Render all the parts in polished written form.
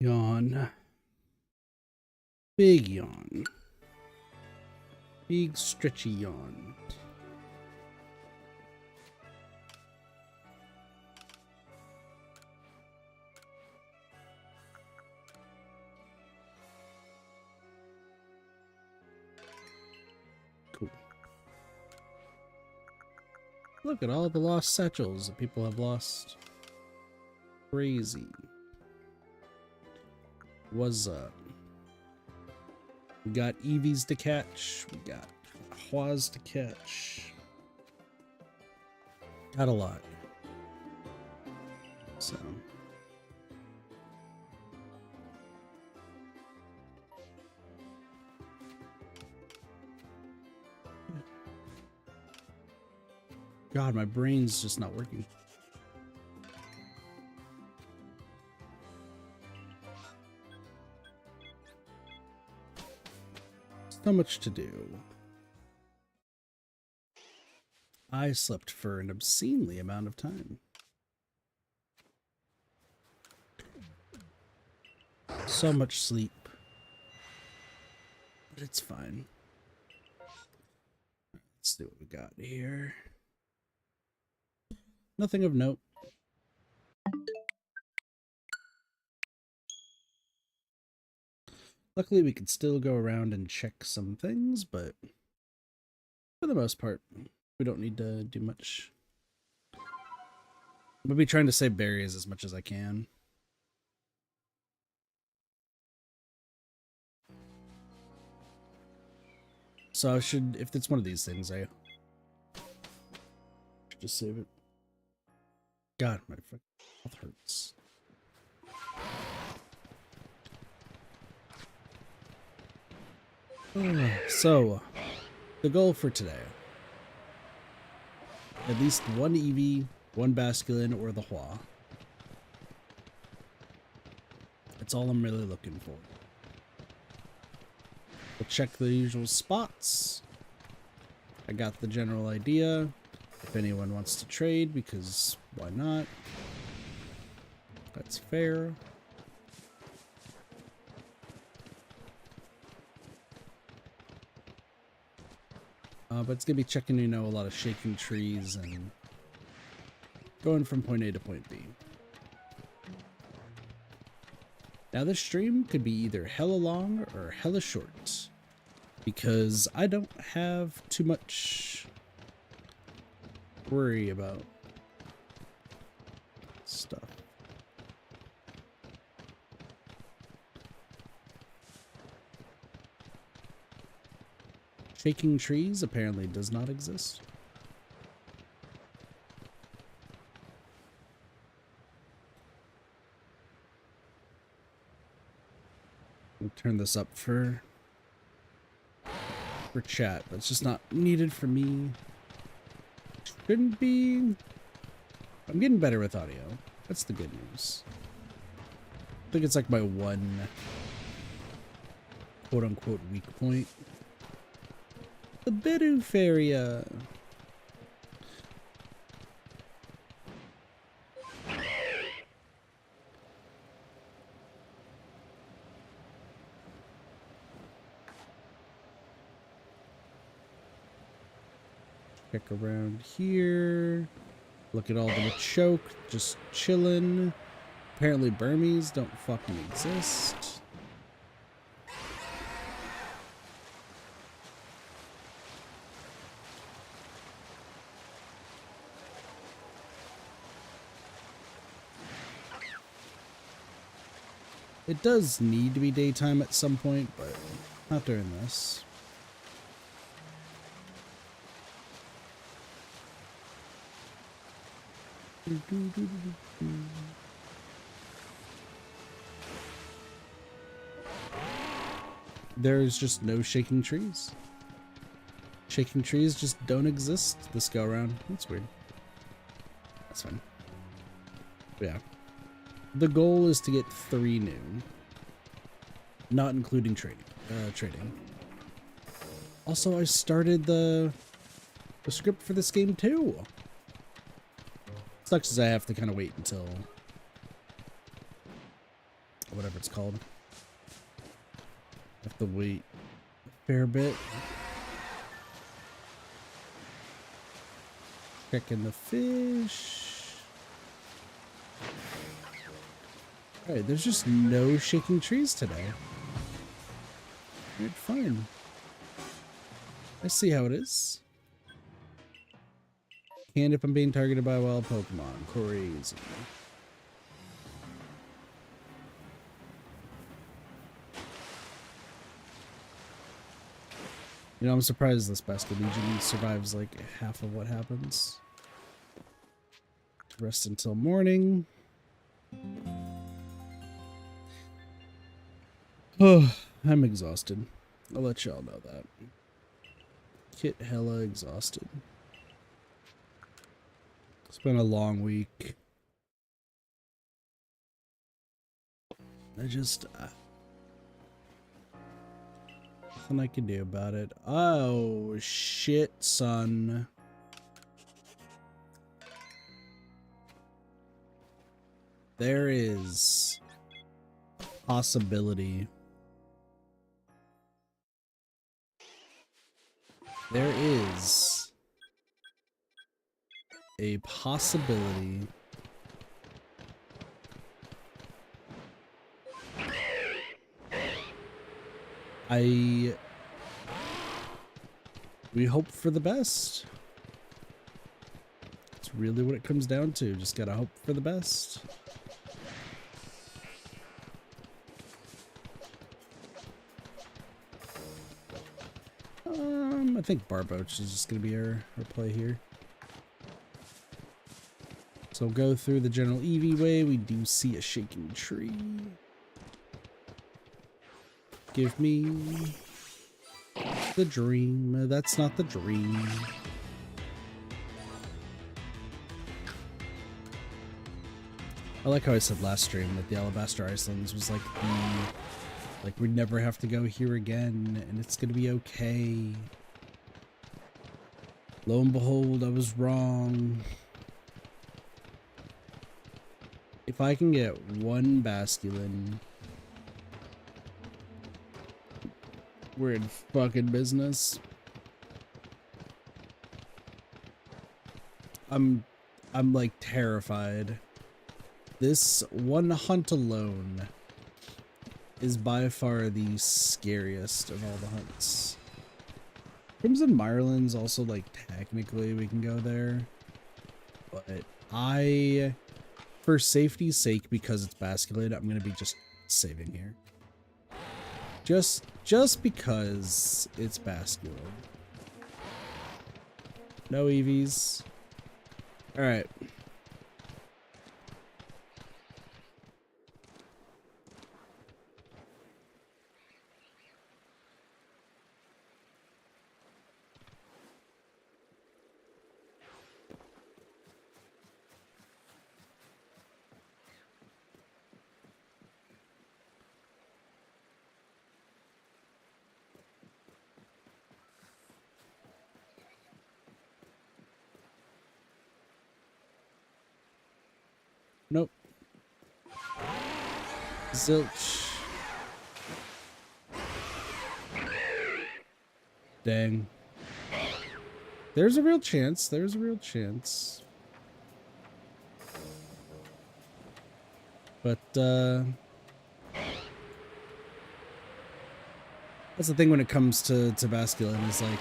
Yawn. Big yawn. Big stretchy yawn. Cool. Look at all the lost satchels that people have lost. Crazy. What's up? We got Eevees to catch. We got Huas to catch. Got a lot. So. God, my brain's just not working. So much to do. I slept for an obscenely amount of time. So much sleep. But it's fine. Let's see what we got here. Nothing of note. Luckily, we could still go around and check some things, but for the most part, we don't need to do much. I'll be trying to save berries as much as I can. So I should, if it's one of these things, I should just save it. God, my mouth hurts. So, the goal for today. At least one Eevee, one Basculin, or the Hua. That's all I'm really looking for. We'll check the usual spots. I got the general idea. If anyone wants to trade, because why not? That's fair. But it's gonna be checking, you know, a lot of shaking trees and going from point A to point B. Now this stream could be either hella long or hella short, because I don't have too much worry about stuff. Shaking trees apparently does not exist. We'll turn this up for chat, but it's just not needed for me. Shouldn't be. I'm getting better with audio. That's the good news. I think it's like my one quote-unquote weak point. The Bidufaria. Check around here. Look at all the choke, just chilling. Apparently Burmese don't fucking exist. It does need to be daytime at some point, but not during this. There's just no shaking trees. Shaking trees just don't exist this go around. That's weird. That's fine. But yeah. The goal is to get 3 new. Not including trading. Also, I started the script for this game too. Sucks as I have to kind of wait until whatever it's called. Have to wait a fair bit. Checking the fish. Alright, there's just no shaking trees today. Alright, fine. I see how it is. Can't if I'm being targeted by a wild Pokemon. Crazy. You know, I'm surprised this Basket Legion survives like half of what happens. Rest until morning. Oh, I'm exhausted. I'll let y'all know that. Kit hella exhausted. It's been a long week. Nothing I can do about it. Oh, shit, son. There is a possibility. There is a possibility we hope for the best. It's really what it comes down to. Just gotta hope for the best. I think Barboach is just gonna be our play here. So go through the general Eevee way. We do see a shaking tree. Give me the dream. That's not the dream. I like how I said last stream that the Alabaster Icelands was like we'd never have to go here again and it's gonna be okay. Lo and behold, I was wrong. If I can get one Basculin, we're in fucking business. I'm like terrified. This one hunt alone is by far the scariest of all the hunts. Crimson Mireland's also like technically we can go there, but for safety's sake, because it's Basculin, I'm gonna be just saving here. Just because it's Basculin. No EVs. All right. Nope. Zilch. Dang. There's a real chance. There's a real chance. But, that's the thing when it comes to Basculin is like,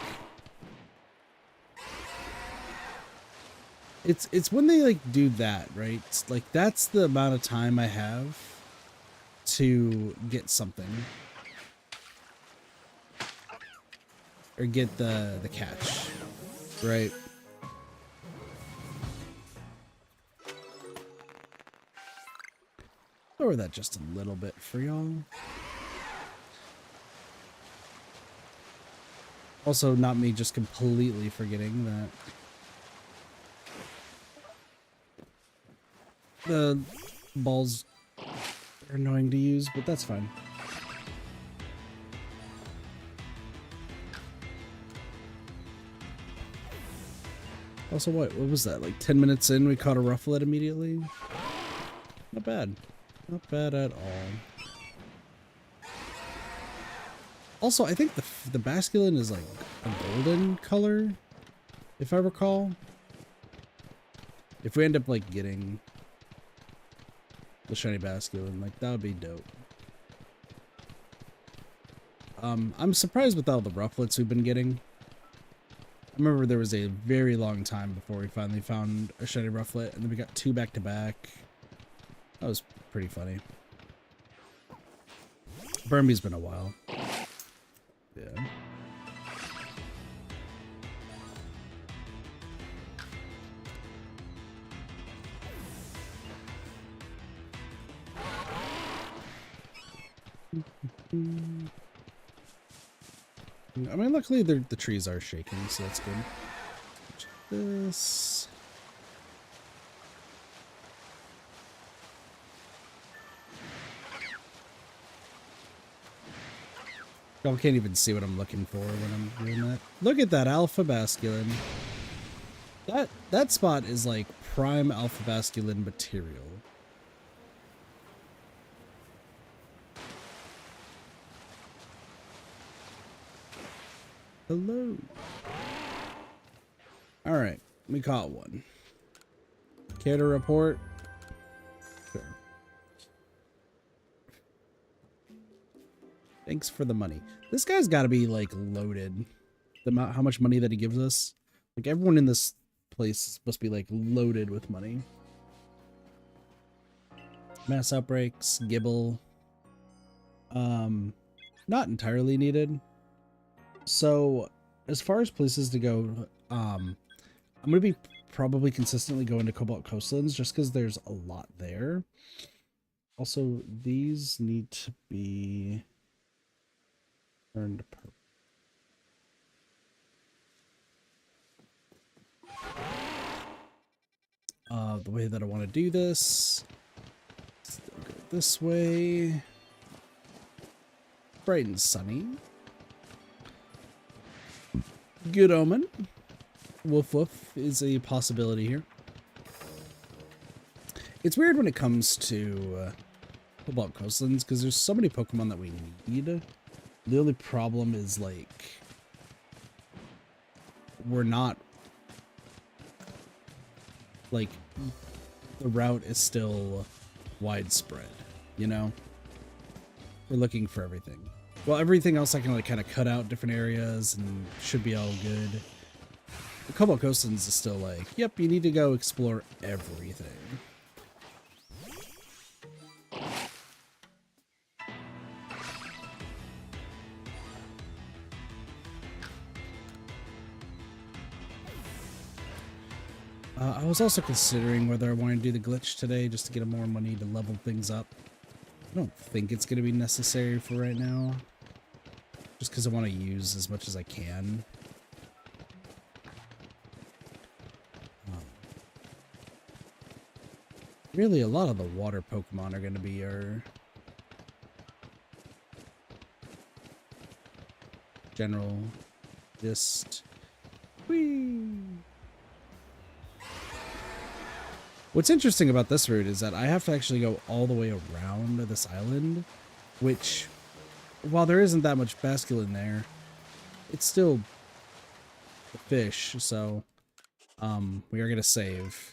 it's when they like do that, right? It's like that's the amount of time I have to get something or get the catch, right? Lower that just a little bit for y'all. Also, not me just completely forgetting that the balls are annoying to use, but that's fine. Also, what was that? Like 10 minutes in, we caught a Rufflet immediately? Not bad. Not bad at all. Also, I think the basculin is like a golden color, if I recall. If we end up like getting the shiny basculin, like that would be dope. I'm surprised with all the rufflets we've been getting. I remember there was a very long time before we finally found a shiny rufflet, and then we got 2 back to back. That was pretty funny. Burmby's been a while. Yeah. I mean, luckily the trees are shaking, so that's good. This. I can't even see what I'm looking for when I'm doing that. Look at that alpha basculin. That spot is like prime alpha basculin material. Hello. All right, we caught one. Care to report? Sure. Thanks for the money. This guy's got to be like loaded. The amount, how much money that he gives us. Like everyone in this place must be like loaded with money. Mass outbreaks, Gibble. Not entirely needed. So as far as places to go, I'm gonna be probably consistently going to Cobalt Coastlands just because there's a lot there. Also, these need to be turned purple. The way that I want to do this, still go this way. Bright and sunny. Good omen. Woof woof is a possibility here. It's weird when it comes to Cobalt Coastlands because there's so many Pokemon that we need. The only problem is like we're not like the route is still widespread, you know? We're looking for everything. Well, everything else I can like kind of cut out different areas and should be all good. The Cobalt Coastlands is still like, yep, you need to go explore everything. I was also considering whether I want to do the glitch today just to get more money to level things up. I don't think it's going to be necessary for right now. Just because I want to use as much as I can. Really, a lot of the water Pokemon are going to be our general just... Whee! What's interesting about this route is that I have to actually go all the way around this island, which, while there isn't that much basculin there, it's still a fish, so we are going to save.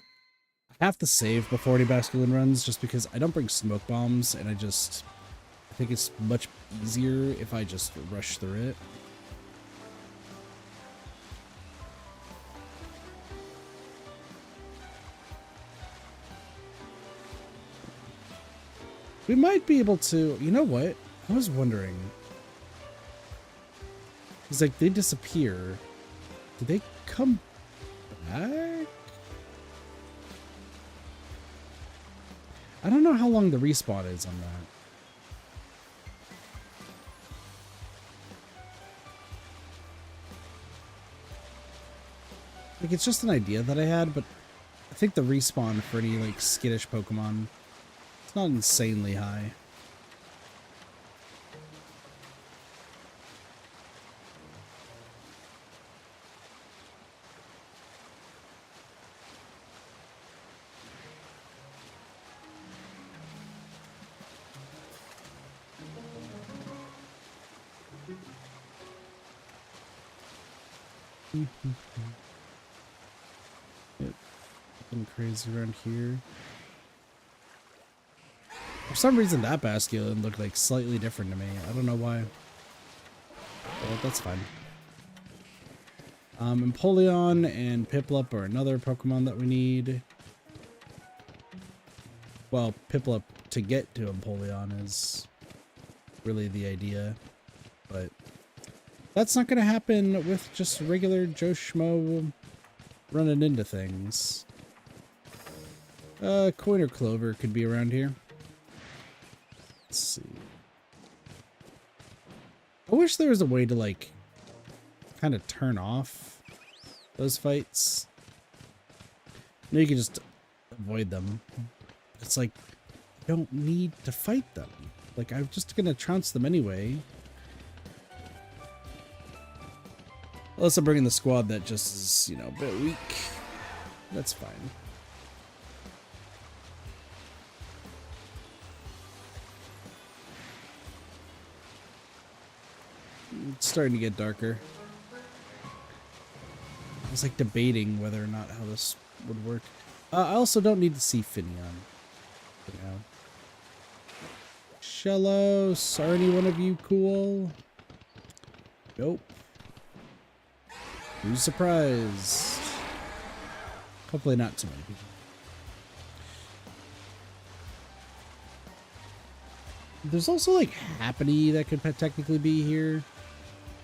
I have to save before any basculin runs just because I don't bring smoke bombs, and I think it's much easier if I just rush through it. We might be able to... You know what? I was wondering. It's like they disappear. Do they come back? I don't know how long the respawn is on that. Like, it's just an idea that I had, but I think the respawn for any, like, skittish Pokemon, it's not insanely high. Yep. Nothing crazy around here. For some reason, that Basculin looked like slightly different to me. I don't know why. Well, that's fine. Empoleon and Piplup are another Pokemon that we need. Well, Piplup to get to Empoleon is really the idea, but that's not going to happen with just regular Joe Schmo running into things. Coin or Clover could be around here. Let's see. I wish there was a way to, like, kind of turn off those fights. No, you can just avoid them. It's like, you don't need to fight them. Like, I'm just gonna trounce them anyway. Unless I'm bringing the squad that just is, you know, a bit weak. That's fine. It's starting to get darker. I was like debating whether or not how this would work. I also don't need to see Finneon. You know. Shellos, are any one of you cool? Nope. Who's surprised? Hopefully not too many people. There's also like Happiny that could technically be here,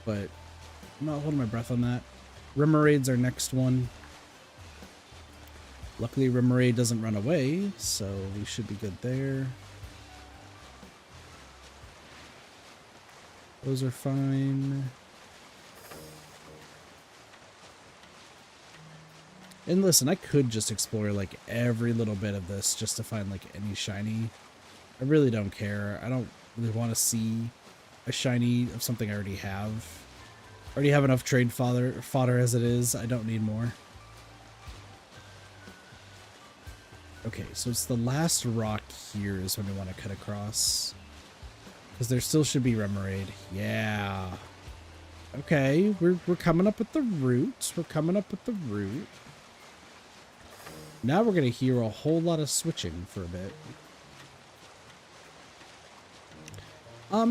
but I'm not holding my breath on that. Remoraid's our next one. Luckily Remoraid doesn't run away, so we should be good there. Those are fine. And listen, I could just explore like every little bit of this just to find like any shiny. I really don't care. I don't really want to see a shiny of something I already have. I already have enough trade fodder as it is. I don't need more. Okay, so it's the last rock here is when we want to cut across. Because there still should be Remoraid. Yeah. Okay, we're coming up with the route. We're coming up with the route. Now we're going to hear a whole lot of switching for a bit.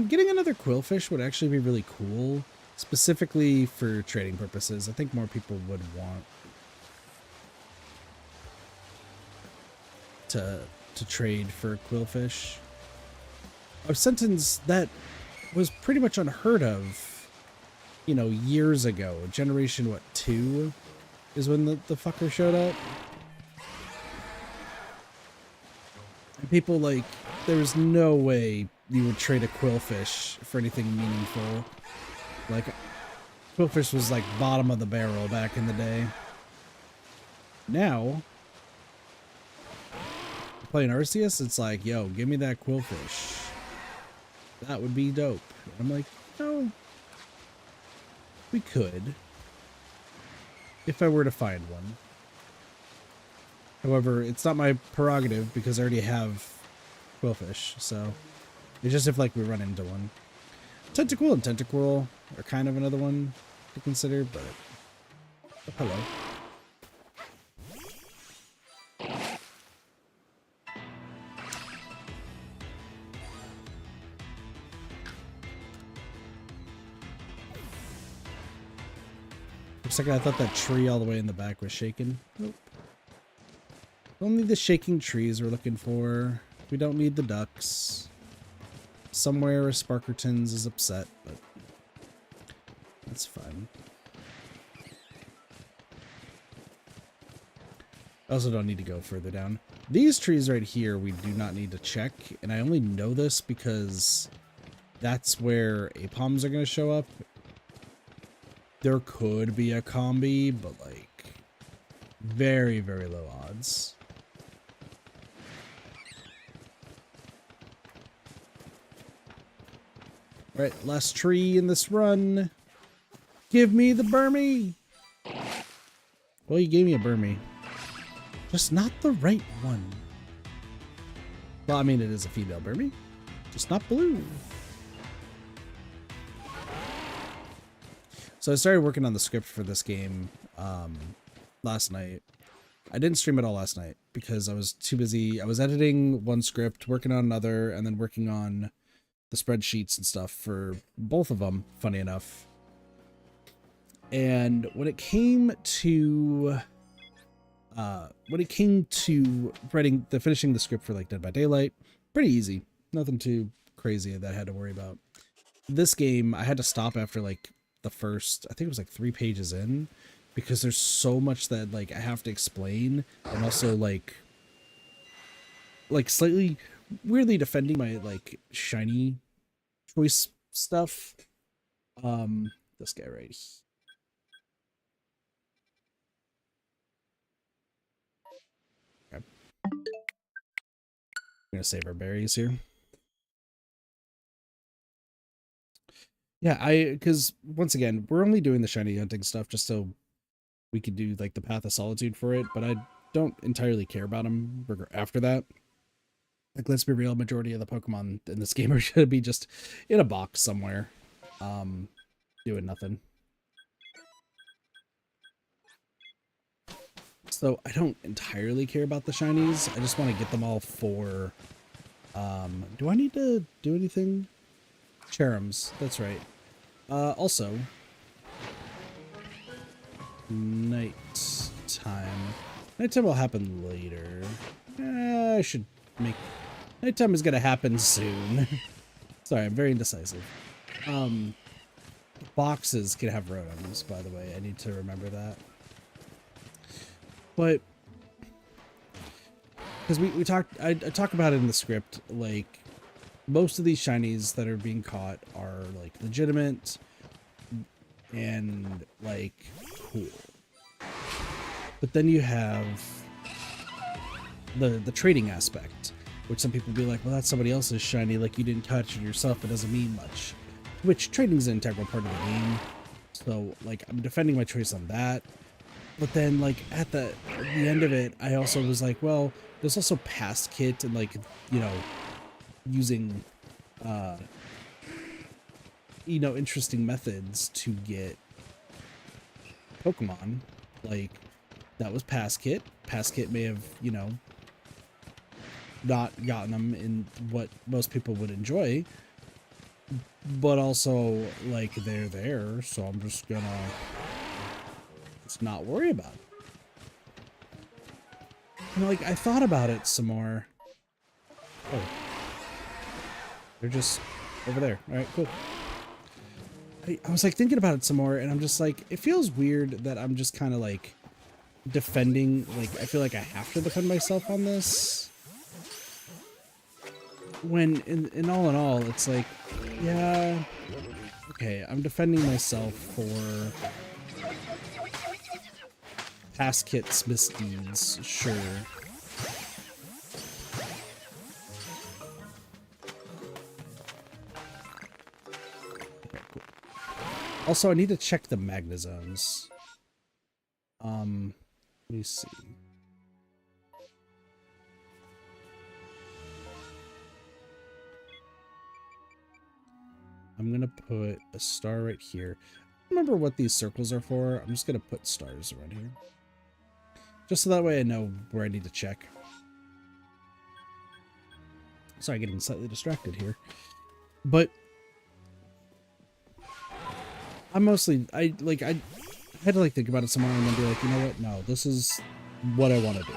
Getting another Quillfish would actually be really cool. Specifically for trading purposes. I think more people would want to trade for Quillfish. A sentence that was pretty much unheard of, you know, years ago. Generation, what, 2 is when the fucker showed up? And people, like, there was no way you would trade a Quillfish for anything meaningful. Like, Quillfish was like bottom of the barrel back in the day. Now, playing Arceus, it's like, yo, give me that Quillfish. That would be dope. And I'm like, no, we could, if I were to find one. However, it's not my prerogative because I already have Quillfish, so it's just if like we run into one. Tentacool and Tentacool are kind of another one to consider, but oh, hello. For a second I thought that tree all the way in the back was shaking. Nope. Only the shaking trees we're looking for. We don't need the ducks. Somewhere a Sparkertons is upset, but that's fine. I also don't need to go further down. These trees right here we do not need to check, and I only know this because that's where Apoms are going to show up. There could be a combi, but like very, very low odds. Alright, last tree in this run. Give me the Burmy! Well, you gave me a Burmy. Just not the right one. Well, I mean, it is a female Burmy. Just not blue. So I started working on the script for this game last night. I didn't stream it all last night because I was too busy. I was editing one script, working on another, and then working on the spreadsheets and stuff for both of them, funny enough. And when it came to finishing the script for like Dead by Daylight, pretty easy. Nothing too crazy that I had to worry about. This game, I had to stop after like the first, I think it was like 3 pages in, because there's so much that like I have to explain, and also like slightly weirdly defending my like shiny choice stuff. This guy right here. Okay. I'm gonna save our berries here. Yeah, because once again, we're only doing the shiny hunting stuff just so we could do like the Path of Solitude for it, but I don't entirely care about them after that. Like, let's be real, majority of the Pokemon in this game are gonna be just in a box somewhere, doing nothing. So I don't entirely care about the shinies. I just want to get them all for, do I need to do anything? Cherums, that's right. Also, nighttime. Nighttime will happen later. I should make... Nighttime is gonna happen soon. Sorry, I'm very indecisive. Boxes can have rotoms, by the way. I need to remember that. But because we talked, I talk about it in the script, like most of these shinies that are being caught are like legitimate and like cool. But then you have the trading aspect, which some people be like, well, that's somebody else's shiny, like you didn't touch it yourself, it doesn't mean much. Which trading is an integral part of the game. So like I'm defending my choice on that. But then, like, at the end of it, I also was like, well, there's also past kit and, like, you know, using, you know, interesting methods to get Pokemon. Like, that was past kit. Past kit may have, you know, not gotten them in what most people would enjoy. But also, like, they're there, so I'm just gonna... not worry about it. And like I thought about it some more. Oh, they're just over there. All right, cool. I was like thinking about it some more, and I'm just like, it feels weird that I'm just kind of like defending. Like I feel like I have to defend myself on this. When in all, it's like, yeah, okay, I'm defending myself for past kit's misdeeds, sure. Okay, cool. Also, I need to check the Magnezones. Let me see. I'm gonna put a star right here. I don't remember what these circles are for. I'm just gonna put stars around here. Just so that way I know where I need to check. Sorry, getting slightly distracted here. But I'm mostly, I had to like think about it some more and then be like, you know what? No, this is what I want to do.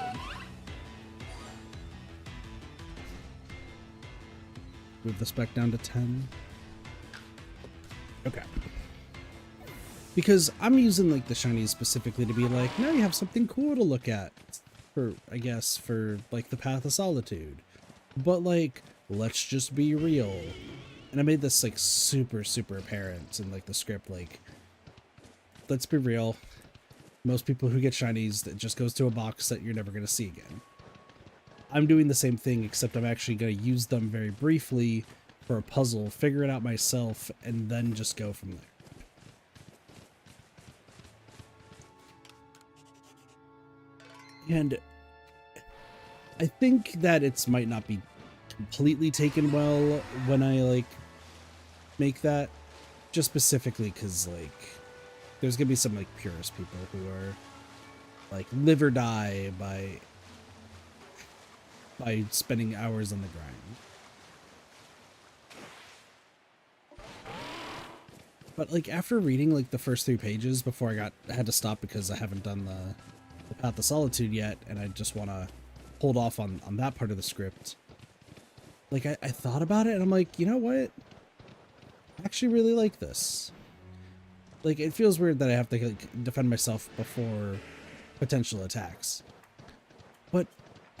Move the spec down to 10. Okay. Because I'm using like the shinies specifically to be like, now you have something cool to look at for, I guess, for like the Path of Solitude. But like, let's just be real. And I made this like super apparent in like the script, like, let's be real. Most people who get shinies, it just goes to a box that you're never going to see again. I'm doing the same thing, except I'm actually going to use them very briefly for a puzzle, figure it out myself, and then just go from there. And I think that it might not be completely taken well when I like make that, just specifically because like there's gonna be some like purist people who are like live or die by spending hours on the grind. But like after reading like the first 3 pages before I had to stop because I haven't done the Path of Solitude yet, and I just want to hold off on that part of the script. Like I thought about it and I'm like, you know what? I actually really like this. Like it feels weird that I have to like, defend myself before potential attacks. But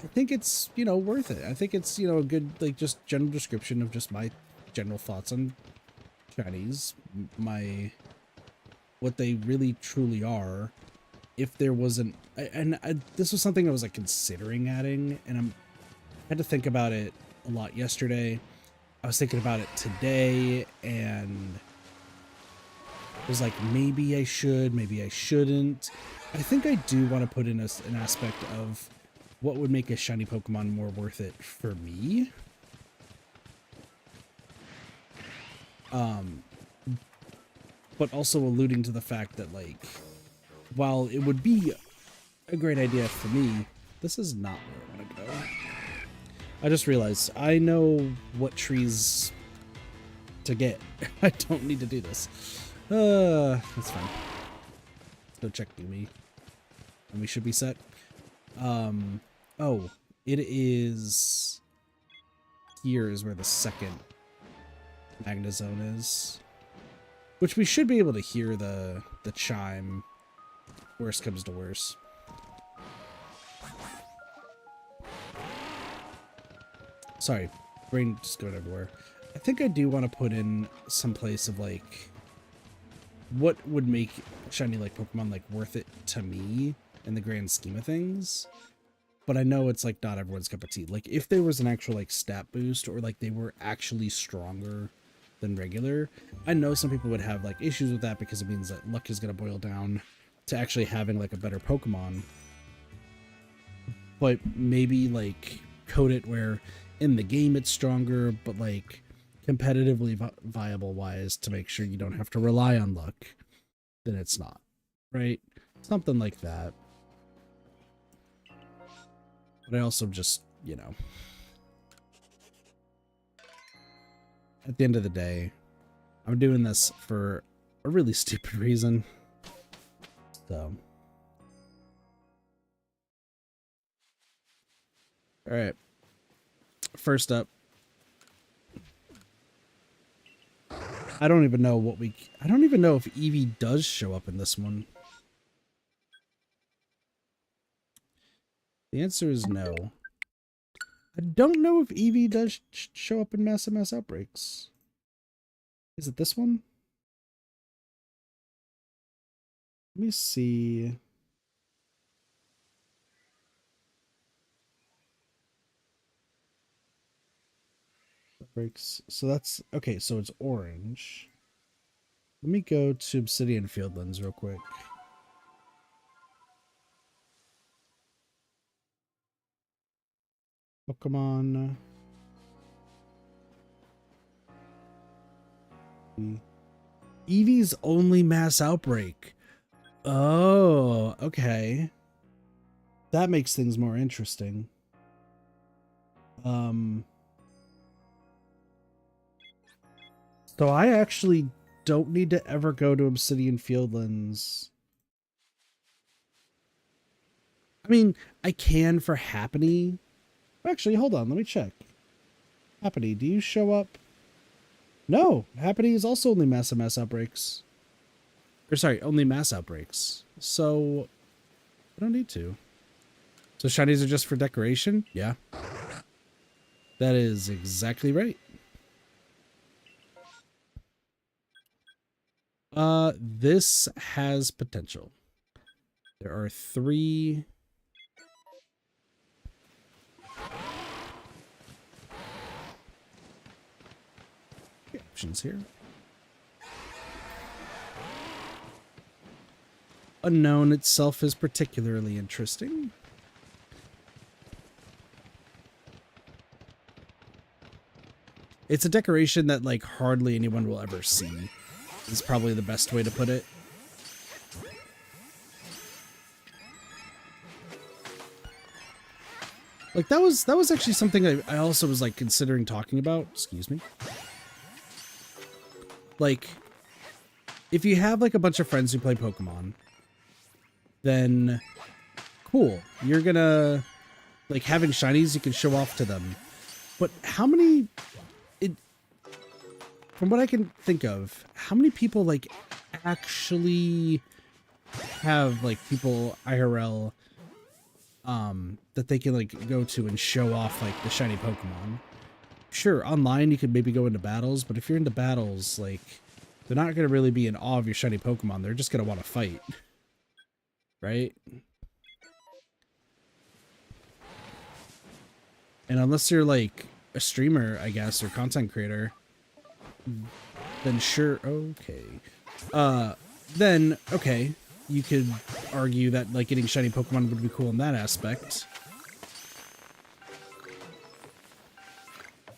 I think it's, you know, worth it. I think it's, you know, a good like just general description of just my general thoughts on Chinese, what they really truly are. If there wasn't, this was something I was like considering adding, and I had to think about it a lot yesterday. I was thinking about it today, and I was like, maybe I should, maybe I shouldn't. I think I do want to put in an aspect of what would make a shiny Pokemon more worth it for me. But also alluding to the fact that, like, while it would be a great idea for me, this is not where I want to go. I just realized I know what trees to get. I don't need to do this. That's fine. Let's go check me. And we should be set. Oh, it is... Here is where the second Magna Zone is. Which we should be able to hear the chime. Worst comes to worst. Sorry, brain just going everywhere. I think I do want to put in some place of like what would make shiny like Pokemon like worth it to me in the grand scheme of things. But I know it's like not everyone's cup of tea. Like if there was an actual like stat boost or like they were actually stronger than regular, I know some people would have like issues with that because it means that luck is going to boil down to actually having like a better Pokemon. But maybe like code it where in the game it's stronger, but like competitively viable wise to make sure you don't have to rely on luck, then it's not, right? Something like that. But I also just, you know, at the end of the day, I'm doing this for a really stupid reason. So. Alright. First up. I don't even know if Eevee does show up in this one. The answer is no. I don't know if Eevee does show up in Massive Mass Outbreaks. Is it this one? Let me see. Outbreaks. So that's okay. So it's orange. Let me go to Obsidian Fieldlands real quick. Pokemon. Eevee's only mass outbreak. Oh, okay. That makes things more interesting. So I actually don't need to ever go to Obsidian Fieldlands. I mean, I can for Happiny. Actually, hold on, let me check. Happiny, do you show up? No, Happiny is also only massive mass outbreaks. Or sorry, only mass outbreaks. So I don't need to. So shinies are just for decoration? Yeah. That is exactly right. This has potential. There are 3 options here. Unknown itself is particularly interesting. It's a decoration that like hardly anyone will ever see. Is probably the best way to put it. Like that was actually something I also was like considering talking about. Excuse me. Like, if you have like a bunch of friends who play Pokemon, then cool. You're gonna like having shinies you can show off to them. But how many from what I can think of, how many people like actually have like people IRL that they can like go to and show off like the shiny Pokemon? Sure, online you could maybe go into battles, but if you're into battles, like they're not gonna really be in awe of your shiny Pokemon. They're just gonna want to fight. Right? And unless you're like a streamer, I guess, or content creator, then sure, okay. Then, okay, you could argue that like getting shiny Pokemon would be cool in that aspect.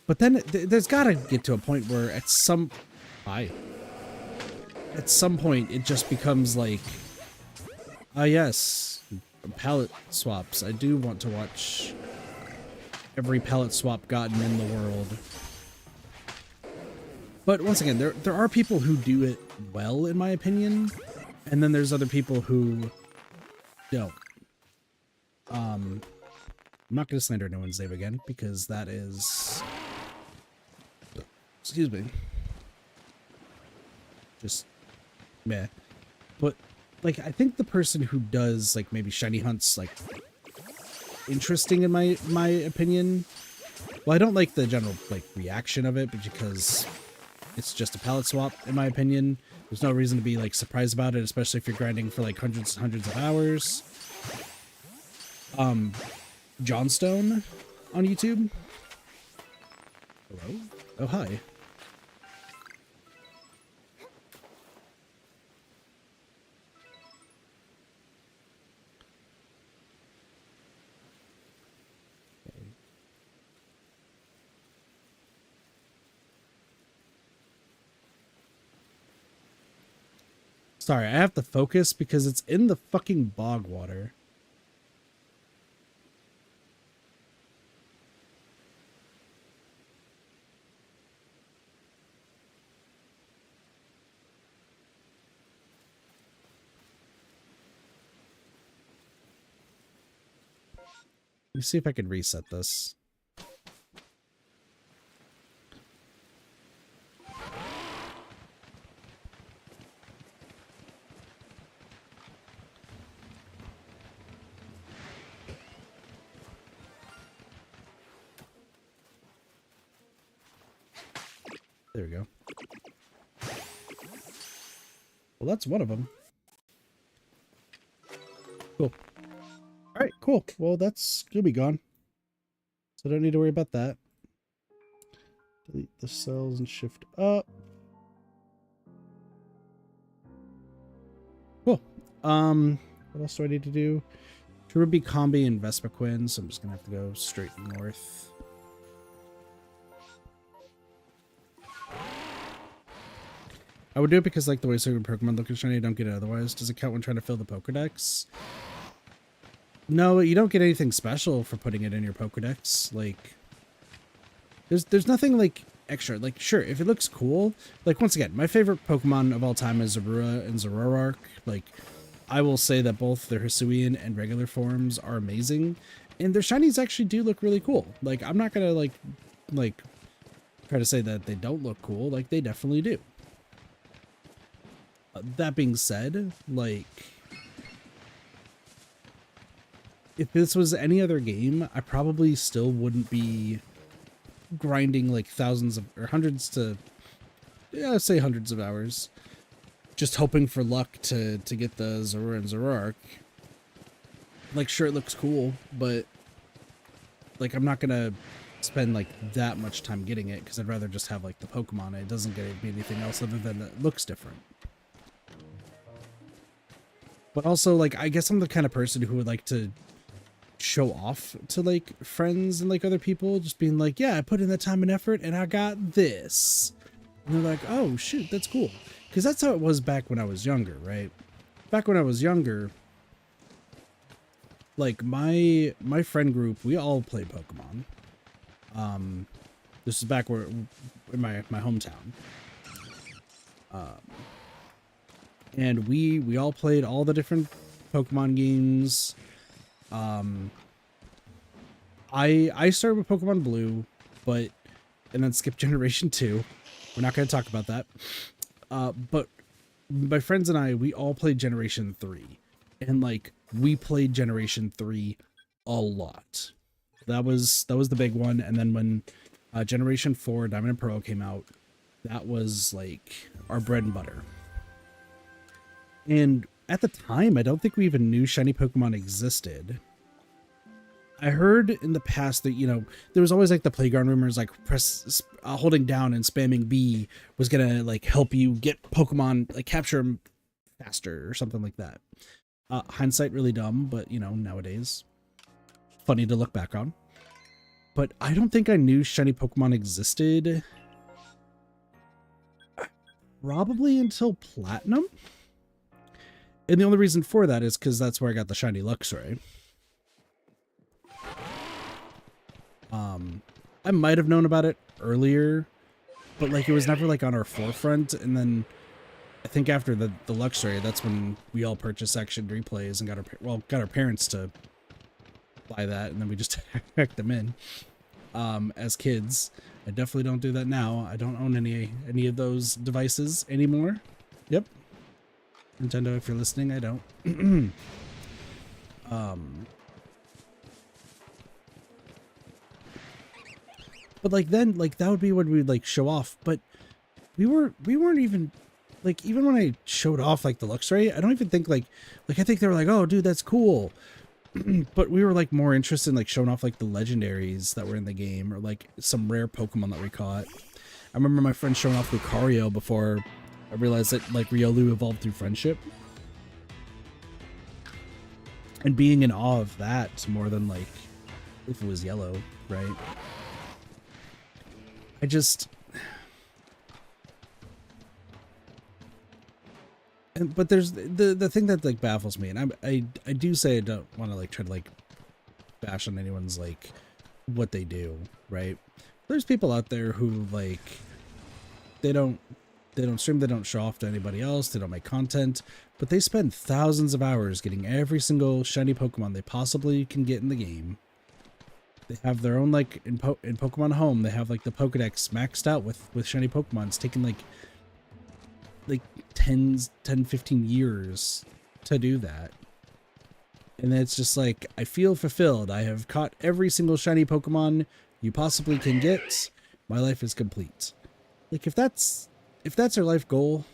But then there's gotta get to a point where at some point it just becomes like, yes, palette swaps. I do want to watch every palette swap gotten in the world. But once again, there are people who do it well, in my opinion, and then there's other people who don't. I'm not going to slander anyone's name again, because that is... Excuse me. Just... meh. But, like, I think the person who does, like, maybe shiny hunts, like, interesting in my opinion... Well, I don't like the general, like, reaction of it, because... it's just a palette swap, in my opinion. There's no reason to be, like, surprised about it, especially if you're grinding for, like, hundreds and hundreds of hours. Johnstone on YouTube. Hello? Oh, hi. Sorry, I have to focus because it's in the fucking bog water. Let me see if I can reset this. There we go. Well, that's one of them. Cool. All right, cool. Well, that's gonna be gone. So I don't need to worry about that. Delete the cells and shift up. Cool. What else do I need to do? Cherubi, Combi, and Vespiquen, so I'm just gonna have to go straight north. I would do it because like the way certain Pokemon look shiny, I don't get it otherwise. Does it count when trying to fill the Pokedex? No, you don't get anything special for putting it in your Pokedex. Like, there's nothing like extra. Like, sure, if it looks cool. Like, once again, my favorite Pokemon of all time is Zorua and Zoroark. Like, I will say that both their Hisuian and regular forms are amazing, and their shinies actually do look really cool. Like, I'm not gonna like try to say that they don't look cool. Like, they definitely do. That being said, like, if this was any other game, I probably still wouldn't be grinding like thousands of or hundreds to, yeah, say hundreds of hours, just hoping for luck to get the Zorua and Zoroark. Like, sure, it looks cool, but like, I'm not gonna spend like that much time getting it because I'd rather just have like the Pokemon. It doesn't get me anything else other than it looks different. But also, like, I guess I'm the kind of person who would like to show off to, like, friends and, like, other people. Just being like, yeah, I put in the time and effort, and I got this. And they're like, oh, shoot, that's cool. Because that's how it was back when I was younger, right? Back when I was younger, like my friend group, we all play Pokemon. This is back where in my hometown. And we all played all the different Pokemon games. I started with Pokemon Blue, and then skipped Generation 2. We're not going to talk about that. But my friends and I, we all played Generation 3. And like, we played Generation 3 a lot. That was the big one. And then when Generation 4 Diamond and Pearl came out, that was like our bread and butter. And at the time, I don't think we even knew shiny Pokemon existed. I heard in the past that, you know, there was always like the playground rumors, like holding down and spamming B was gonna like help you get Pokemon, like capture them faster or something like that. Hindsight really dumb, but you know, nowadays funny to look back on. But I don't think I knew shiny Pokemon existed probably until Platinum. And the only reason for that is because that's where I got the shiny Luxray. I might have known about it earlier, but like it was never like on our forefront. And then I think after the Luxray, that's when we all purchased Action Replays and got our parents to buy that, and then we just hacked them in as kids. I definitely don't do that now. I don't own any of those devices anymore. Yep. Nintendo, if you're listening, I don't. But like then, like that would be when we'd like show off. But we weren't even like, even when I showed off like the Luxray, I don't even think like I think they were like, oh dude, that's cool. But we were like more interested in like showing off like the legendaries that were in the game, or like some rare Pokemon that we caught. I remember my friend showing off Lucario before I realized that like Riolu evolved through friendship. And being in awe of that more than like if it was yellow, right? I just... But there's the thing that like baffles me, and I do say I don't want to like try to like bash on anyone's like what they do, right? There's people out there who like they don't stream, they don't show off to anybody else, they don't make content, but they spend thousands of hours getting every single shiny Pokemon they possibly can get in the game. They have their own, like in Pokemon Home, they have like the Pokedex maxed out with shiny Pokemon. It's taken like 10, 15 years to do that. And it's just like, I feel fulfilled. I have caught every single shiny Pokemon you possibly can get. My life is complete. Like if that's your life goal,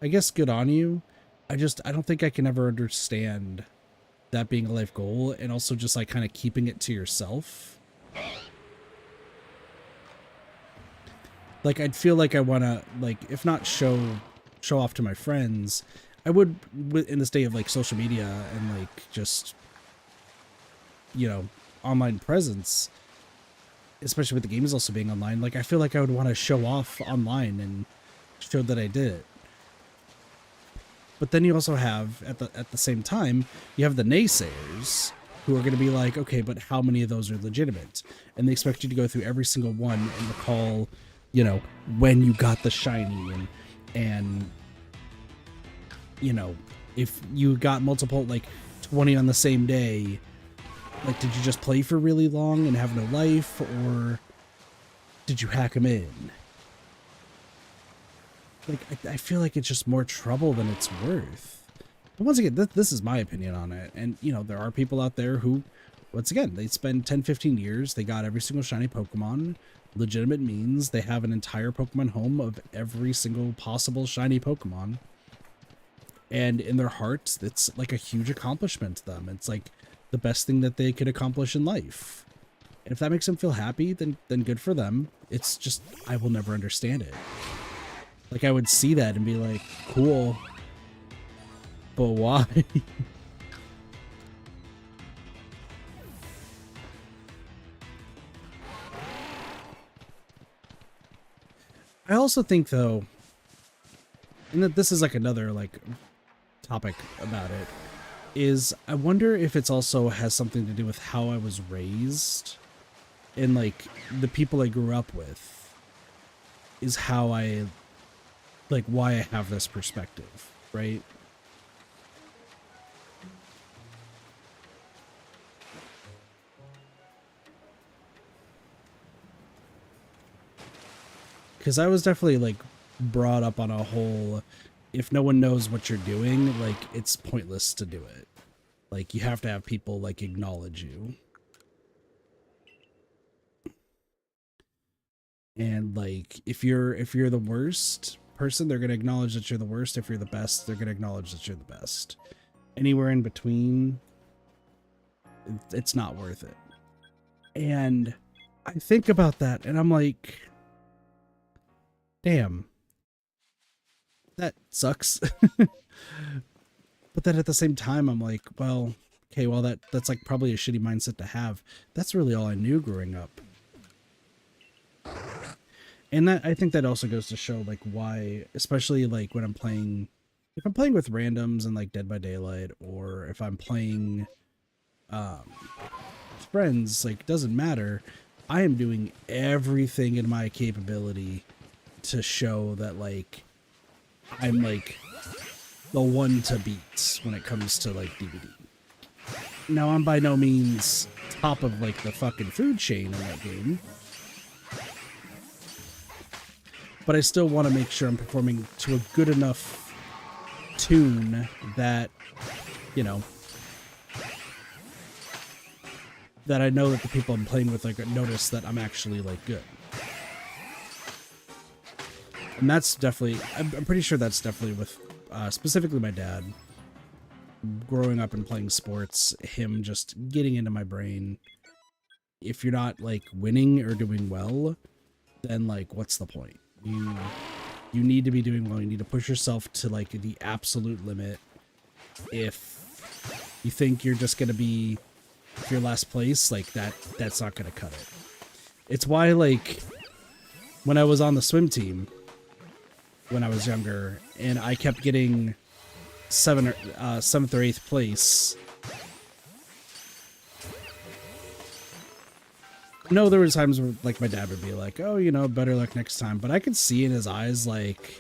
I guess good on you. I don't think I can ever understand that being a life goal, and also just like kind of keeping it to yourself. Like I'd feel like I want to, like, if not show off to my friends, I would, in this day of like social media and like just, you know, online presence, especially with the games also being online, like I feel like I would want to show off online and show that I did it. But then you also have, at the same time, you have the naysayers who are going to be like, okay, but how many of those are legitimate? And they expect you to go through every single one and recall, you know, when you got the shiny, and you know, if you got multiple, like 20 on the same day, like did you just play for really long and have no life, or did you hack them in? Like, I feel like it's just more trouble than it's worth. But once again, this is my opinion on it. And, you know, there are people out there who, once again, they spend 10, 15 years, they got every single shiny Pokemon. Legitimate means they have an entire Pokemon home of every single possible shiny Pokemon. And in their hearts, it's like a huge accomplishment to them. It's like the best thing that they could accomplish in life. And if that makes them feel happy, then good for them. It's just, I will never understand it. Like, I would see that and be like, cool, but why? I also think, though, and that this is like another like topic about it, is I wonder if it's also has something to do with how I was raised and like the people I grew up with is how I like why I have this perspective, right? Because I was definitely like brought up on a whole, if no one knows what you're doing, like it's pointless to do it. Like you have to have people like acknowledge you. And like if you're the worst person, they're gonna acknowledge that you're the worst. If you're the best, they're gonna acknowledge that you're the best. Anywhere in between, it's not worth it. And I think about that and I'm like, damn, that sucks. But then at the same time, I'm like, well, okay, well that's like probably a shitty mindset to have. That's really all I knew growing up. And that I think that also goes to show like why, especially like when I'm playing, if I'm playing with randoms and like Dead by Daylight, or if I'm playing friends, like doesn't matter. I am doing everything in my capability to show that like I'm like the one to beat when it comes to like DVD. Now I'm by no means top of like the fucking food chain in that game, but I still want to make sure I'm performing to a good enough tune that, you know, that I know that the people I'm playing with like notice that I'm actually like good. And that's definitely, I'm pretty sure that's definitely with specifically my dad. Growing up and playing sports, him just getting into my brain. If you're not like winning or doing well, then like what's the point? You need to be doing well. You need to push yourself to like the absolute limit. If you think you're just gonna be your last place, like that's not gonna cut it. It's why like when I was on the swim team when I was younger and I kept getting 7th or 8th place. No, there were times where like my dad would be like, oh, you know, better luck next time. But I could see in his eyes, like,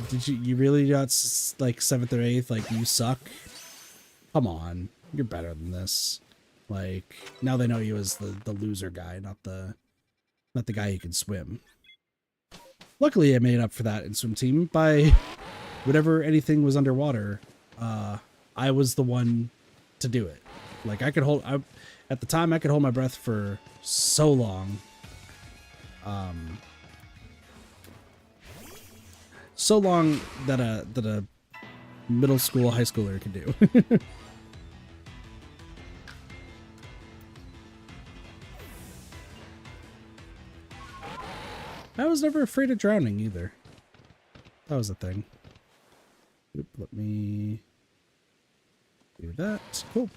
did you really got like 7th or 8th? Like, you suck. Come on, you're better than this. Like, now they know you as the loser guy, not the guy who can swim. Luckily, I made up for that in swim team by whenever anything was underwater. I was the one to do it. Like I could hold. At the time, I could hold my breath for so long. So long that a middle school, high schooler could do. I was never afraid of drowning either. That was a thing. Oop, let me do that. Cool.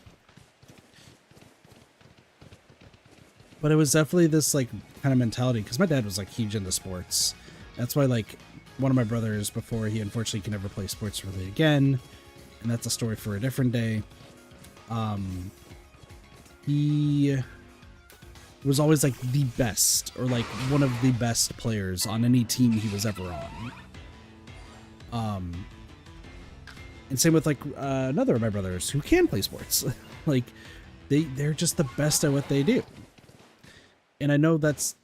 But it was definitely this like kind of mentality because my dad was like huge into sports. That's why like one of my brothers, before he unfortunately can never play sports really again, and that's a story for a different day. He was always like the best or like one of the best players on any team he was ever on. And same with like another of my brothers who can play sports. Like they're just the best at what they do. And I know that's,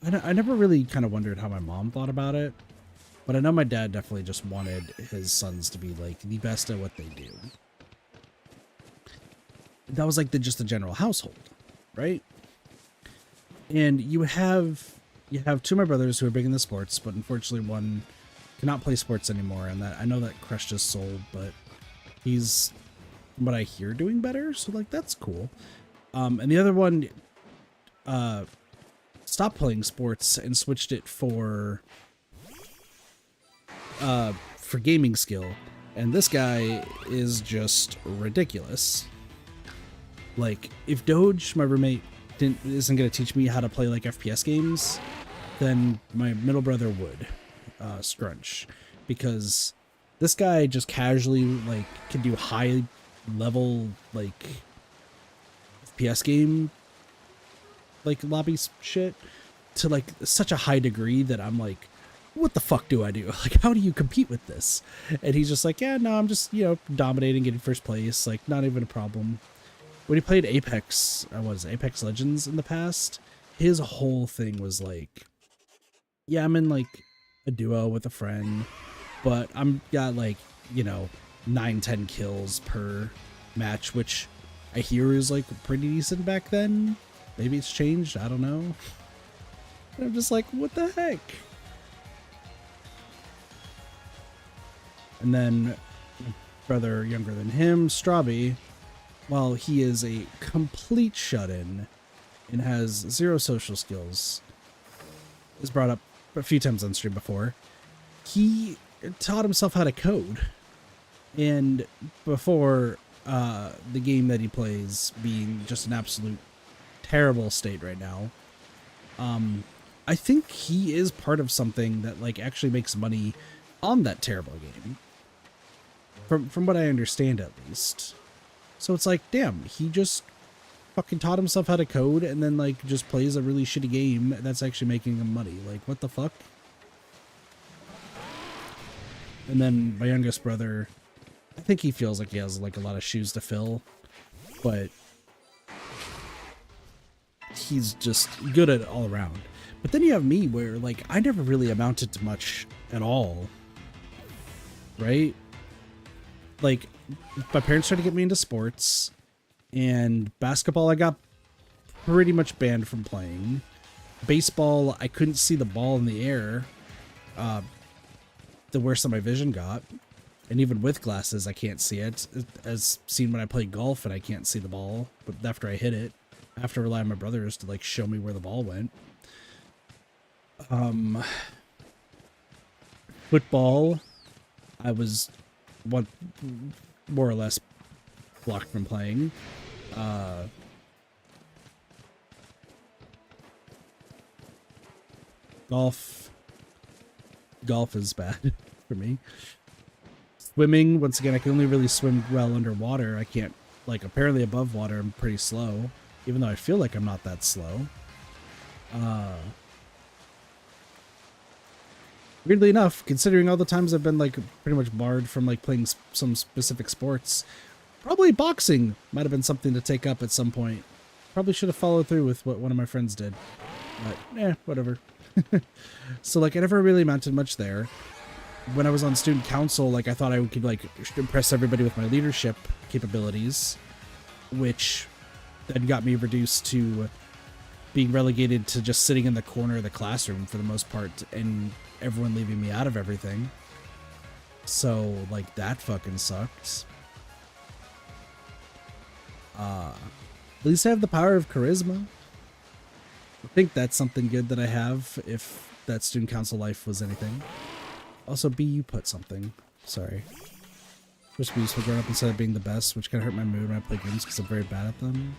I never really kind of wondered how my mom thought about it, but I know my dad definitely just wanted his sons to be like the best at what they do. That was like just the general household, right? And you have two of my brothers who are big into sports, but unfortunately one cannot play sports anymore, and that I know that crushed his soul, but he's, from what I hear, doing better, so like that's cool. And the other one stopped playing sports and switched it for gaming skill, and this guy is just ridiculous. Like if Doge, my roommate, isn't gonna teach me how to play like FPS games, then my middle brother would, Scrunch, because This guy just casually like can do high level like FPS game like lobby shit to like such a high degree that I'm like, what the fuck do I do? Like, how do you compete with this? And he's just like, yeah, no, I'm just, you know, dominating, getting first place. Like, not even a problem. When he played Apex, Apex Legends in the past, his whole thing was like, yeah, I'm in like a duo with a friend, but I'm got like, you know, 9-10 kills per match, which I hear is like pretty decent back then. Maybe it's changed, I don't know. And I'm just like, what the heck? And then brother younger than him, Strawby, while he is a complete shut-in and has zero social skills, is brought up a few times on stream before, he taught himself how to code. And before the game that he plays being just an absolute terrible state right now, I think he is part of something that like actually makes money on that terrible game. From what I understand, at least. So it's like, damn, he just fucking taught himself how to code and then like just plays a really shitty game that's actually making him money. Like, what the fuck? And then my youngest brother, I think he feels like he has like a lot of shoes to fill, but he's just good at it all around. But then you have me where like I never really amounted to much at all, right? Like my parents tried to get me into sports, and basketball I got pretty much banned from playing. Baseball, I couldn't see the ball in the air. The worse that my vision got. And even with glasses, I can't see it. As seen when I play golf and I can't see the ball, but after I hit it, I have to rely on my brothers to like show me where the ball went. Football, I was more or less blocked from playing. Golf is bad for me. Swimming, once again, I can only really swim well underwater. I can't, like, apparently above water I'm pretty slow, even though I feel like I'm not that slow. Weirdly enough, considering all the times I've been like pretty much barred from like playing some specific sports, probably boxing might have been something to take up at some point. Probably should have followed through with what one of my friends did, but whatever. So like I never really amounted much there. When I was on student council, like I thought I could like impress everybody with my leadership capabilities, which then got me reduced to being relegated to just sitting in the corner of the classroom for the most part, and everyone leaving me out of everything. So like that fucking sucked. At least I have the power of charisma. I think that's something good that I have, if that student council life was anything. Also, B, you put something. Sorry. Supposed to be useful growing up instead of being the best, which kind of hurt my mood when I play games because I'm very bad at them.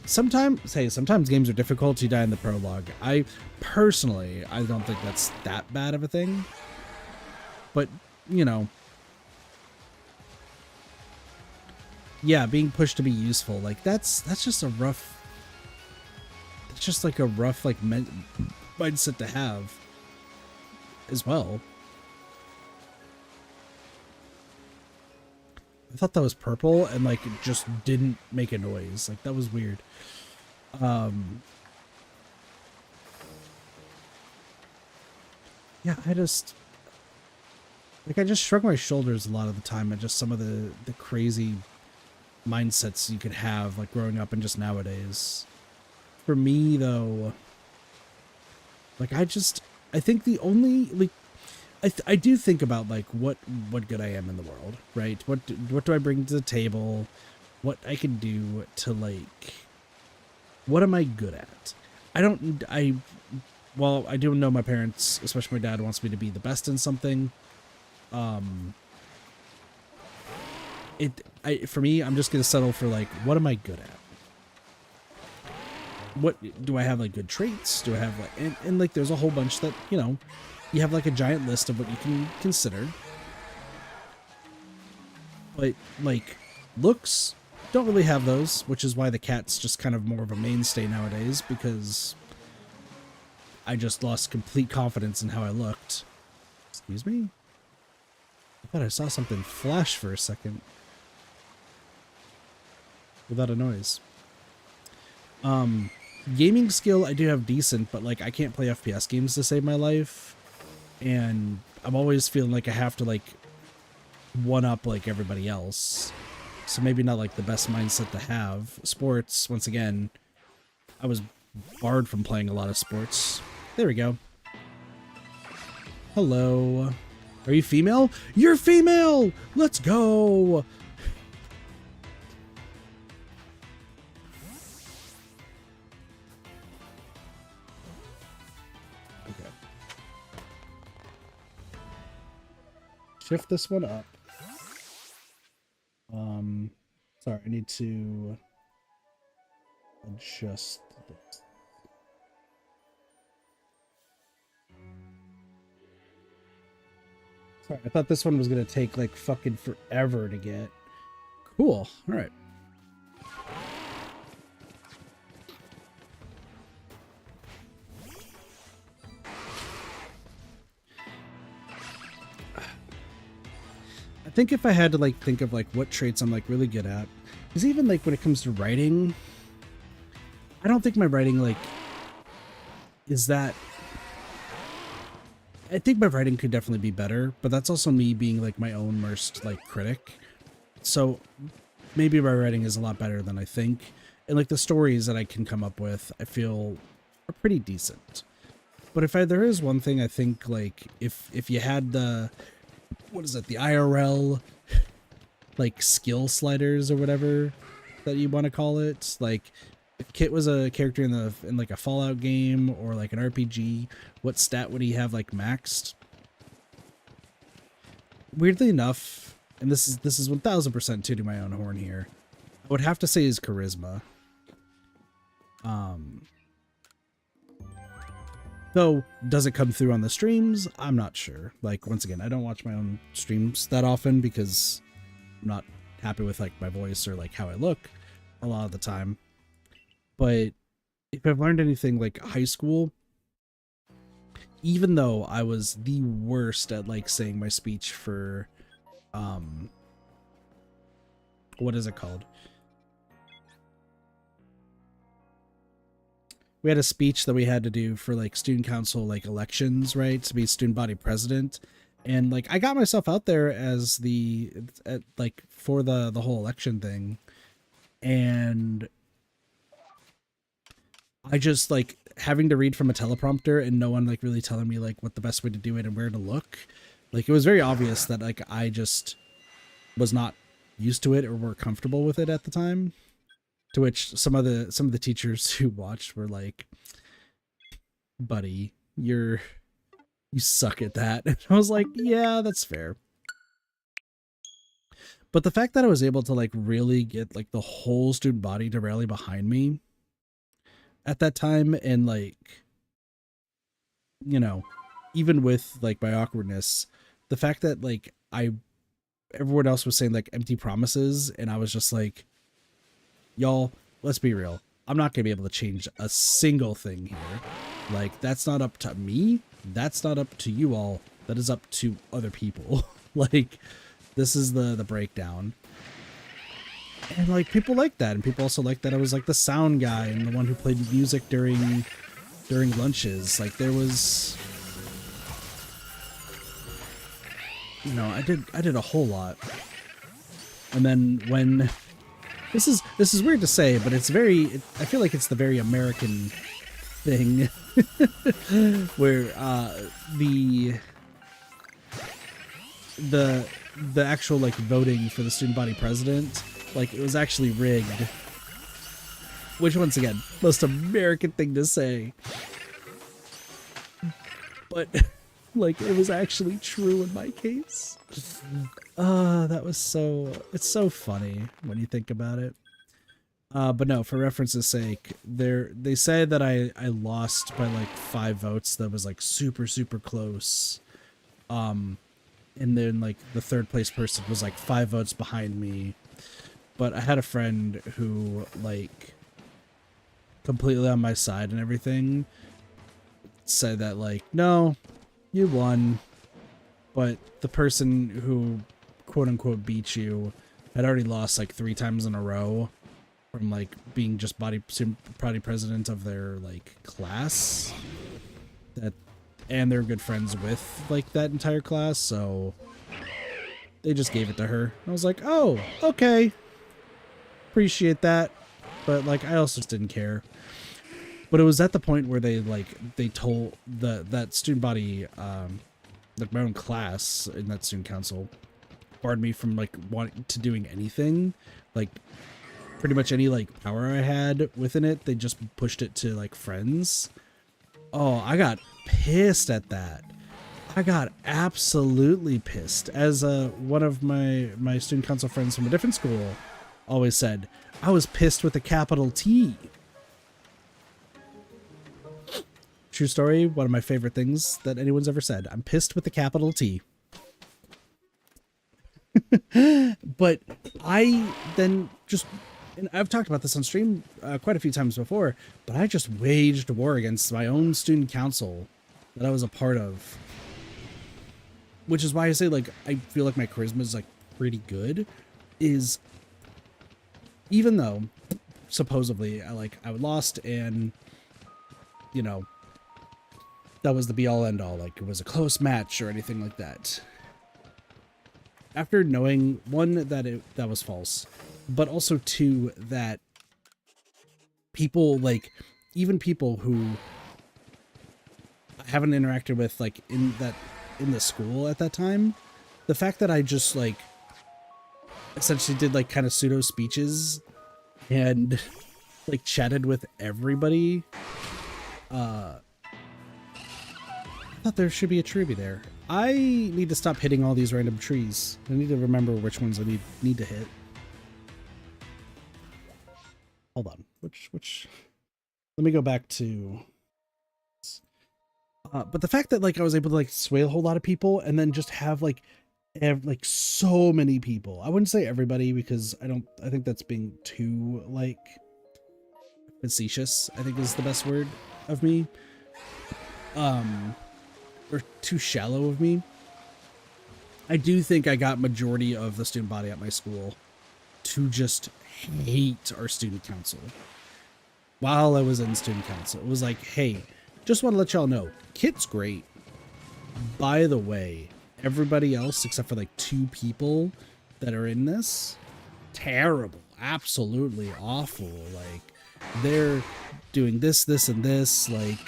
Sometimes games are difficult. You die in the prologue. I personally, I don't think that's that bad of a thing. But, you know. Yeah, being pushed to be useful. Like, that's just a rough... It's just like a rough, like, mindset to have. As well. I thought that was purple and like it just didn't make a noise. Like that was weird. Yeah, I just shrug my shoulders a lot of the time at just some of the crazy mindsets you could have like growing up and just nowadays. For me though, like I think the only like I do think about like what good I am in the world, right? What do I bring to the table? What I can do to like, what am I good at? Well, I do know my parents, especially my dad, wants me to be the best in something. For me, I'm just gonna settle for like, what am I good at? what do I have, like, good traits? Do I have, like, and like, there's a whole bunch that, you know, you have, like, a giant list of what you can consider. But, like, looks, don't really have those, which is why the cat's just kind of more of a mainstay nowadays, because I just lost complete confidence in how I looked. Excuse me? I thought I saw something flash for a second. Without a noise. Gaming skill I do have decent, but like I can't play FPS games to save my life. And I'm always feeling like I have to like one up like everybody else. So maybe not like the best mindset to have. Sports, once again, I was barred from playing a lot of sports. There we go. Hello. Are you female? You're female! Let's go! Okay. Shift this one up. Sorry, I need to adjust this. Sorry, I thought this one was gonna take like fucking forever to get. Cool. All right. I think if I had to like think of like what traits I'm like really good at, because even like when it comes to writing, I don't think my writing like is that. I think my writing could definitely be better, but that's also me being like my own worst like critic. So maybe my writing is a lot better than I think, and like the stories that I can come up with, I feel are pretty decent. But if there is one thing I think like if you had the what is it, the IRL like skill sliders or whatever that you want to call it, like if Kit was a character in like a Fallout game or like an RPG, what stat would he have like maxed? Weirdly enough, and this is 1000% tooting my own horn here, I would have to say his charisma. Though, does it come through on the streams? I'm not sure. Like, once again, I don't watch my own streams that often because I'm not happy with like my voice or like how I look a lot of the time. But if I've learned anything like high school, even though I was the worst at like saying my speech for, what is it called? We had a speech that we had to do for like student council, like elections, right? To be student body president. And like, I got myself out there as like for the whole election thing. And I just like having to read from a teleprompter and no one like really telling me like what the best way to do it and where to look. Like it was very obvious that like I just was not used to it or were comfortable with it at the time. To which some of the teachers who watched were like, "Buddy, you suck at that." And I was like, "Yeah, that's fair." But the fact that I was able to like really get like the whole student body to rally behind me at that time, and like, you know, even with like my awkwardness, the fact that like everyone else was saying like empty promises, and I was just like, y'all, let's be real. I'm not gonna be able to change a single thing here. Like, that's not up to me. That's not up to you all. That is up to other people. Like, this is the breakdown. And like, people like that, and people also like that I was like the sound guy and the one who played music during lunches. Like, there was, you know, I did a whole lot. And then when this is weird to say, but it's I feel like it's the very American thing where the actual like voting for the student body president, like it was actually rigged, which once again, most American thing to say, but like it was actually true in my case. That was it's so funny when you think about it. But no, for reference's sake, they say that I lost by like 5 votes. That was like super, super close. And then like the third place person was like 5 votes behind me. But I had a friend who like completely on my side and everything said that like, no, you won. But the person who quote unquote beat you had already lost like 3 times in a row from like being just body president of their like class, that, and they're good friends with like that entire class, so they just gave it to her. I was like, oh, okay, appreciate that, but like I also just didn't care. But it was at the point where they told that student body, like my own class in that student council, barred me from like wanting to doing anything, like pretty much any like power I had within it. They just pushed it to like friends. Oh, I got pissed at that. I got absolutely pissed. As one of my student council friends from a different school always said, I was pissed with a capital T. True story, one of my favorite things that anyone's ever said. I'm pissed with a capital T. But I then just, and I've talked about this on stream quite a few times before, but I just waged war against my own student council that I was a part of. Which is why I say, like, I feel like my charisma is, like, pretty good, is even though, supposedly, I lost and, you know, that was the be-all, end-all, like, it was a close match or anything like that. After knowing, one, that was false, but also, two, that people, like, even people who I haven't interacted with, like, in the school at that time, the fact that I just, like, essentially did, like, kind of pseudo speeches and, like, chatted with everybody, I thought there should be a tribute there. I need to stop hitting all these random trees. I need to remember which ones I need to hit. Hold on. Which? Let me go back to... but the fact that, like, I was able to, like, sway a whole lot of people and then just have, like, so many people. I wouldn't say everybody because I think that's being too, like, facetious, I think is the best word of me. Or too shallow of me. I do think I got majority of the student body at my school to just hate our student council. While I was in student council, it was like, hey, just want to let y'all know, Kit's great. By the way, everybody else except for like 2 people that are in this, terrible, absolutely awful. Like, they're doing this, and this. Like,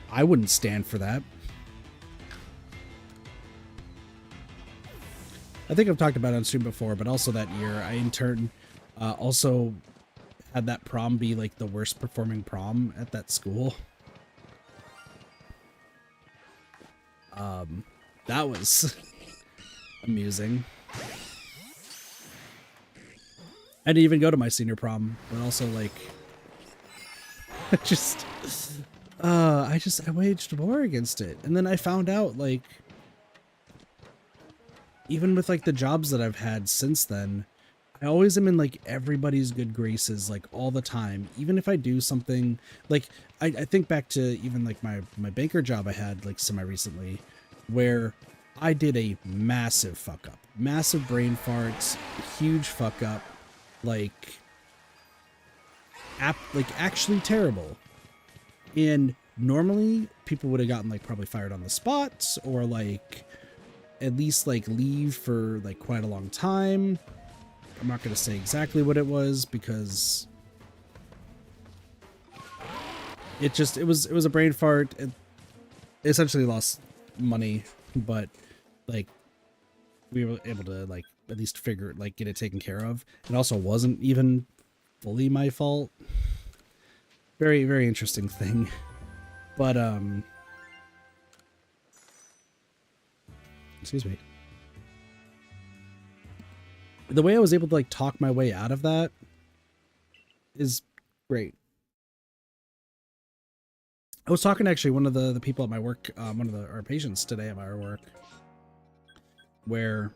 I wouldn't stand for that. I think I've talked about it on stream before, but also that year I in turn also had that prom be like the worst performing prom at that school. That was amusing. I didn't even go to my senior prom, but also like I waged war against it. And then I found out, like, even with like the jobs that I've had since then, I always am in like everybody's good graces, like all the time. Even if I do something, like I think back to even like my banker job I had like semi-recently, where I did a massive fuck up, massive brain farts, huge fuck up, like actually terrible. And normally people would have gotten like probably fired on the spot or like at least like leave for like quite a long time. I'm not going to say exactly what it was because it was a brain fart. It essentially lost money, but like we were able to like at least get it taken care of. It also wasn't even fully my fault. Very, very interesting thing. But excuse me. The way I was able to like talk my way out of that is great. I was talking to actually one of the people at my work, one of our patients today at my work, where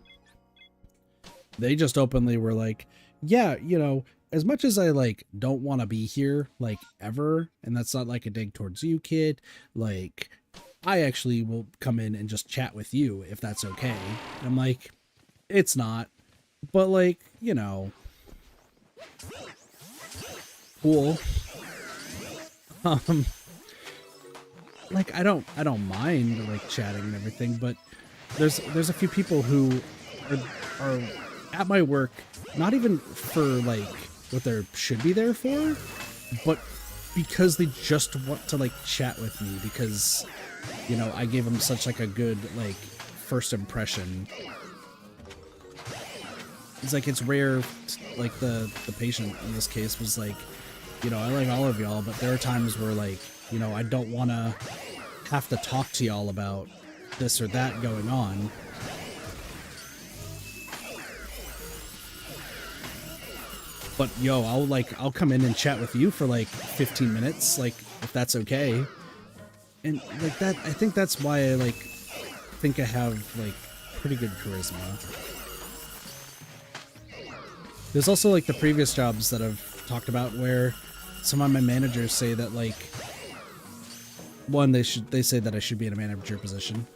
they just openly were like, yeah, you know, as much as I like don't want to be here like ever, and that's not like a dig towards you, kid, like I actually will come in and just chat with you if that's okay. And I'm like, it's not, but like, you know, cool. Um like I don't mind like chatting and everything, but there's a few people who are at my work not even for like what they should be there for, but because they just want to like chat with me because, you know, I gave them such like a good like first impression. It's like it's rare, like the patient in this case was like, you know, I like all of y'all, but there are times where like, you know, I don't want to have to talk to y'all about this or that going on. But yo, I'll come in and chat with you for like 15 minutes, like if that's okay. And like that, I think that's why I like think I have like pretty good charisma. There's also like the previous jobs that I've talked about where some of my managers say that like one, they say that I should be in a manager position.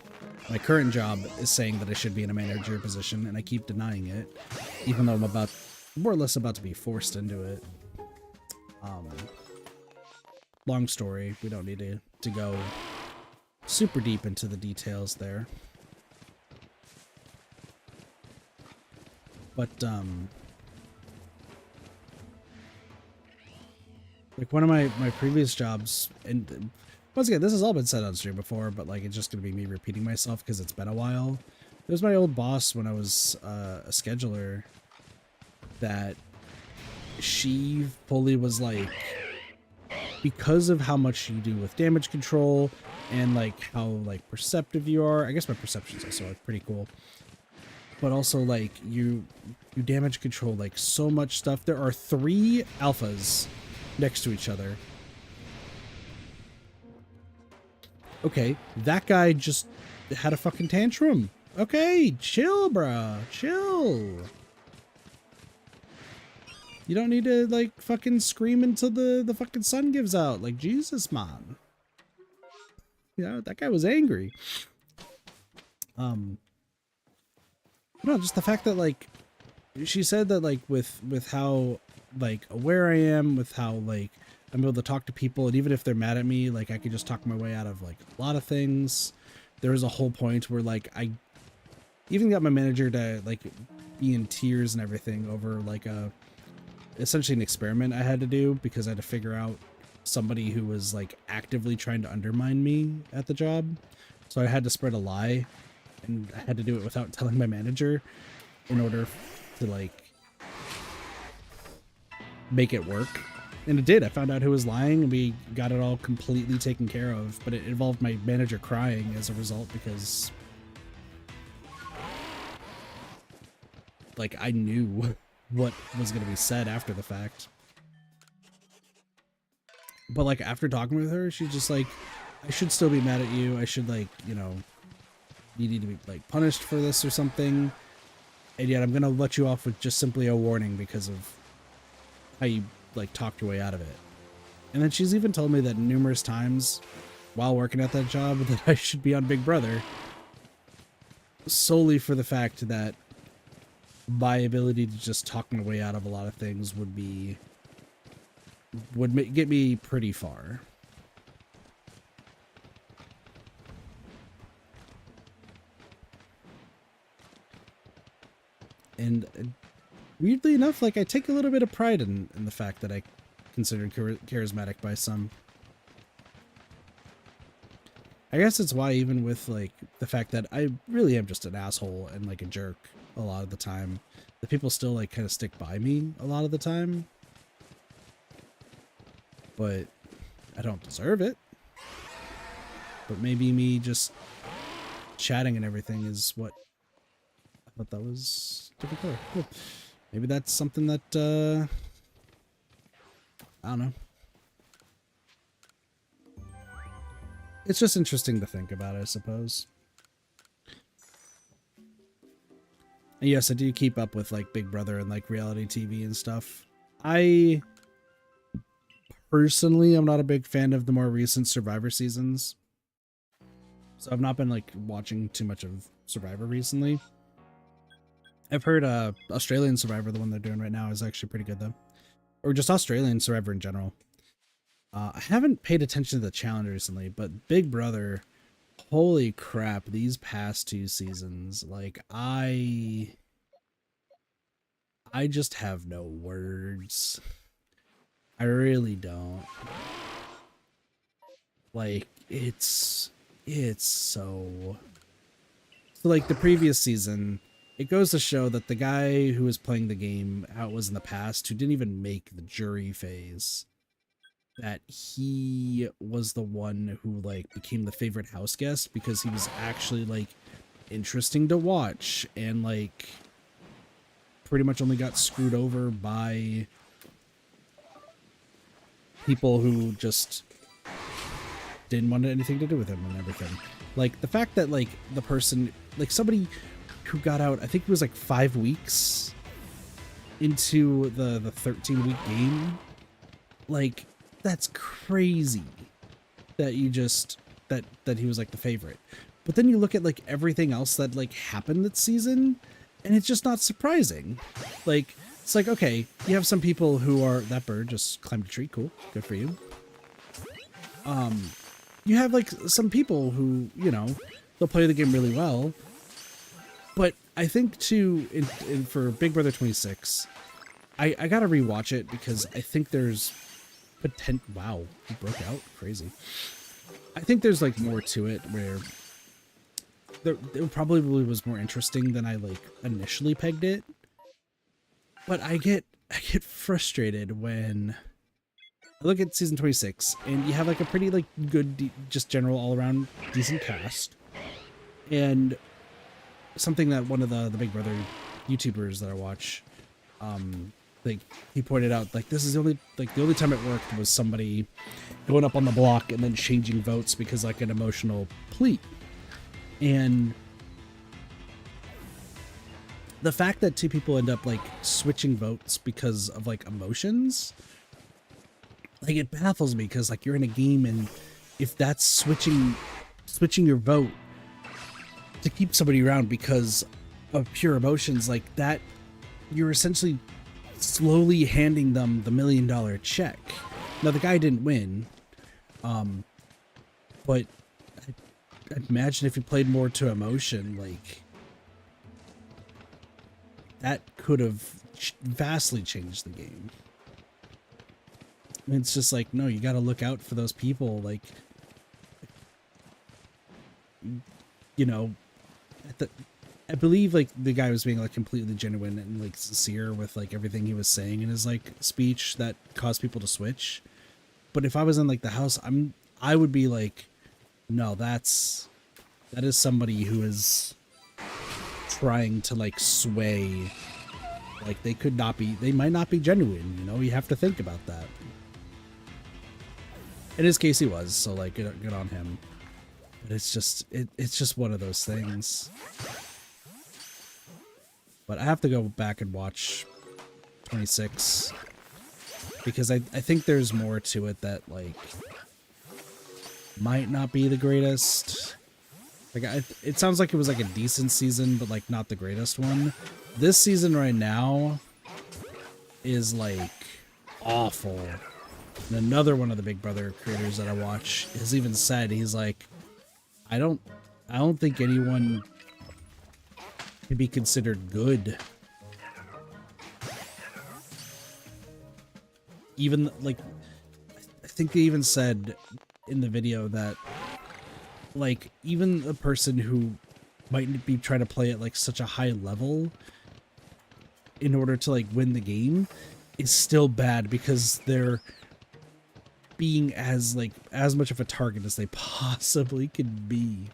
My current job is saying that I should be in a manager position, and I keep denying it, even though I'm more or less about to be forced into it. Long story. We don't need to go super deep into the details there. But like one of my previous jobs, and once again, this has all been said on stream before, but like it's just gonna be me repeating myself because it's been a while. It was my old boss when I was a scheduler that she fully was like, because of how much you do with damage control and like how like perceptive you are. I guess my perception's also like pretty cool. But also like you damage control like so much stuff. There are 3 alphas next to each other. Okay, that guy just had a fucking tantrum. Okay, chill, bruh. Chill. You don't need to, like, fucking scream until the fucking sun gives out. Like, Jesus, man. You know, that guy was angry. No, just the fact that, like, she said that, like, with how, like, aware I am, with how, like, I'm able to talk to people, and even if they're mad at me, like, I can just talk my way out of, like, a lot of things. There was a whole point where, like, I even got my manager to, like, be in tears and everything over, like, essentially an experiment I had to do because I had to figure out somebody who was, like, actively trying to undermine me at the job. So I had to spread a lie, and I had to do it without telling my manager in order to, like, make it work. And it did. I found out who was lying, and we got it all completely taken care of. But it involved my manager crying as a result because, like, I knew what was going to be said after the fact. But, like, after talking with her, she's just like, I should still be mad at you. I should, like, you know, you need to be, like, punished for this or something. And yet I'm going to let you off with just simply a warning because of how you, like, talked your way out of it. And then she's even told me that numerous times while working at that job that I should be on Big Brother solely for the fact that my ability to just talk my way out of a lot of things would get me pretty far. And weirdly enough, like, I take a little bit of pride in the fact that I considered charismatic by some. I guess it's why, even with, like, the fact that I really am just an asshole and, like, a jerk a lot of the time, the people still, like, kind of stick by me a lot of the time. But I don't deserve it. But maybe me just chatting and everything is what... I thought that was different color. Cool. Maybe that's something that I don't know. It's just interesting to think about, I suppose. And yes, I do keep up with like Big Brother and like reality TV and stuff. I personally am not a big fan of the more recent Survivor seasons. So I've not been like watching too much of Survivor recently. I've heard Australian Survivor, the one they're doing right now, is actually pretty good though. Or just Australian Survivor in general. I haven't paid attention to the challenge recently, but Big Brother, holy crap, these past 2 seasons, like I just have no words. I really don't. Like it's so like the previous season, it goes to show that the guy who was playing the game, how it was in the past, who didn't even make the jury phase, that he was the one who like became the favorite house guest because he was actually like interesting to watch, and like pretty much only got screwed over by people who just didn't want anything to do with him and everything. Like the fact that like the person, like somebody who got out, I think it was like 5 weeks into the 13-week game, like that's crazy that you just that he was like the favorite. But then you look at like everything else that like happened that season, and it's just not surprising. Like it's like, okay, you have some people who are, that bird just climbed a tree, cool, good for you. You have like some people who, you know, they'll play the game really well, but I think too, for Big Brother 26, I gotta rewatch it because I think there's wow, he broke out, crazy. I think there's like more to it where it probably was more interesting than I like initially pegged it. But I get frustrated when I look at season 26 and you have like a pretty like good, just general all around decent cast, and something that one of the Big Brother YouTubers that I watch, like he pointed out, like this is the only time it worked was somebody going up on the block and then changing votes because like an emotional plea. And the fact that 2 people end up like switching votes because of like emotions, like it baffles me, because like you're in a game, and if that's switching your vote to keep somebody around because of pure emotions, like that, you're essentially slowly handing them the $1 million check. Now the guy didn't win, but I'd imagine if he played more to emotion, like that could have vastly changed the game. I mean, it's just like, no, you got to look out for those people. Like, you know, I believe like the guy was being like completely genuine and like sincere with like everything he was saying in his like speech that caused people to switch. But if I was in like the house, I would be like, no, that is somebody who is trying to like sway. Like they might not be genuine, you know, you have to think about that. In his case he was, so like good on him. But it's just one of those things. But I have to go back and watch 26 because I think there's more to it that like might not be the greatest. Like it sounds like it was like a decent season, but like not the greatest one. This season right now is like awful. And another one of the Big Brother creators that I watch has even said, he's like, I don't think anyone can be considered good. Even like, I think they even said in the video that like even a person who might be trying to play at like such a high level in order to like win the game is still bad because they're being as much of a target as they possibly could be.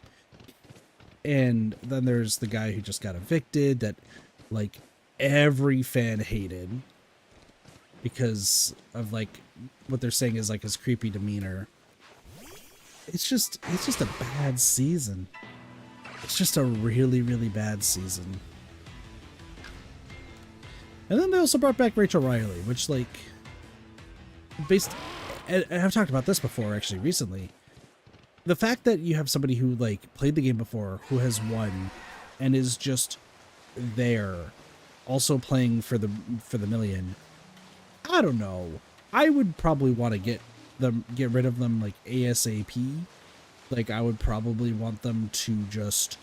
And then there's the guy who just got evicted that like every fan hated. because of like what they're saying is like his creepy demeanor. It's just a bad season. It's just a really, really bad season. And then they also brought back Rachel Riley, which like and I've talked about this before actually recently. The fact that you have somebody who like played the game before, who has won, and is just there, also playing for the million. I don't know. I would probably want to get rid of them like ASAP. Like I would probably want them to just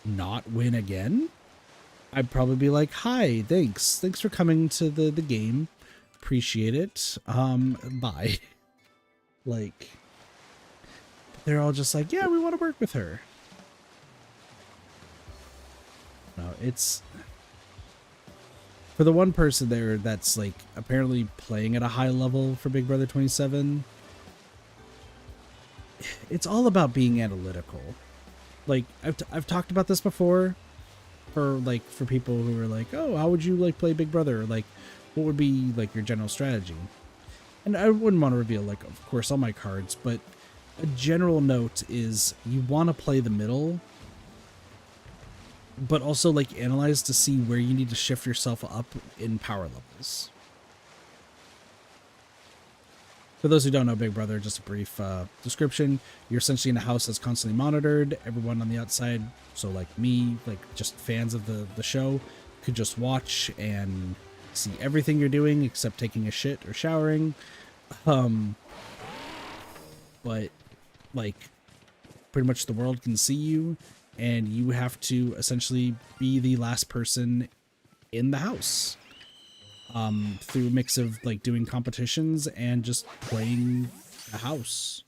not win again. I'd probably be like, "Hi, thanks for coming to the game. Appreciate it. Bye." Like, they're all just like, "Yeah, we want to work with her." No, it's for the one person there that's like apparently playing at a high level for Big Brother 27. It's all about being analytical. Like I've talked about this before for people who are like, "Oh, how would you like play Big Brother?" Or, like, what would be like your general strategy? And I wouldn't want to reveal like, of course, all my cards, but a general note is you want to play the middle, but also like analyze to see where you need to shift yourself up in power levels. For those who don't know Big Brother, just a brief description. You're essentially in a house that's constantly monitored. Everyone on the outside, so like me, like just fans of the show, could just watch and see everything you're doing except taking a shit or showering. But like pretty much the world can see you, and you have to essentially be the last person in the house. Through a mix of like doing competitions and just playing a house.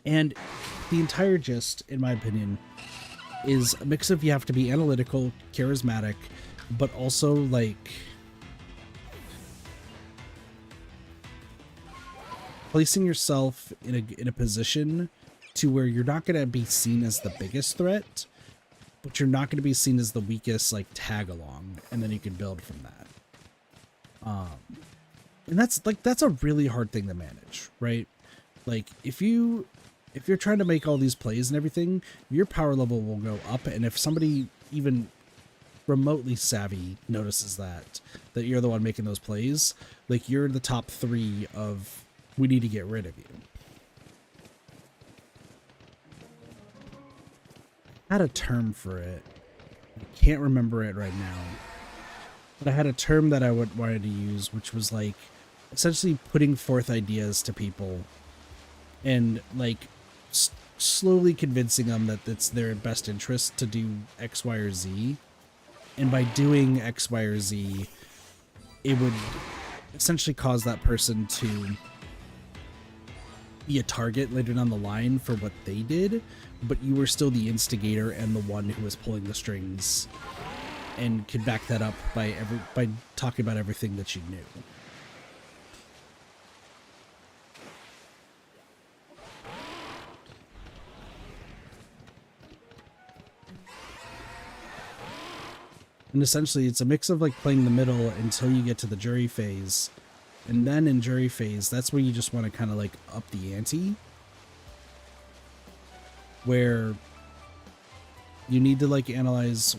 And the entire gist, in my opinion, is a mix of you have to be analytical, charismatic, but also like placing yourself in a position to where you're not going to be seen as the biggest threat, but you're not going to be seen as the weakest, like, tag along, and then you can build from that. And that's a really hard thing to manage, right? Like, if you're trying to make all these plays and everything, your power level will go up, and if somebody even remotely savvy notices that you're the one making those plays, like, you're the top 3 of, we need to get rid of you. I had a term for it. I can't remember it right now. But I had a term that I wanted to use, which was like essentially putting forth ideas to people and like slowly convincing them that it's their best interest to do X, Y, or Z. And by doing X, Y, or Z, it would essentially cause that person to be a target later down the line for what they did, but you were still the instigator and the one who was pulling the strings, and could back that up by talking about everything that you knew. And essentially it's a mix of like playing the middle until you get to the jury phase. And then in jury phase, that's where you just want to kind of like up the ante, where you need to like analyze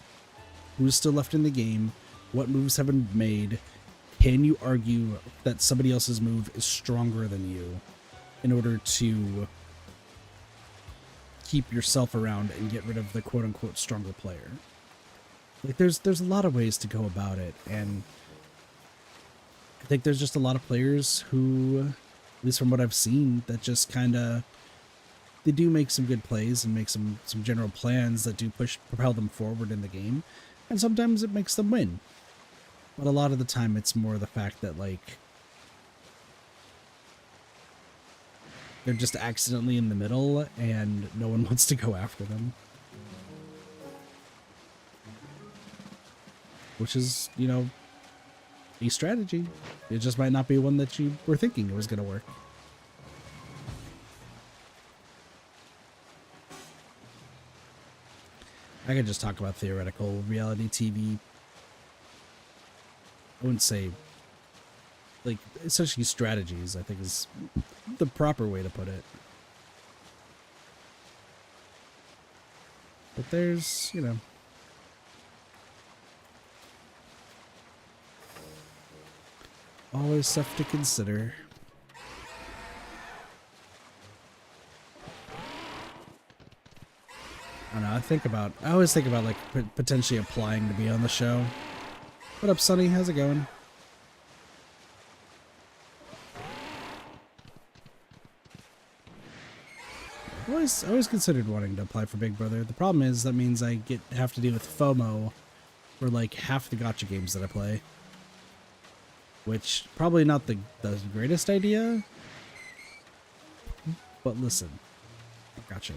who's still left in the game, what moves have been made, can you argue that somebody else's move is stronger than you in order to keep yourself around and get rid of the quote-unquote stronger player. Like there's a lot of ways to go about it, and I think there's just a lot of players who, at least from what I've seen, that just kind of, they do make some good plays and make some general plans that do propel them forward in the game, and sometimes it makes them win. But a lot of the time it's more the fact that like they're just accidentally in the middle and no one wants to go after them. Which is, you know, a strategy. It just might not be one that you were thinking it was going to work. I could just talk about theoretical reality TV. I wouldn't say, like, essentially strategies, I think is the proper way to put it. But there's, you know, always stuff to consider. I don't know, I always think about like potentially applying to be on the show. What up, Sonny? How's it going? Always considered wanting to apply for Big Brother. The problem is that means I have to deal with FOMO for like half the gacha games that I play. Which, probably not the greatest idea. But listen. Gotcha.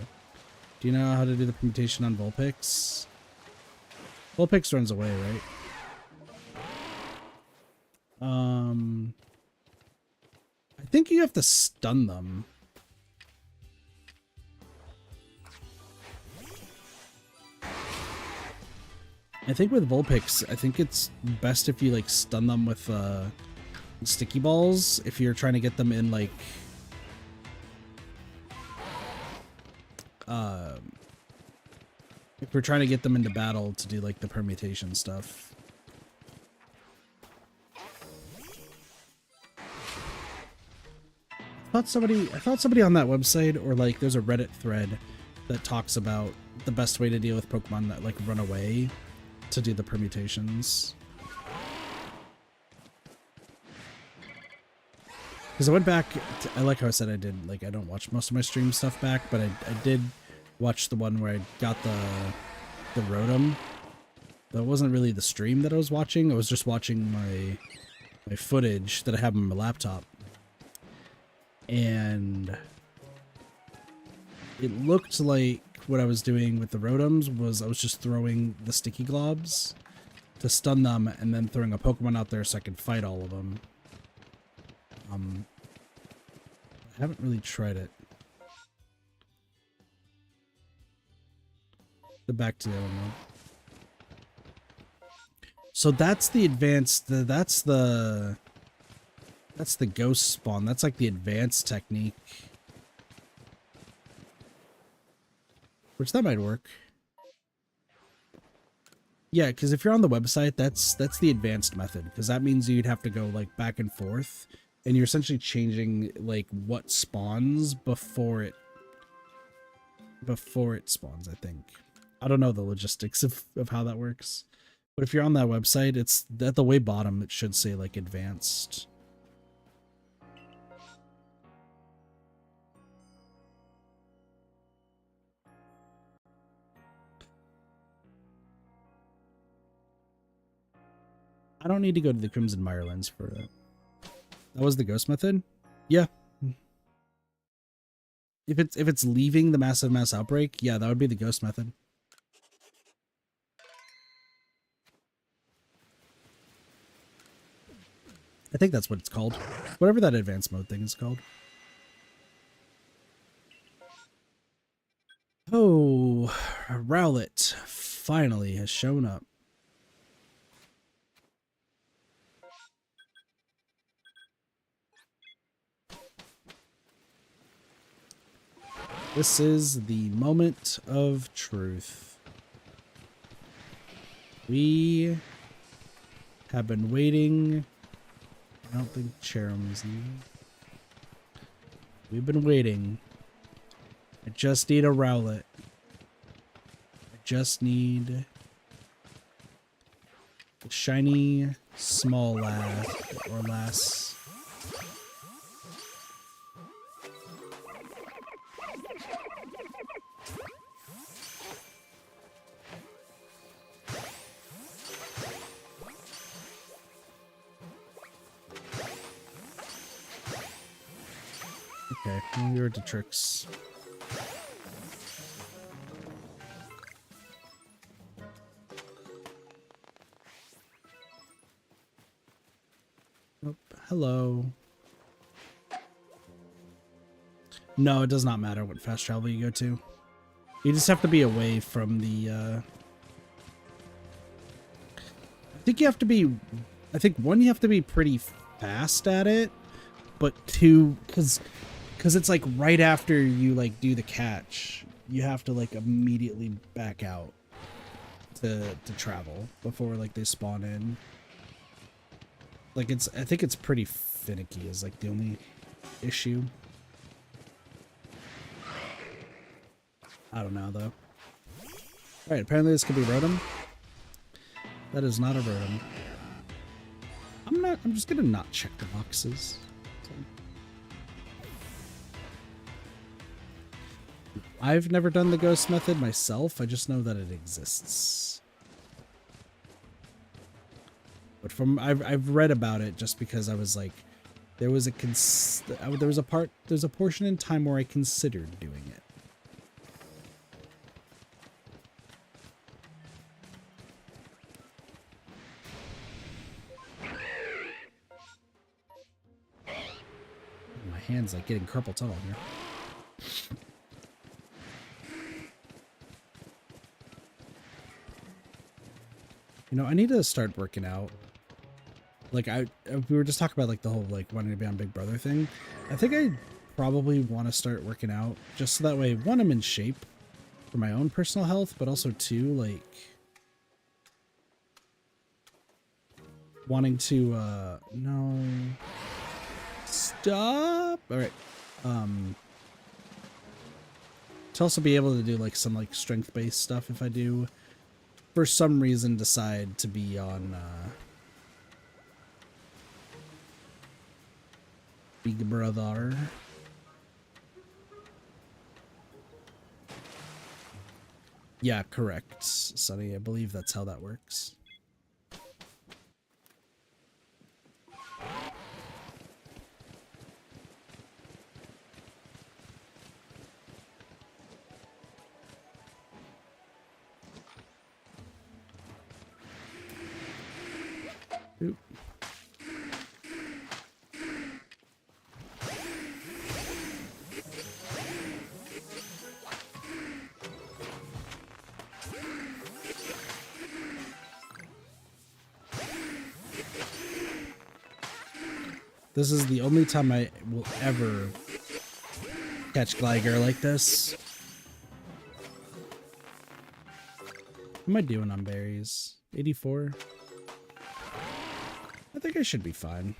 Do you know how to do the permutation on Vulpix? Vulpix runs away, right? I think you have to stun them. I think with Vulpix, I think it's best if you like stun them with sticky balls if you're trying to get them in like if we're trying to get them into battle to do like the permutation stuff. I thought somebody on that website, or like there's a Reddit thread that talks about the best way to deal with Pokemon that like run away to do the permutations. Because I went back, I like how I said I did, like I don't watch most of my stream stuff back, but I did watch the one where I got the Rotom. That wasn't really the stream that I was watching, I was just watching my footage that I have on my laptop. And it looked like what I was doing with the Rotoms was I was just throwing the sticky globs to stun them and then throwing a Pokemon out there so I could fight all of them. I haven't really tried it. Back to the other one. So that's the advanced, that's the ghost spawn. That's like the advanced technique. Which that might work. Yeah, because if you're on the website, that's the advanced method, because that means you'd have to go like back and forth, and you're essentially changing like what spawns before it spawns, I think. I don't know the logistics of how that works. But if you're on that website, it's at the way bottom, it should say like advanced. I don't need to go to the Crimson Mirelands for that. That was the ghost method? Yeah. If it's leaving the massive mass outbreak, yeah, that would be the ghost method. I think that's what it's called. Whatever that advanced mode thing is called. Oh, Rowlet finally has shown up. This is the moment of truth. We have been waiting. I don't think Cherim is needed. We've been waiting. I just need a Rowlet. I just need a shiny Smol lad or lass. Okay, you're to tricks. Oh, hello. No, it does not matter what fast travel you go to. You just have to be away from the think you have to be, I think one, you have to be pretty fast at it, but two, because it's like right after you like do the catch, you have to like immediately back out to travel before like they spawn in. Like I think it's pretty finicky is like the only issue. I don't know though. Alright, apparently this could be Rotom. That is not a Rotom. I'm just gonna not check the boxes. So. I've never done the ghost method myself, I just know that it exists. But from I've read about it just because I was like, there's a portion in time where I considered doing it. My hand's like getting carpal tunnel here. You know, I need to start working out. Like we were just talking about like the whole like wanting to be on Big Brother thing. I think I probably want to start working out just so that way, one, I'm in shape for my own personal health, but also two, like wanting to no, stop. All right. To also be able to do like some like strength based stuff if I do for some reason decide to be on Big Brother. Yeah, correct, Sonny. I believe that's how that works. Oop. This is the only time I will ever catch Gligar like this. What am I doing on berries? 84? I think I should be fine.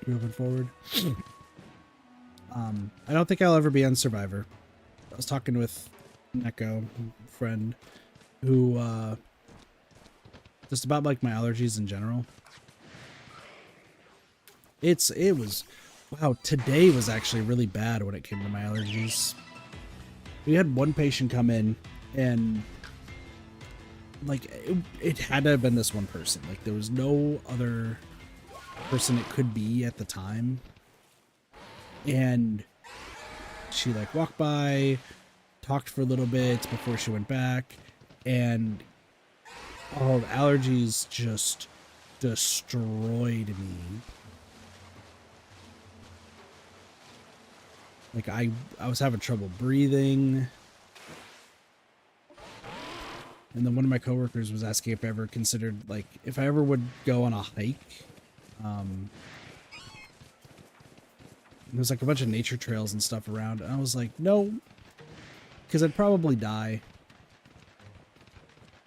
Moving forward. I don't think I'll ever be on Survivor. I was talking with Neko, friend, who, just about like my allergies in general. It was, wow, today was actually really bad when it came to my allergies. We had one patient come in and like it had to have been this one person. Like there was no other person it could be at the time. And she like walked by, talked for a little bit before she went back, and all the allergies just destroyed me. Like I was having trouble breathing. And then one of my coworkers was asking if I ever considered, like, if I ever would go on a hike. There's like a bunch of nature trails and stuff around. And I was like, no, because I'd probably die.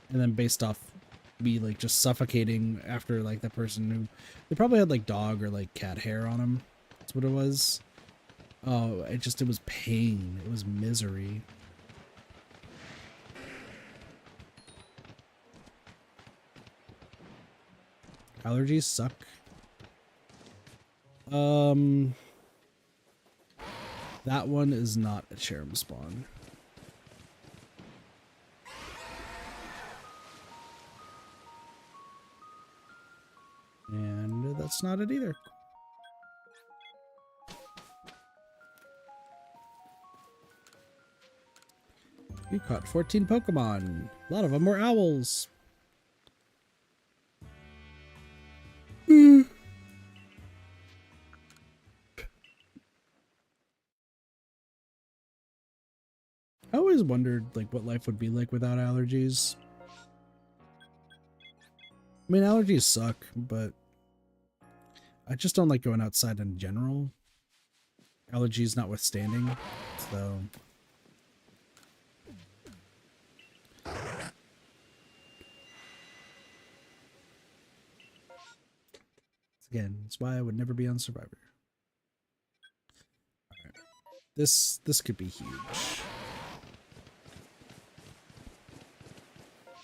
And then based off me like just suffocating after like the person who, they probably had like dog or like cat hair on them. That's what it was. Oh, it was pain. It was misery. Allergies suck. That one is not a Cherim spawn. And that's not it either. You caught 14 Pokemon. A lot of them were owls. I always wondered like what life would be like without allergies. I mean, allergies suck, but I just don't like going outside in general. Allergies notwithstanding, so... Again, that's why I would never be on Survivor. Alright. This could be huge.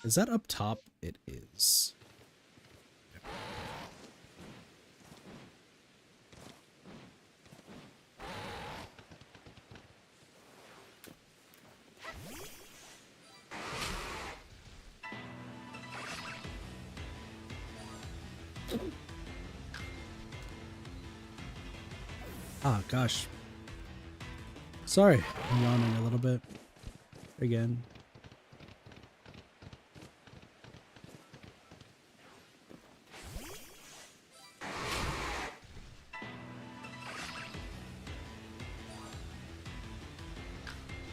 Is that up top? It is. Ah, gosh. Sorry, I'm yawning a little bit. Again.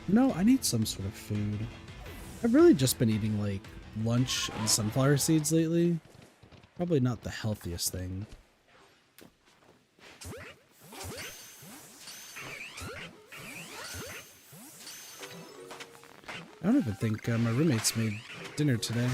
No, I need some sort of food. I've really just been eating, like, lunch and sunflower seeds lately. Probably not the healthiest thing. I don't even think my roommates made dinner today.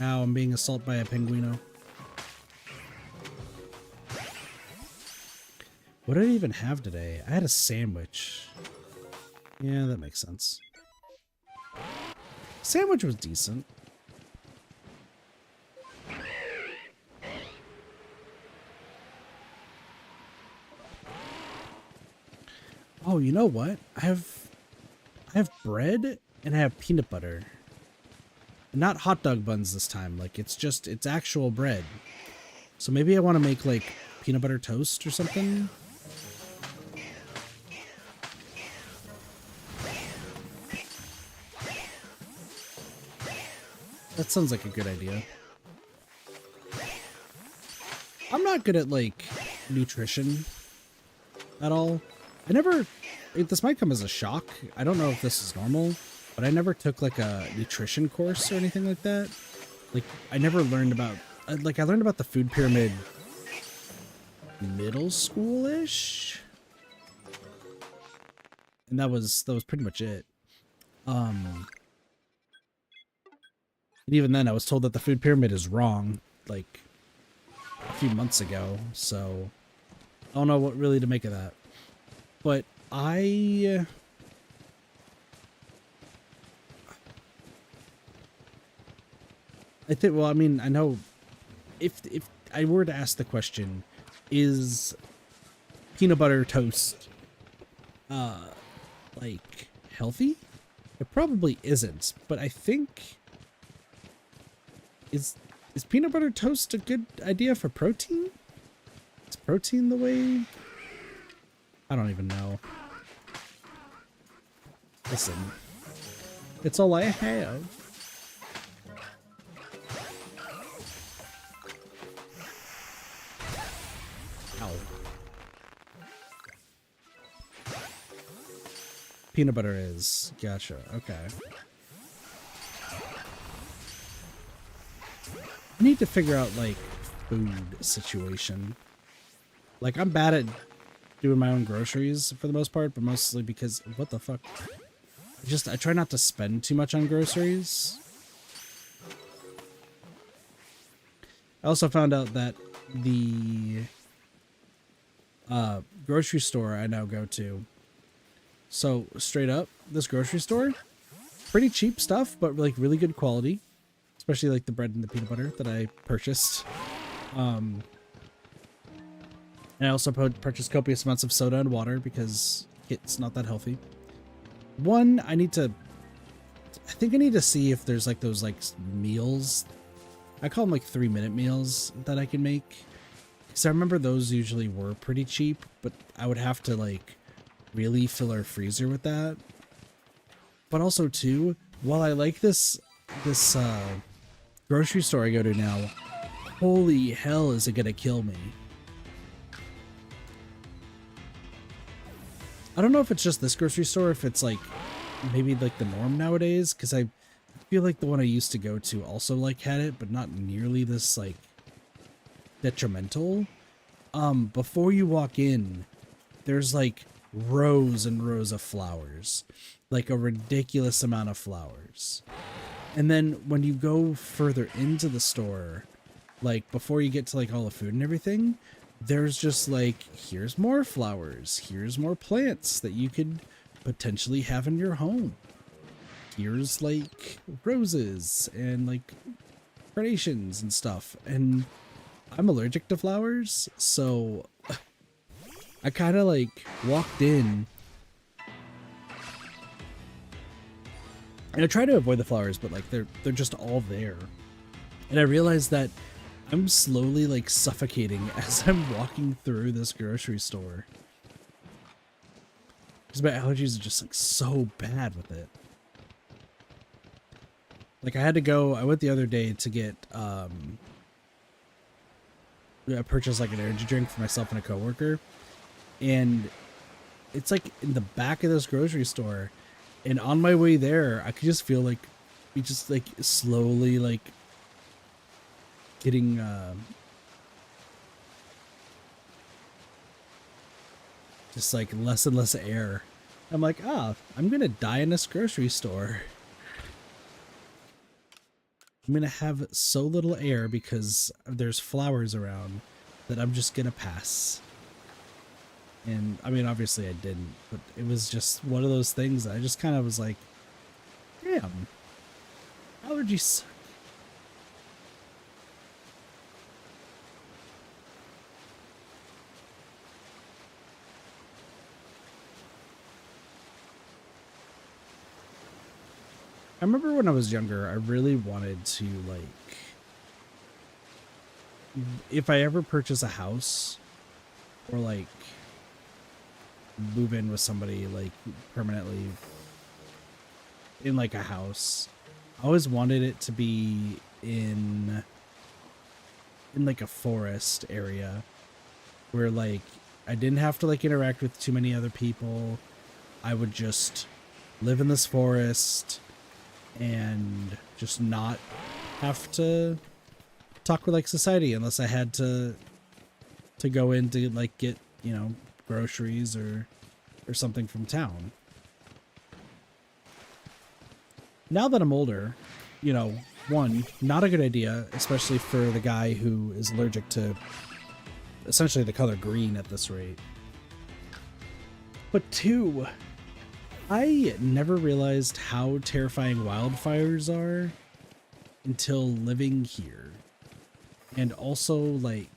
Ow, I'm being assaulted by a penguino. What did I even have today? I had a sandwich. Yeah, that makes sense. Sandwich was decent. Oh, you know what? I have bread and I have peanut butter. Not hot dog buns this time. Like, it's actual bread. So maybe I want to make, like, peanut butter toast or something. That sounds like a good idea. I'm not good at, like, nutrition at all. This might come as a shock. I don't know if this is normal, but I never took, like, a nutrition course or anything like that. Like, I never learned about, like, I learned about the food pyramid middle school-ish. And that was pretty much it. And even then, I was told that the food pyramid is wrong, like, a few months ago, so I don't know what really to make of that. But I think, well, I mean, I know if I were to ask the question, is peanut butter toast, like, healthy? It probably isn't, but I think, is peanut butter toast a good idea for protein? Is protein the way? I don't even know. Listen, it's all I have. Ow. Peanut butter is. Gotcha. Okay. I need to figure out, like, food situation. Like, I'm bad at doing my own groceries for the most part, but mostly because, what the fuck? I try not to spend too much on groceries. I also found out that the grocery store I now go to, so straight up, this grocery store, pretty cheap stuff, but like really good quality, especially like the bread and the peanut butter that I purchased. And I also purchased copious amounts of soda and water because it's not that healthy. One, I think I need to see if there's like those like meals. I call them like 3-minute meals that I can make. Because I remember those usually were pretty cheap, but I would have to like really fill our freezer with that. But also too, while I like this grocery store I go to now, holy hell is it gonna kill me. I don't know if it's just this grocery store, if it's like maybe like the norm nowadays, because I feel like the one I used to go to also like had it, but not nearly this like detrimental. Before you walk in, there's like rows and rows of flowers, like a ridiculous amount of flowers. And then when you go further into the store, like before you get to like all the food and everything, there's just like, here's more flowers, here's more plants that you could potentially have in your home. Here's like roses and like carnations and stuff. And I'm allergic to flowers, so I kind of like walked in and I try to avoid the flowers, but like they're just all there. And I realized that I'm slowly like suffocating as I'm walking through this grocery store. Because my allergies are just like so bad with it. Like I went the other day to get I purchased like an energy drink for myself and a coworker, and it's like in the back of this grocery store, and on my way there I could just feel like we just like slowly like getting just like less and less air. I'm like, I'm gonna die in this grocery store. I'm gonna have so little air because there's flowers around that I'm just gonna pass. And I mean, obviously I didn't, but it was just one of those things that I just kind of was like, damn, allergies suck. I remember when I was younger, I really wanted to, like, if I ever purchase a house or, like, move in with somebody, like, permanently in, like, a house, I always wanted it to be in like, a forest area where, like, I didn't have to, like, interact with too many other people. I would just live in this forest and just not have to talk with like society unless I had to go in to like get, you know, groceries or something from town. Now that I'm older, you know, one, not a good idea, especially for the guy who is allergic to essentially the color green at this rate. But two, I never realized how terrifying wildfires are until living here. And also, like,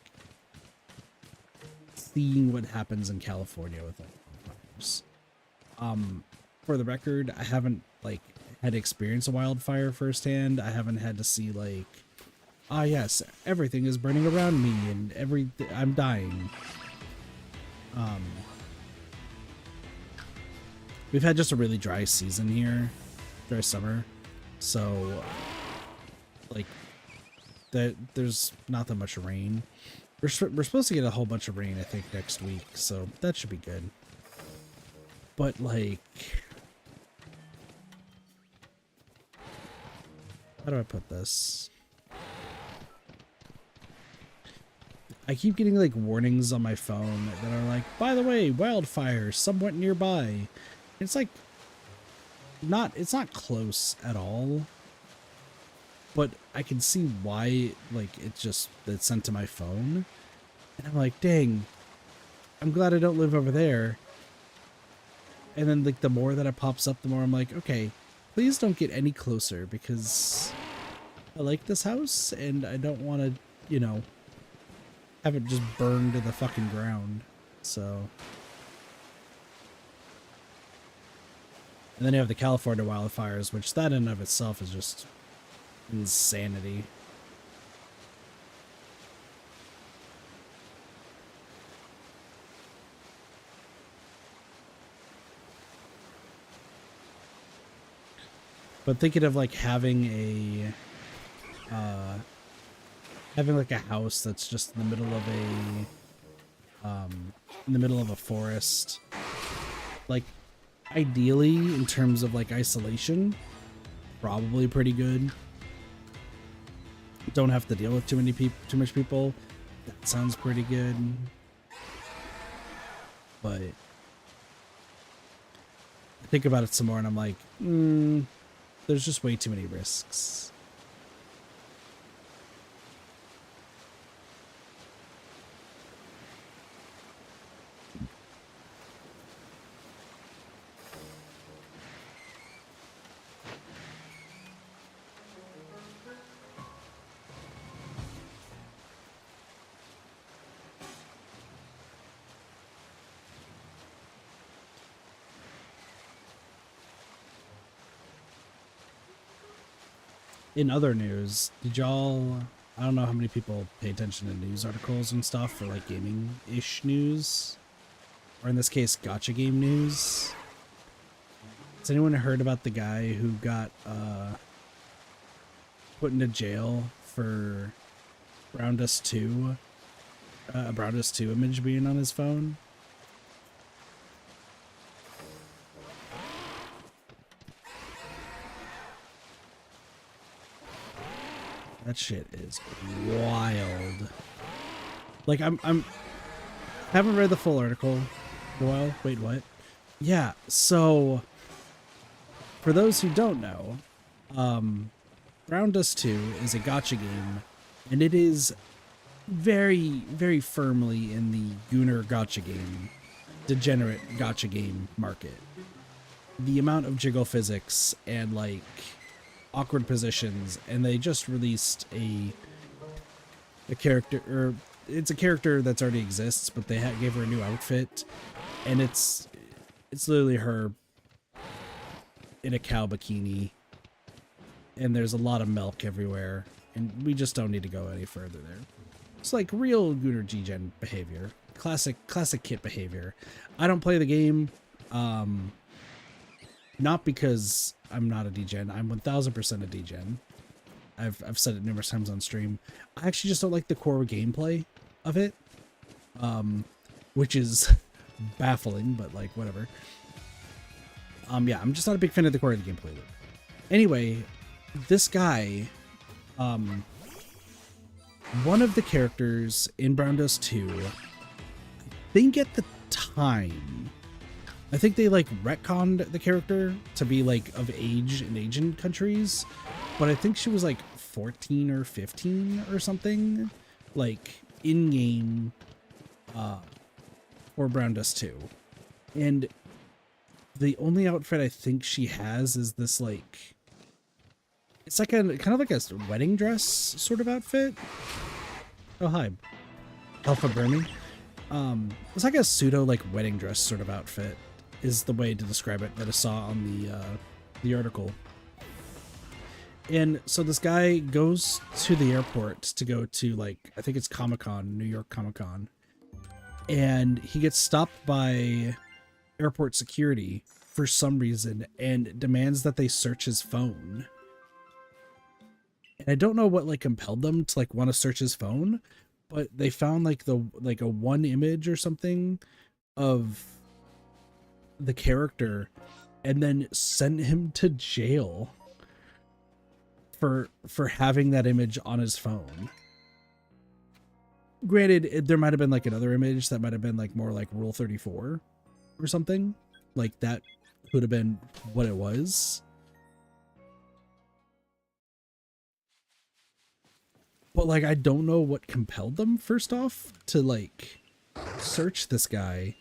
seeing what happens in California with wildfires. For the record, I haven't, like, had to experience a wildfire firsthand. I haven't had to see, like, yes, everything is burning around me and I'm dying. We've had just a really dry season here, dry summer, so like there's not that much rain. We're supposed to get a whole bunch of rain, I think, next week, so that should be good. But like, how do I put this? I keep getting like warnings on my phone that are like, by the way, wildfire somewhat nearby. It's like it's not close at all, but I can see why, like, it's sent to my phone, and I'm like, dang, I'm glad I don't live over there. And then like the more that it pops up, the more I'm like, okay, please don't get any closer, because I like this house and I don't want to, you know, have it just burn to the fucking ground. So, and then you have the California wildfires, which that in and of itself is just insanity. But thinking of like having like a house that's just in the middle of a forest, Like, ideally, in terms of like isolation, probably pretty good. Don't have to deal with too much people. That sounds pretty good. But I think about it some more and I'm like, there's just way too many risks. In other news, did y'all, I don't know how many people pay attention to news articles and stuff for like gaming-ish news, or in this case, gacha game news. Has anyone heard about the guy who got put into jail for Brown Dust 2, a Brown Dust 2 image being on his phone? That shit is wild. Like, I'm haven't read the full article in a while. Wait, what? Yeah, so for those who don't know, Brown Dust 2 is a gacha game, and it is very, very firmly in the Gooner gacha game, degenerate gacha game market. The amount of jiggle physics and like awkward positions, and they just released a character, or it's a character that's already exists, but they gave her a new outfit, and it's literally her in a cow bikini, and there's a lot of milk everywhere, and we just don't need to go any further there. It's like real Gooner G-Gen behavior, classic kit behavior. I don't play the game, not because I'm not a D-Gen. I'm 1000% a D-Gen. I've said it numerous times on stream. I actually just don't like the core gameplay of it, which is baffling, but like whatever. Yeah, I'm just not a big fan of the core of the gameplay. Anyway, this guy, one of the characters in Brown Dust 2, I think at the time, I think they like retconned the character to be like of age in Asian countries, but I think she was like 14 or 15 or something, like in game, for Brown Dust 2. And the only outfit I think she has is this like, it's like a kind of like a wedding dress sort of outfit. Oh, hi, Alpha Burmy. It's like a pseudo like wedding dress sort of outfit is the way to describe it that I saw on the article. And so this guy goes to the airport to go to like, I think it's Comic-Con, New York Comic-Con, and he gets stopped by airport security for some reason and demands that they search his phone. And I don't know what like compelled them to like want to search his phone, but they found like a one image or something of the character and then sent him to jail for having that image on his phone. Granted, there might have been like another image that might have been like more like Rule 34 or something. Like that could have been what it was. But like, I don't know what compelled them, first off, to like search this guy.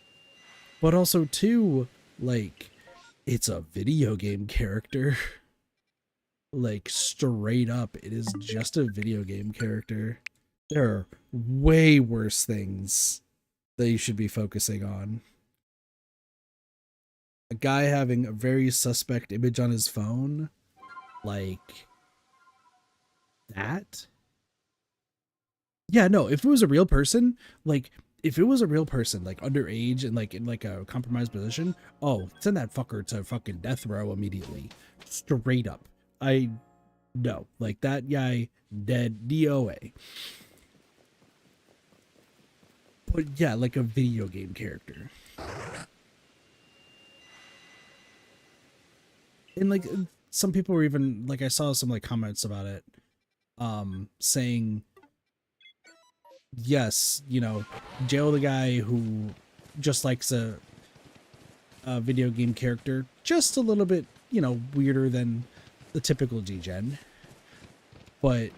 But also too, like, it's a video game character. Like, straight up, it is just a video game character. There are way worse things that you should be focusing on. A guy having a very suspect image on his phone, like that? Yeah, no, if it was a real person, like, if it was a real person, like underage and like in like a compromised position, oh, send that fucker to fucking death row immediately. Straight up. No, like that guy dead DOA. But yeah, like a video game character. And like some people were even like, I saw some like comments about it, saying, yes, you know, jail the guy who just likes a video game character just a little bit, you know, weirder than the typical degen. But,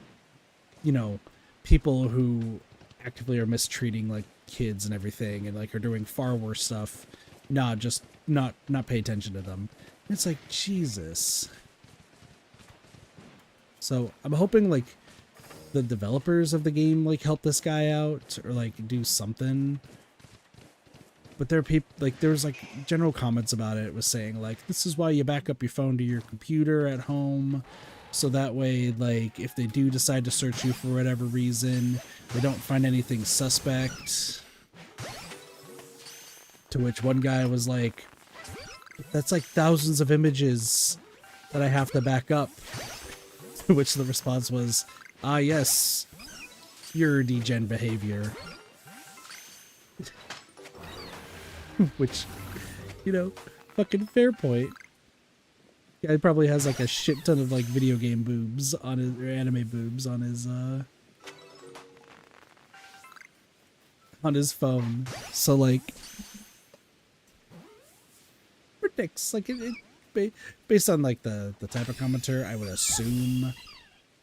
you know, people who actively are mistreating like kids and everything and like are doing far worse stuff, nah, just not pay attention to them. It's like, Jesus. So I'm hoping like the developers of the game like help this guy out or like do something. But there are people like there's like general comments about it. It was saying like, this is why you back up your phone to your computer at home, so that way like if they do decide to search you for whatever reason, they don't find anything suspect. To which one guy was like, that's like thousands of images that I have to back up. To which the response was, ah yes, pure degen behavior. Which, you know, fucking fair point. Guy probably has like a shit ton of like video game boobs on his, or anime boobs on his phone. So like, predicts like based on like the type of commenter, I would assume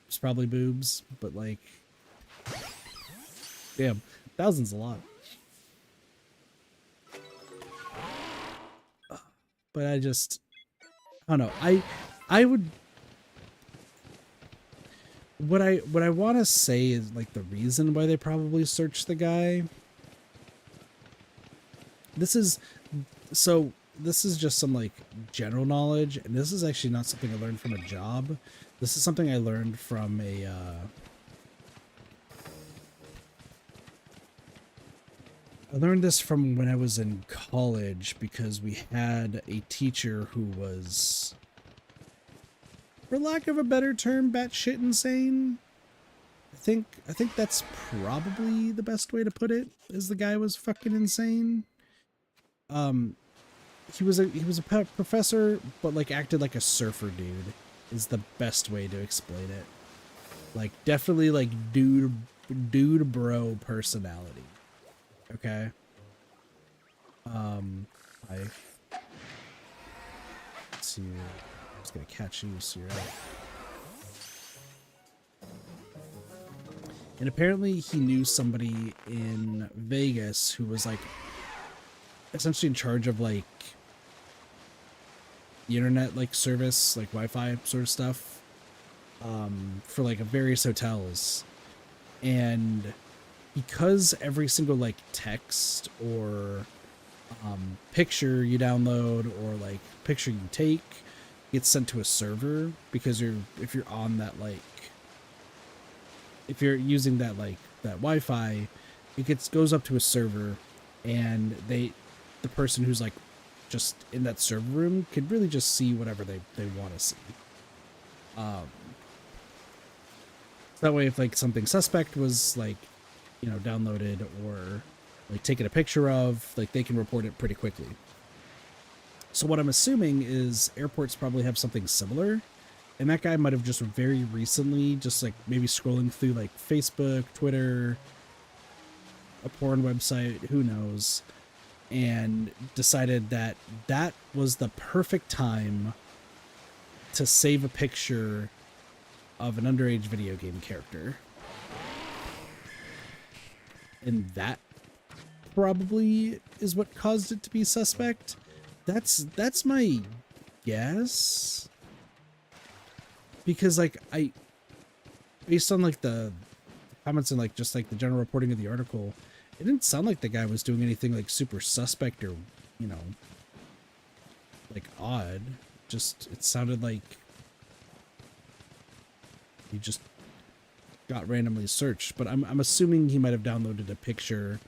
it's probably boobs, but like, damn, thousands a lot. But I don't know. I would, what I want to say is like the reason why they probably searched the guy. This is just some like general knowledge, and this is actually not something I learned from a job. This is something I learned from I learned this from when I was in college because we had a teacher who was, for lack of a better term, batshit insane. I think that's probably the best way to put it, is the guy was fucking insane. He was a professor, but like acted like a surfer dude is the best way to explain it. Like definitely like dude bro personality. Okay. Let's see. I'm just gonna catch you so you're out. And apparently he knew somebody in Vegas who was like essentially in charge of like the internet like service, like Wi-Fi sort of stuff, for like various hotels. And because every single like text or picture you download or like picture you take gets sent to a server, because if you're on that like, if you're using that like that Wi-Fi, it goes up to a server, and the person who's like just in that server room could really just see whatever they want to see. That way, if like something suspect was like, you know, downloaded or like taken a picture of, like they can report it pretty quickly. So what I'm assuming is airports probably have something similar, and that guy might have just very recently, just like maybe scrolling through like Facebook, Twitter, a porn website, who knows, and decided that that was the perfect time to save a picture of an underage video game character. And that probably is what caused it to be suspect. That's my guess. Because like based on like the comments and like just like the general reporting of the article, it didn't sound like the guy was doing anything like super suspect or, you know, like odd. Just it sounded like he just got randomly searched. But I'm assuming he might have downloaded a picture.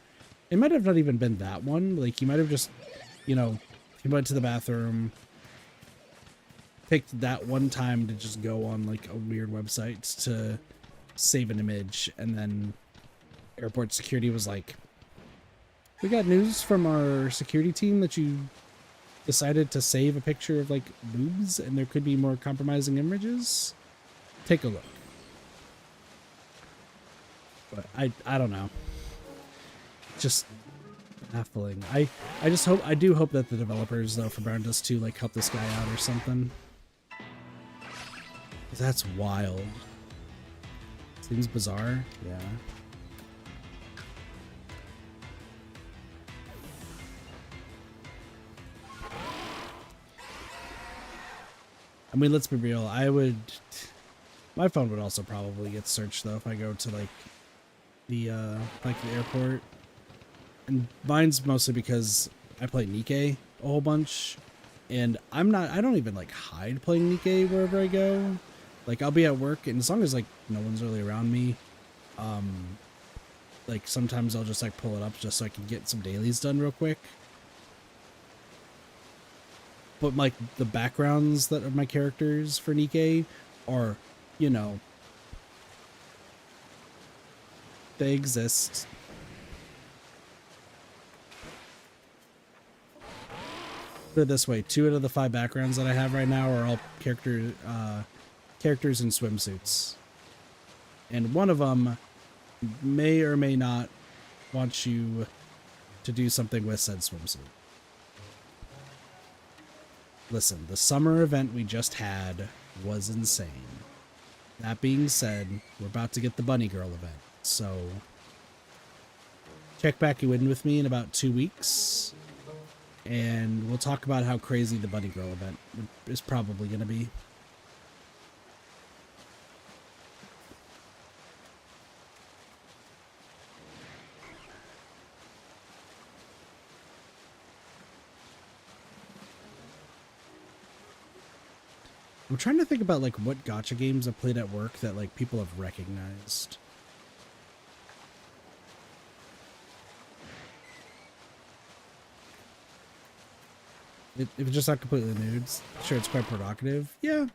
It might have not even been that one. Like he might have just, you know, he went to the bathroom, picked that one time to just go on like a weird website to save an image, and then airport security was like, we got news from our security team that you decided to save a picture of like boobs and there could be more compromising images, take a look. But I don't know. Just baffling. I do hope that the developers though for Brown Dust 2 like help this guy out or something. That's wild. Seems bizarre. Yeah. I mean, let's be real. My phone would also probably get searched though if I go to like the airport. And mine's mostly because I play Nikke a whole bunch, and I don't even like hide playing Nikke wherever I go. Like I'll be at work, and as long as like no one's really around me, like sometimes I'll just like pull it up just so I can get some dailies done real quick. But like the backgrounds that of my characters for Nikke are, you know, they exist. Put it this way, 2 out of the 5 backgrounds that I have right now are all characters in swimsuits. And one of them may or may not want you to do something with said swimsuit. Listen, the summer event we just had was insane. That being said, we're about to get the Bunny Girl event, so check back in with me in about 2 weeks, and we'll talk about how crazy the Bunny Girl event is probably going to be. I'm trying to think about like what gacha games I've played at work that like people have recognized. If it's just not completely nudes, sure, it's quite provocative. Yeah,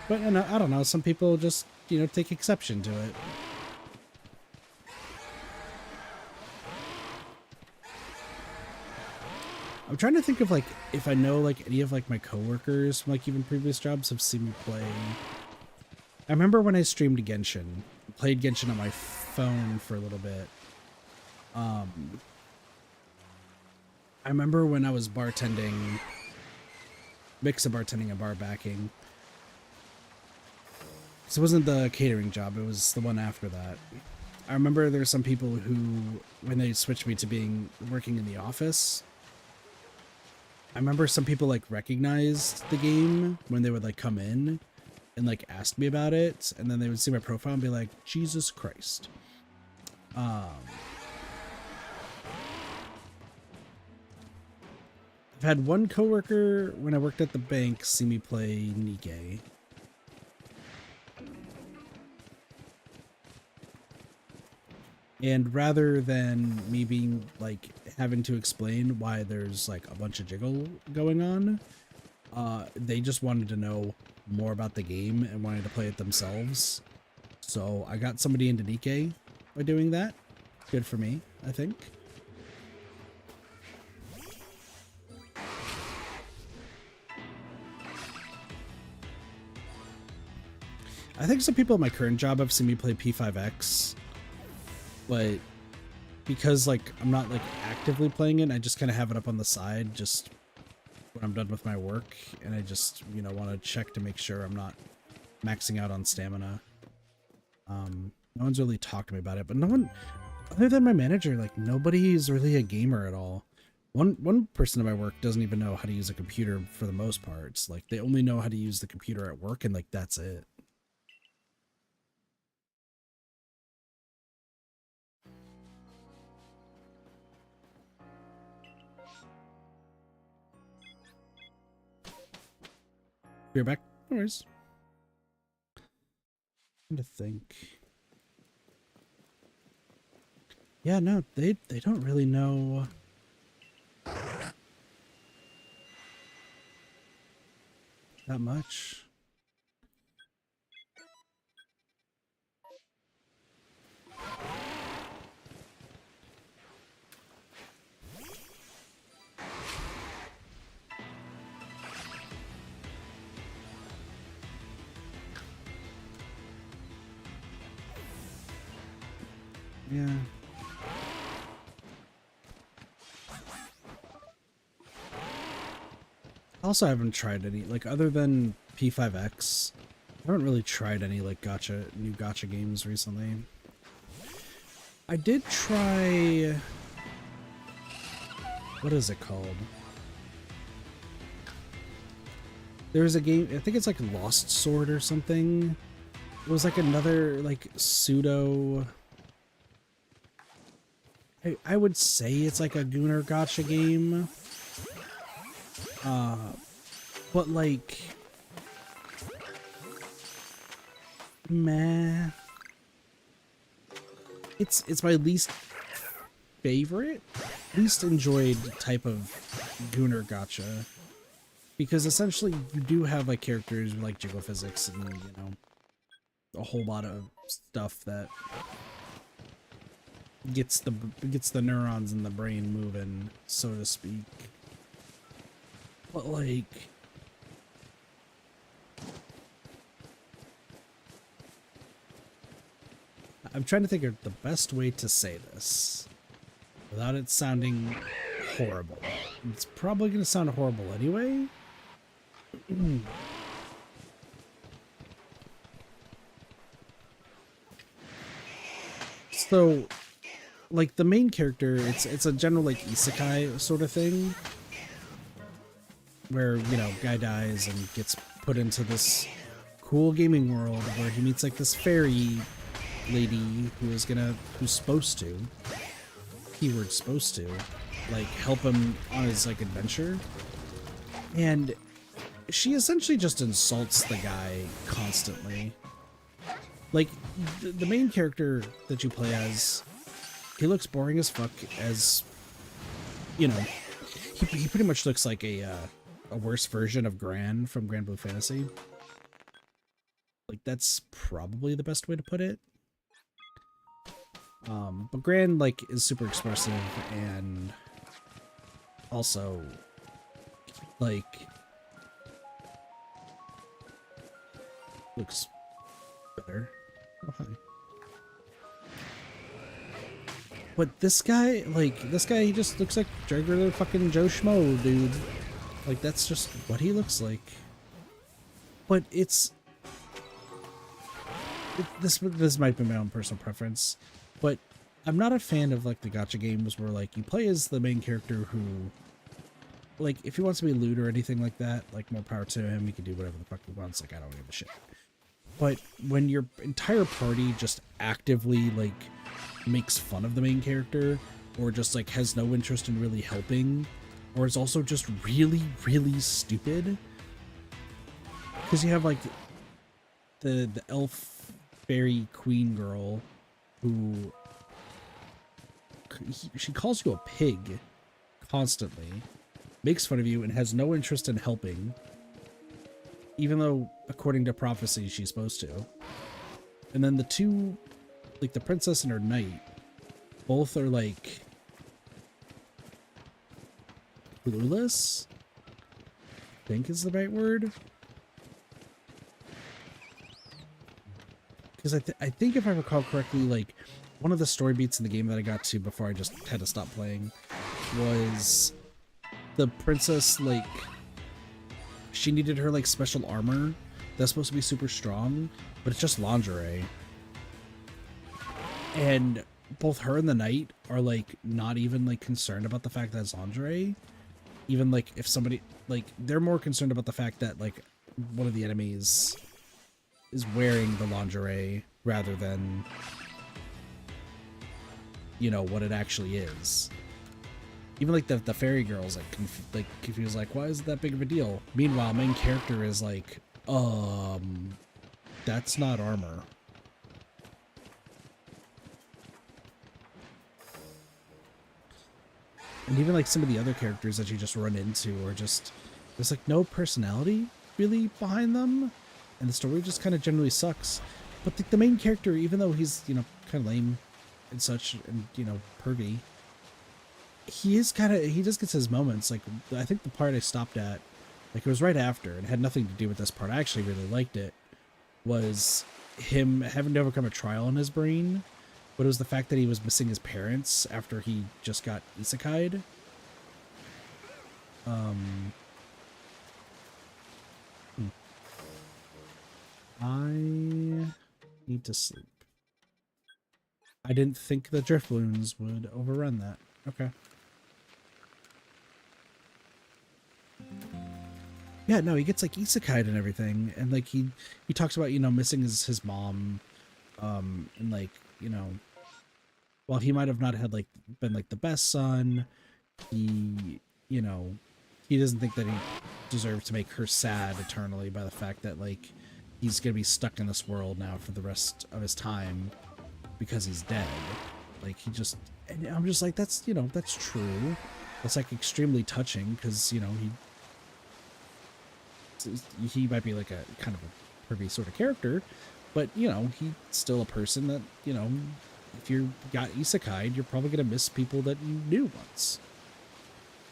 but I don't know. Some people just, you know, take exception to it. I'm trying to think of like if I know like any of like my coworkers from like even previous jobs have seen me play. I remember when I streamed Genshin, played Genshin on my phone for a little bit. I remember when I was bartending, mix of bartending and bar backing. So it wasn't the catering job, it was the one after that. I remember there were some people who, when they switched me to working in the office, I remember some people like recognized the game when they would like come in and like ask me about it, and then they would see my profile and be like, Jesus Christ. I've had one coworker when I worked at the bank see me play Nikke. And rather than me being like having to explain why there's like a bunch of jiggle going on, they just wanted to know more about the game and wanted to play it themselves. So I got somebody into Nikke by doing that. Good for me, I think. I think some people at my current job have seen me play P5X, but because like I'm not like actively playing it, I just kind of have it up on the side just when I'm done with my work, and I just, you know, want to check to make sure I'm not maxing out on stamina. No one's really talked to me about it, but no one other than my manager, like nobody's really a gamer at all. One person at my work doesn't even know how to use a computer for the most part. It's like they only know how to use the computer at work, and like that's it. You're back? No worries. I'm trying to think. Yeah, no, they don't really know that much. Yeah. I also haven't tried any, like, other than P5X, I haven't really tried any, like, new gacha games recently. I did try... What is it called? There's a game, I think it's like Lost Sword or something. It was like another, like, pseudo... I would say it's like a Gooner gacha game. But like... Meh. It's my least enjoyed type of Gooner gacha. Because essentially you do have like characters like jiggle physics and, you know, a whole lot of stuff that gets the neurons in the brain moving, so to speak. But like, I'm trying to think of the best way to say this without it sounding horrible. It's probably going to sound horrible anyway. So, like, the main character, it's a general, like, isekai sort of thing. Where, you know, guy dies and gets put into this cool gaming world where he meets, like, this fairy lady who's supposed to, keyword supposed to, like, help him on his, like, adventure. And she essentially just insults the guy constantly. Like, the main character that you play as, he looks boring as fuck, as, you know, he pretty much looks like a worse version of Gran from Grand Blue Fantasy. Like, that's probably the best way to put it. But Gran, like, is super expressive and also, like, looks better. Oh, hi. But this guy, he just looks like regular fucking Joe Schmo, dude. Like, that's just what he looks like. But this might be my own personal preference, but I'm not a fan of, like, the gacha games where, like, you play as the main character who, like, if he wants to be lewd or anything like that, like, more power to him, he can do whatever the fuck he wants, like, I don't give a shit. But when your entire party just actively, like, makes fun of the main character, or just, like, has no interest in really helping, or is also just really, really stupid, because you have, like, the elf fairy queen girl who she calls you a pig constantly, makes fun of you, and has no interest in helping, even though according to prophecy she's supposed to. And then the two, like the princess and her knight, both are like clueless, I think is the right word. Because I think if I recall correctly, like, one of the story beats in the game that I got to before I just had to stop playing was the princess, like, she needed her, like, special armor that's supposed to be super strong, but it's just lingerie. And both her and the knight are, like, not even, like, concerned about the fact that it's lingerie. Even, like, if somebody, like, they're more concerned about the fact that, like, one of the enemies is wearing the lingerie rather than, you know, what it actually is. Even like the fairy girl's like confused, like, why is it that big of a deal? Meanwhile, main character is like, that's not armor. And even like some of the other characters that you just run into are just, there's like no personality really behind them, and the story just kind of generally sucks. But the main character, even though he's, you know, kind of lame and such, and, you know, pervy, he just gets his moments. Like, I think the part I stopped at, like, it was right after, and it had nothing to do with this part, I actually really liked it, was him having to overcome a trial in his brain, but it was the fact that he was missing his parents after he just got isekai'd. I need to sleep. I didn't think the drift wounds would overrun that. Okay. Yeah, no, he gets like isekai'd and everything, and like he talks about, you know, missing his mom, and like, you know, while he might have not had like been like the best son, he, you know, he doesn't think that he deserves to make her sad eternally by the fact that like he's gonna be stuck in this world now for the rest of his time because he's dead. Like he just, and I'm just like, that's, you know, that's true. That's like extremely touching because, you know, he might be like a kind of a pervy sort of character, but you know, he's still a person that, you know, if you got isekai'd, you're probably gonna miss people that you knew once.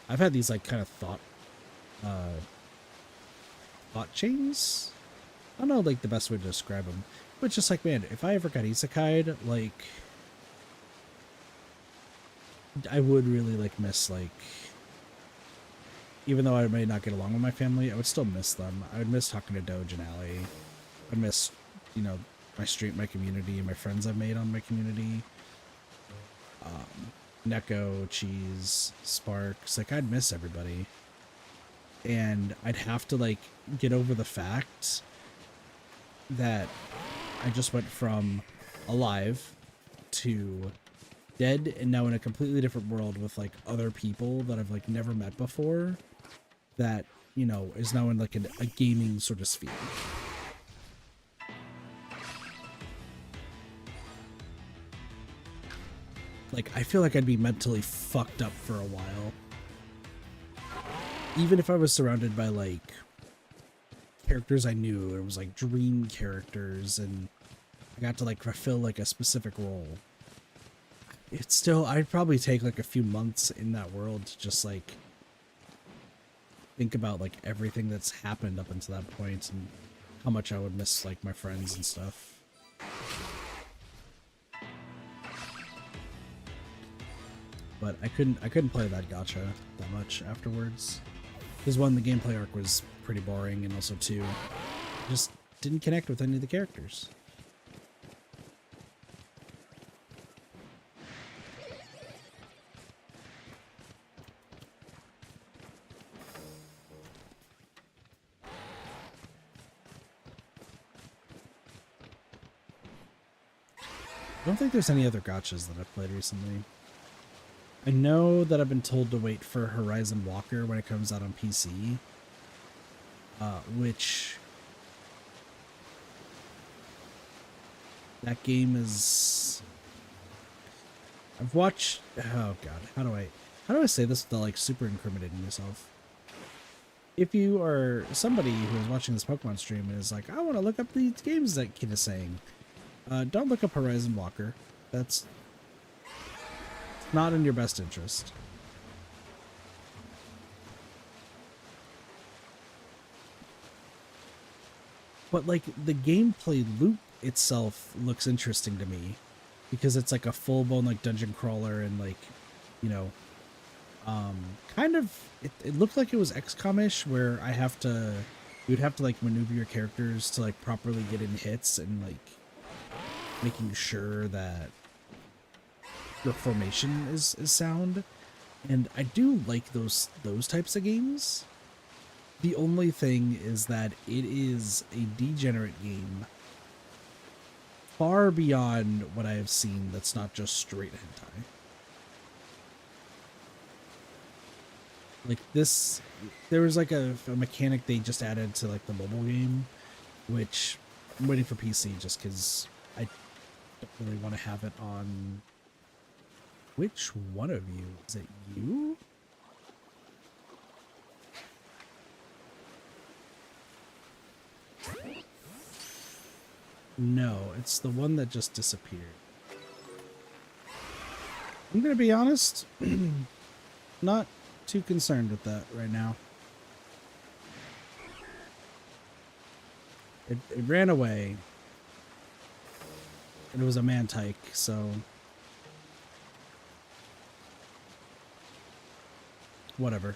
I've had these like kind of thought chains. I don't know like the best way to describe them, but just like, man, if I ever got isekai'd, like I would really like miss, like, even though I may not get along with my family, I would still miss them. I would miss talking to Doge and Allie. I'd miss, you know, my community, and my friends I've made on my community. Neko, Cheese, Sparks, like I'd miss everybody. And I'd have to like get over the fact that I just went from alive to dead and now in a completely different world with like other people that I've like never met before, that, you know, is now in like a gaming sort of sphere. Like, I feel like I'd be mentally fucked up for a while. Even if I was surrounded by, like, characters I knew, it was, like, dream characters, and I got to, like, fulfill, like, a specific role. It's still, I'd probably take, like, a few months in that world to just, like, think about, like, everything that's happened up until that point, and how much I would miss, like, my friends and stuff. But I couldn't play that gacha that much afterwards. Because one, the gameplay arc was pretty boring, and also two, I just didn't connect with any of the characters. I don't think there's any other gachas that I've played recently. I know that I've been told to wait for Horizon Walker when it comes out on PC, which that game is. I've watched. Oh god, how do I say this without like super incriminating myself? If you are somebody who is watching this Pokemon stream and is like, I want to look up these games that kid is saying, don't look up Horizon Walker. That's not in your best interest. But like the gameplay loop itself looks interesting to me because it's like a full-blown like dungeon crawler, and like, you know, kind of it looked like it was XCOM-ish, where you'd have to like maneuver your characters to like properly get in hits, and like making sure that your formation is sound. And I do like those types of games. The only thing is that it is a degenerate game far beyond what I have seen that's not just straight hentai. Like this, there was like a mechanic they just added to like the mobile game, which I'm waiting for PC just because I don't really want to have it on. Which one of you? Is it you? No, it's the one that just disappeared. I'm gonna be honest, not too concerned with that right now. It ran away. And it was a man tyke, so whatever.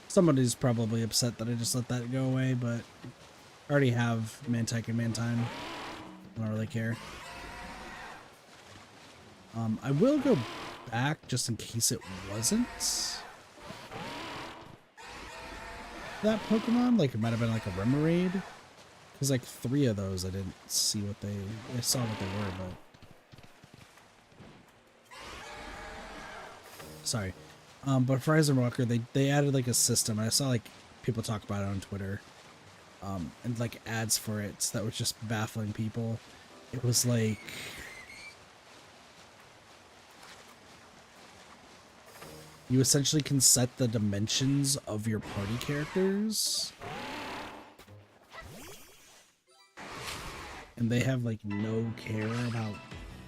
Somebody's probably upset that I just let that go away, but I already have Mantike and Mantine. I don't really care. I will go back just in case it wasn't that Pokemon. Like, it might have been like a Remoraid. Because like 3 of those I didn't see what I saw what they were, but... Sorry. But for Horizon Walker, they added like a system. I saw like people talk about it on Twitter. And like ads for it that was just baffling people. It was like... You essentially can set the dimensions of your party characters. And they have like no care about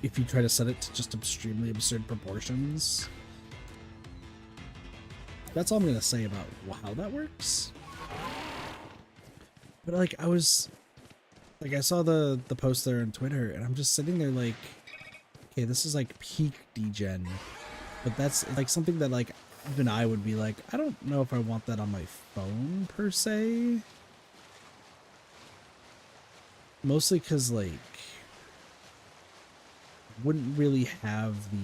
if you try to set it to just extremely absurd proportions. That's all I'm gonna say about how that works. But like I saw the post there on Twitter and I'm just sitting there like, okay, this is like peak degen. But that's like something that like even I would be like, I don't know if I want that on my phone per se. Mostly because like wouldn't really have the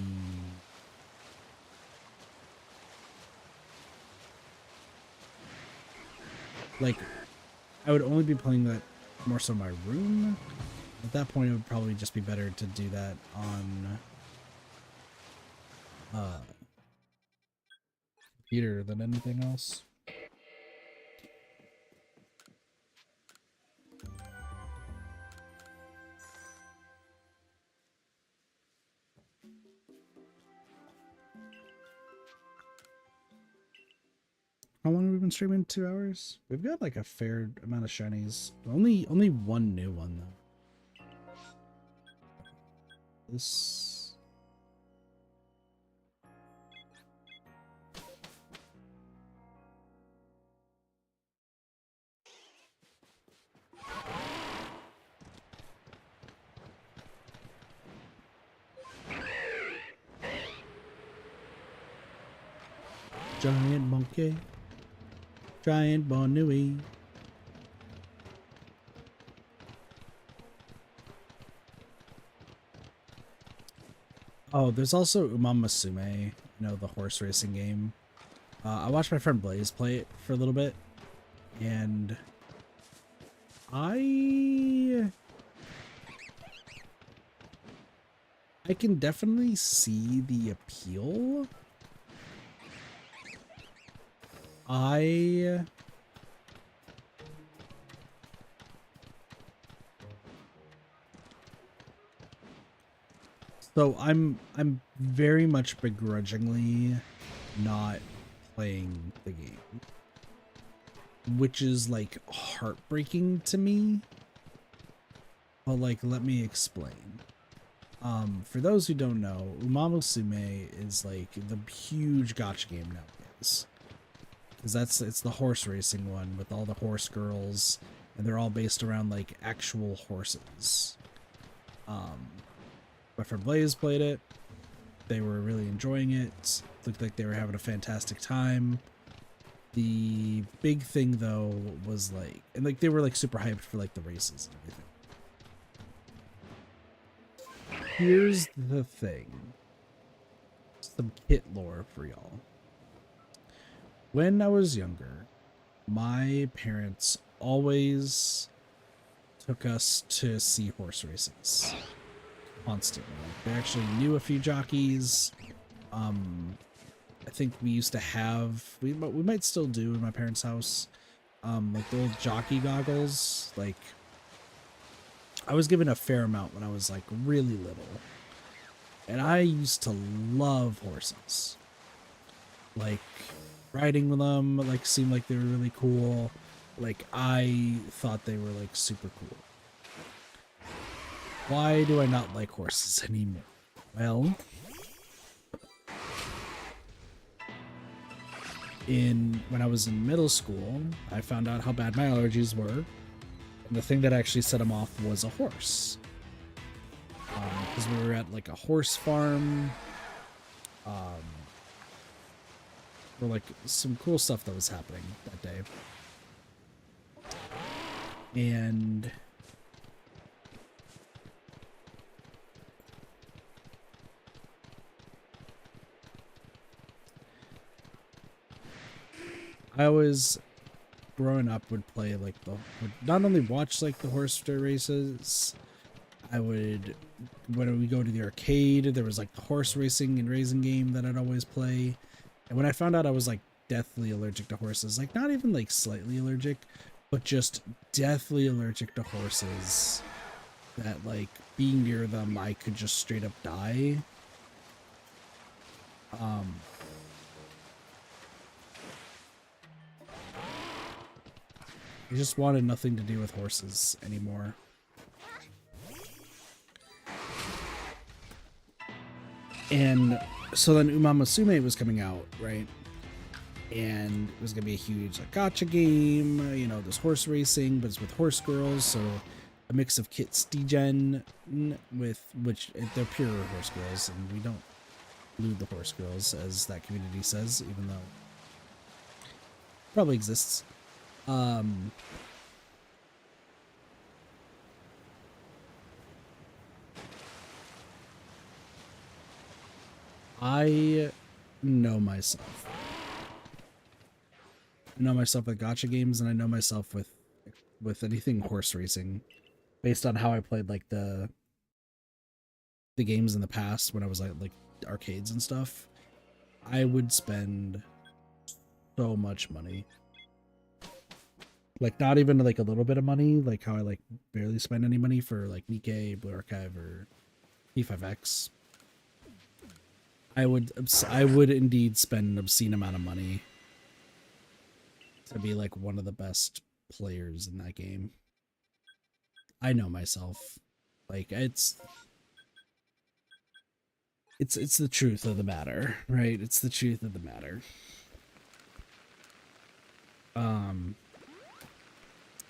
like I would only be playing that more so in my room. At that point it would probably just be better to do that on computer than anything else. How long have we been streaming? 2 hours? We've got like a fair amount of shinies. Only one new one though. This giant monkey. Giant Bonui. Oh, there's also Umamasume, you know, the horse racing game. I watched my friend Blaze play it for a little bit, and I can definitely see the appeal. So I'm very much begrudgingly not playing the game, which is like heartbreaking to me. But like, let me explain. For those who don't know, Umamasume is like the huge gacha game nowadays. Because it's the horse racing one with all the horse girls, and they're all based around like actual horses. My friend Blaze played it. They were really enjoying it. Looked like they were having a fantastic time. The big thing though was like, and like they were like super hyped for like the races and everything. Here's the thing. Some kit lore for y'all. When I was younger, my parents always took us to see horse races. Constantly. They actually knew a few jockeys. I think we used to have, we might still do in my parents' house, like the old jockey goggles. Like, I was given a fair amount when I was like really little. And I used to love horses. Like, riding with them, like, seemed like they were really cool. Like, I thought they were like super cool. Why do I not like horses anymore? Well, when I was in middle school, I found out how bad my allergies were, and the thing that actually set them off was a horse. Because we were at like a horse farm, Um, or like some cool stuff that was happening that day. And I always, growing up, would play like would not only watch like the horse races. I would, when we go to the arcade, there was like the horse racing and racing game that I'd always play. And when I found out I was like deathly allergic to horses, like not even like slightly allergic, but just deathly allergic to horses, that like being near them, I could just straight up die. I just wanted nothing to do with horses anymore. And so then Uma Musume was coming out, right? And it was gonna be a huge like gotcha game, you know, this horse racing, but it's with horse girls, so a mix of Kits Degen with which they're pure horse girls, and we don't lewd the horse girls as that community says, even though it probably exists. I know myself. I know myself with gotcha games, and I know myself with anything horse racing, based on how I played like the games in the past when I was like arcades and stuff. I would spend so much money. Like not even like a little bit of money, like how I like barely spend any money for like Nikkei, Blue Archive, or P5X. I would indeed spend an obscene amount of money to be like one of the best players in that game. I know myself. Like it's the truth of the matter, right? It's the truth of the matter.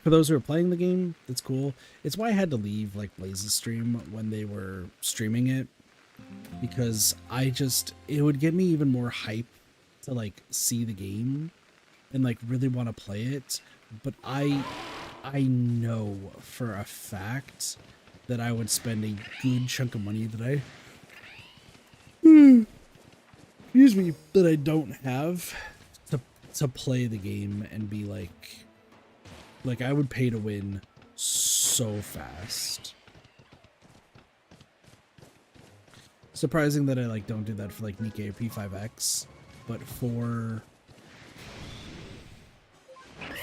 For those who are playing the game, that's cool. It's why I had to leave like Blaze's stream when they were streaming it, because it would get me even more hype to like see the game and like really want to play it. But I know for a fact that I would spend a good chunk of money that excuse me, that I don't have to play the game and be like I would pay to win so fast. Surprising that I like don't do that for like Nikkei or P5X, but for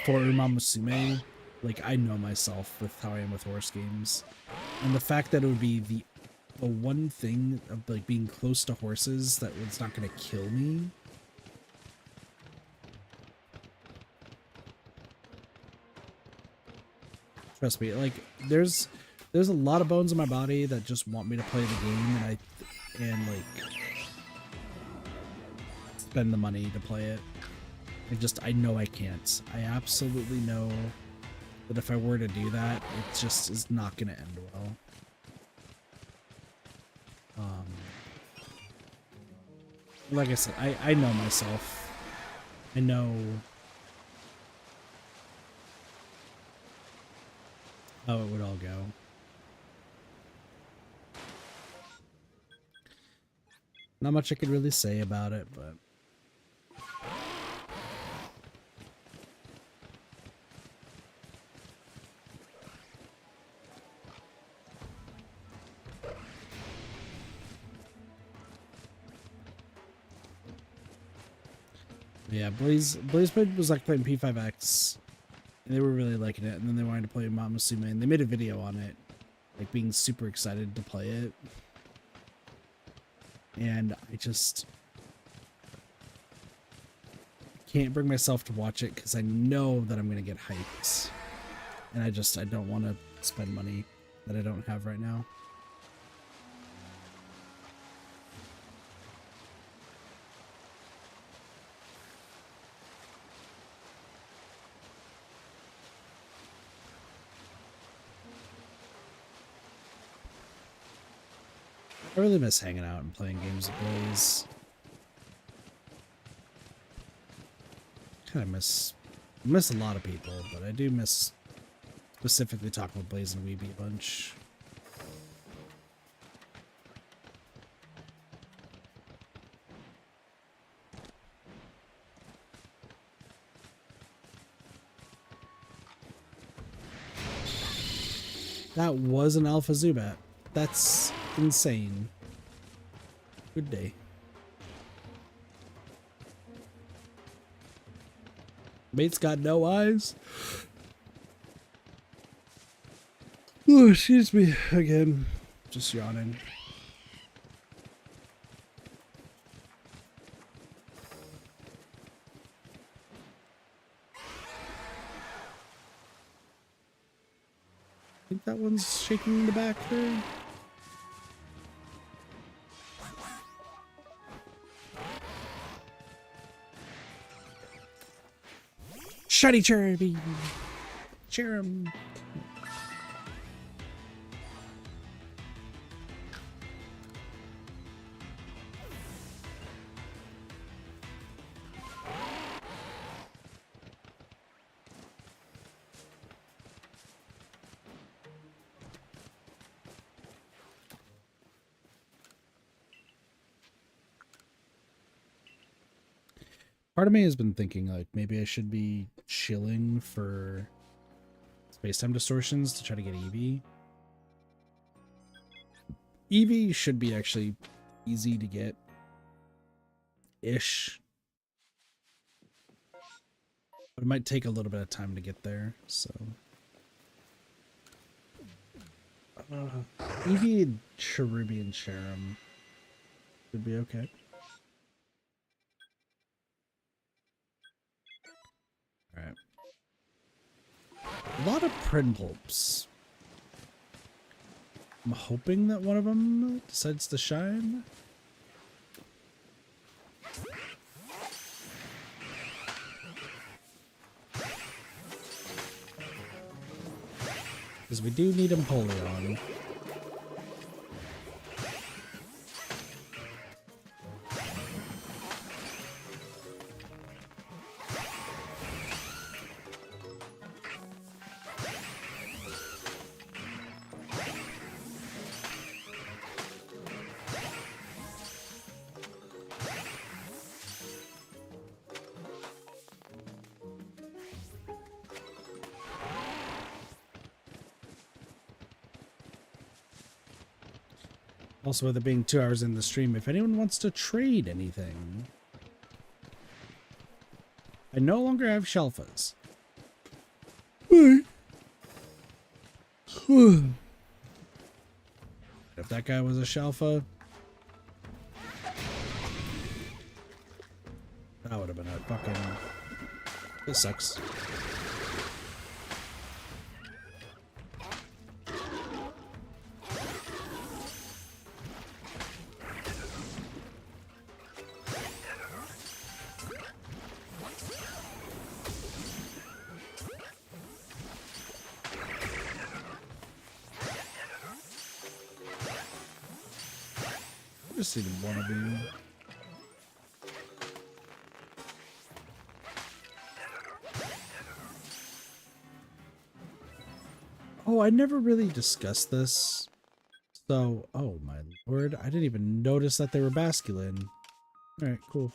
Uma Musume, like I know myself with how I am with horse games, and the fact that it would be the one thing of like being close to horses that was not going to kill me. Trust me, like there's a lot of bones in my body that just want me to play the game, and like spend the money to play it. I know I can't. I absolutely know that if I were to do that, it just is not going to end well. Like I said, I know myself. I know how it would all go. Not much I could really say about it, but yeah, Blaze was like playing P5X, and they were really liking it, and then they wanted to play Uma Musume, and they made a video on it, like being super excited to play it. And I just can't bring myself to watch it because I know that I'm gonna get hyped, and I don't want to spend money that I don't have right now. I really miss hanging out and playing games with Blaze. Kind of miss a lot of people, but I do miss specifically talking with Blaze and Weeby a bunch. That was an Alpha Zubat. That's insane. Good day. Mate's got no eyes. Oh, excuse me again. Just yawning. I think that one's shaking in the back there. Shiny Cherry! Cherum! Part of me has been thinking, like, maybe I should be chilling for space-time distortions to try to get Eevee. Eevee should be actually easy to get. Ish. But it might take a little bit of time to get there, so. Eevee and Cherubian Cherum should be okay. Alright. A lot of Prinpulps. I'm hoping that one of them decides to shine. Because we do need Empoleon. Also, with it being 2 hours in the stream, if anyone wants to trade anything, I no longer have Shelfas. If that guy was a Shelfa, that would have been a fucking... This sucks. Just see one of you. Oh, I never really discussed this. So, oh my lord, I didn't even notice that they were masculine. All right, cool.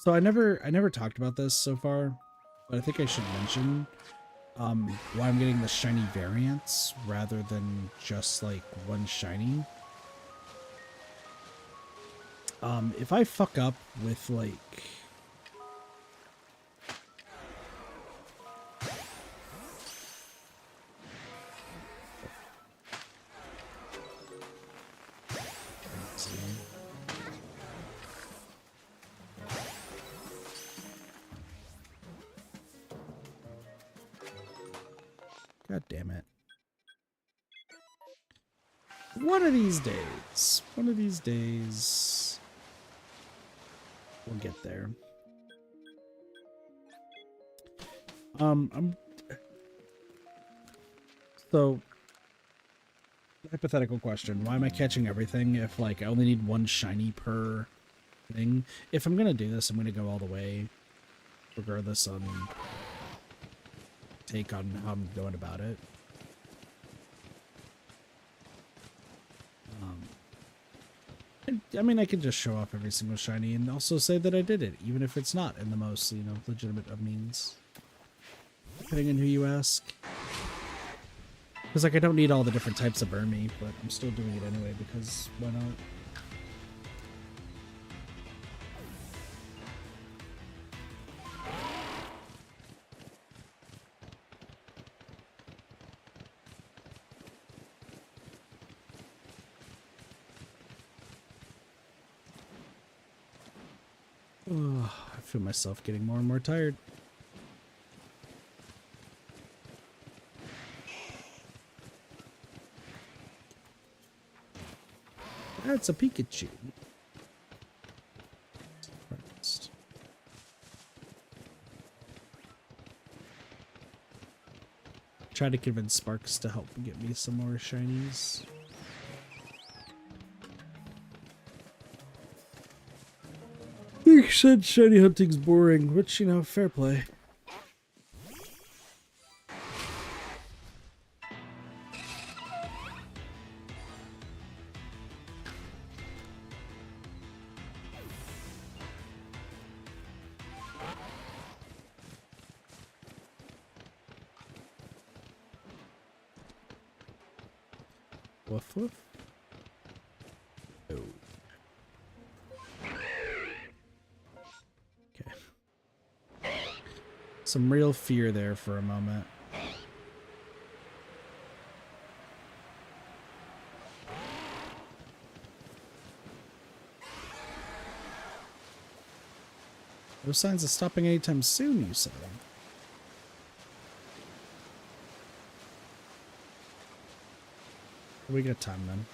So I never talked about this so far, but I think I should mention why I'm getting the shiny variants rather than just like one shiny. If I fuck up with like God damn it. One of these days, we'll get there. So, hypothetical question. Why am I catching everything if, like, I only need one shiny per thing? If I'm gonna do this, I'm gonna go all the way. regardless on take on how I'm going about it. I mean, I could just show off every single shiny and also say that I did it, even if it's not in the most, you know, legitimate of means. Depending on who you ask. Because, like, I don't need all the different types of Burmy, but I'm still doing it anyway, because why not? Oh, I feel myself getting more and more tired. That's a Pikachu. First. Try to convince Sparks to help get me some more shinies. He said shiny hunting's boring, which, you know, fair play. Woof woof. Oh. Okay. Some real fear there for a moment. No signs of stopping anytime soon, you said. We got time then.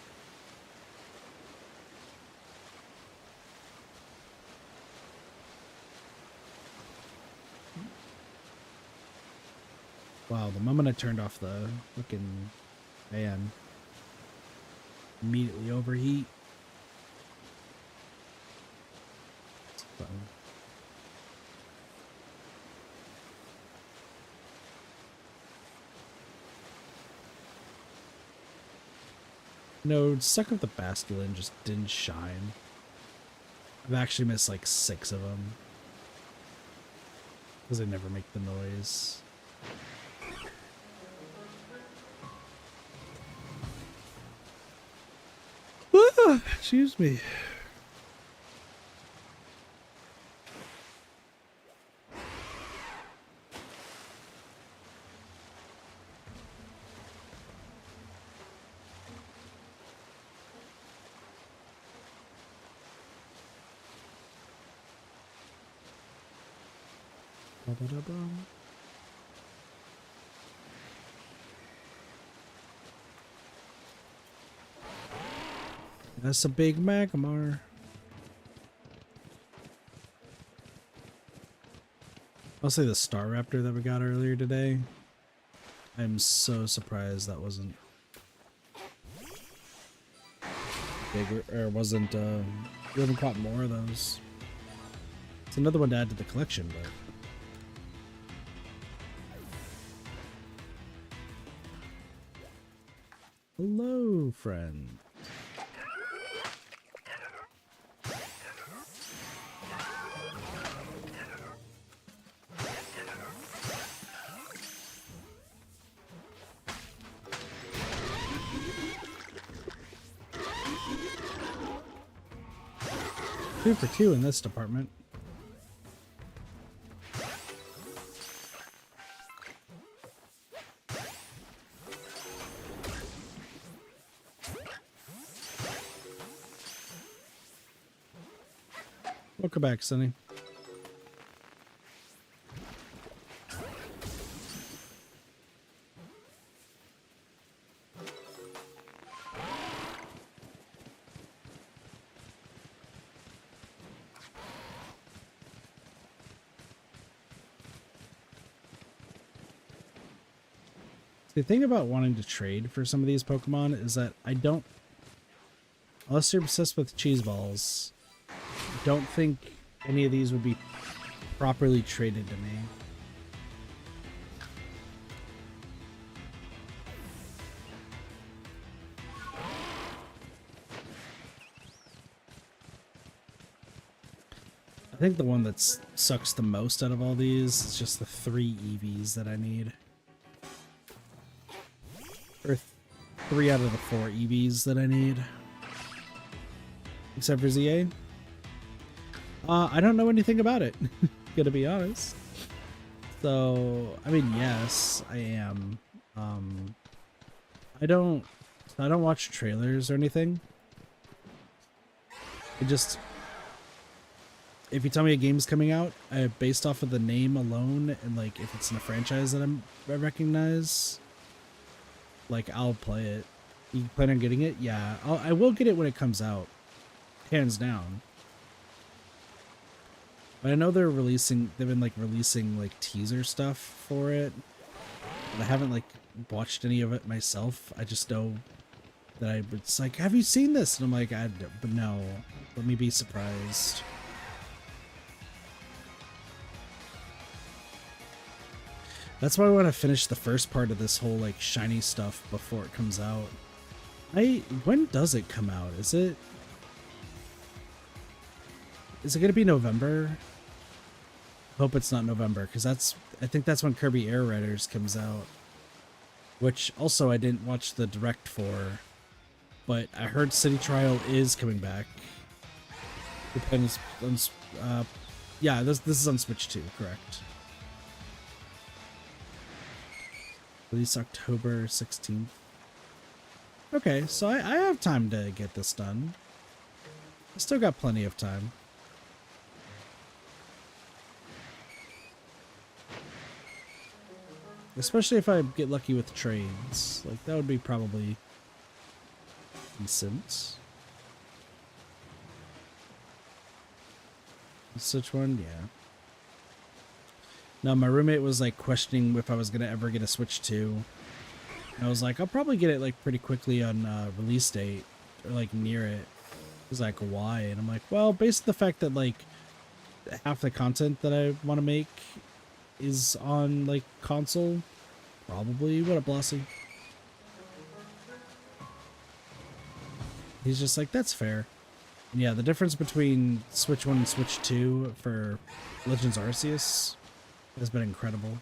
Wow, the moment I turned off the fucking fan, immediately overheat. It's fun. No, Suck Up the Basculin just didn't shine. I've actually missed like 6 of them. Because they never make the noise. Ah, excuse me. That's a big Magmar. I'll say the Star Raptor that we got earlier today. I'm so surprised that wasn't bigger, or wasn't, we haven't caught more of those. It's another one to add to the collection, but... Hello, friend. Two for two in this department. Welcome back, Sonny. The thing about wanting to trade for some of these Pokemon is that I don't, unless you're obsessed with cheese balls, I don't think any of these would be properly traded to me. I think the one that sucks the most out of all these is just the 3 EVs that I need. Or 3 out of the 4 EVs that I need. Except for ZA. I don't know anything about it, gonna be honest. So, I mean, yes, I am. I don't watch trailers or anything. It just, if you tell me a game's coming out, based off of the name alone, and like if it's in a franchise that I recognize, like I'll play it. You plan on getting it? Yeah, I will get it when it comes out, hands down. But I know they've been like releasing like teaser stuff for it. But I haven't like watched any of it myself. I just know that it's like, have you seen this? And I'm like, but no, let me be surprised. That's why I want to finish the first part of this whole like shiny stuff before it comes out. When does it come out? Is it gonna be November? Hope it's not November, because I think that's when Kirby Air Riders comes out. Which also I didn't watch the direct for, but I heard City Trial is coming back. Depends on, yeah, this is on Switch 2, correct? Release October 16th. Okay, so I have time to get this done. I still got plenty of time. Especially if I get lucky with trades. Like, that would be probably decent. Such one? Yeah. No, my roommate was like questioning if I was going to ever get a Switch 2. And I was like, I'll probably get it like pretty quickly on release date. Or like near it. He was like, why? And I'm like, well, based on the fact that like half the content that I want to make is on like console, probably. What up, Blossy? He's just like, that's fair. And yeah, the difference between Switch 1 and Switch 2 for Legends Arceus has been incredible.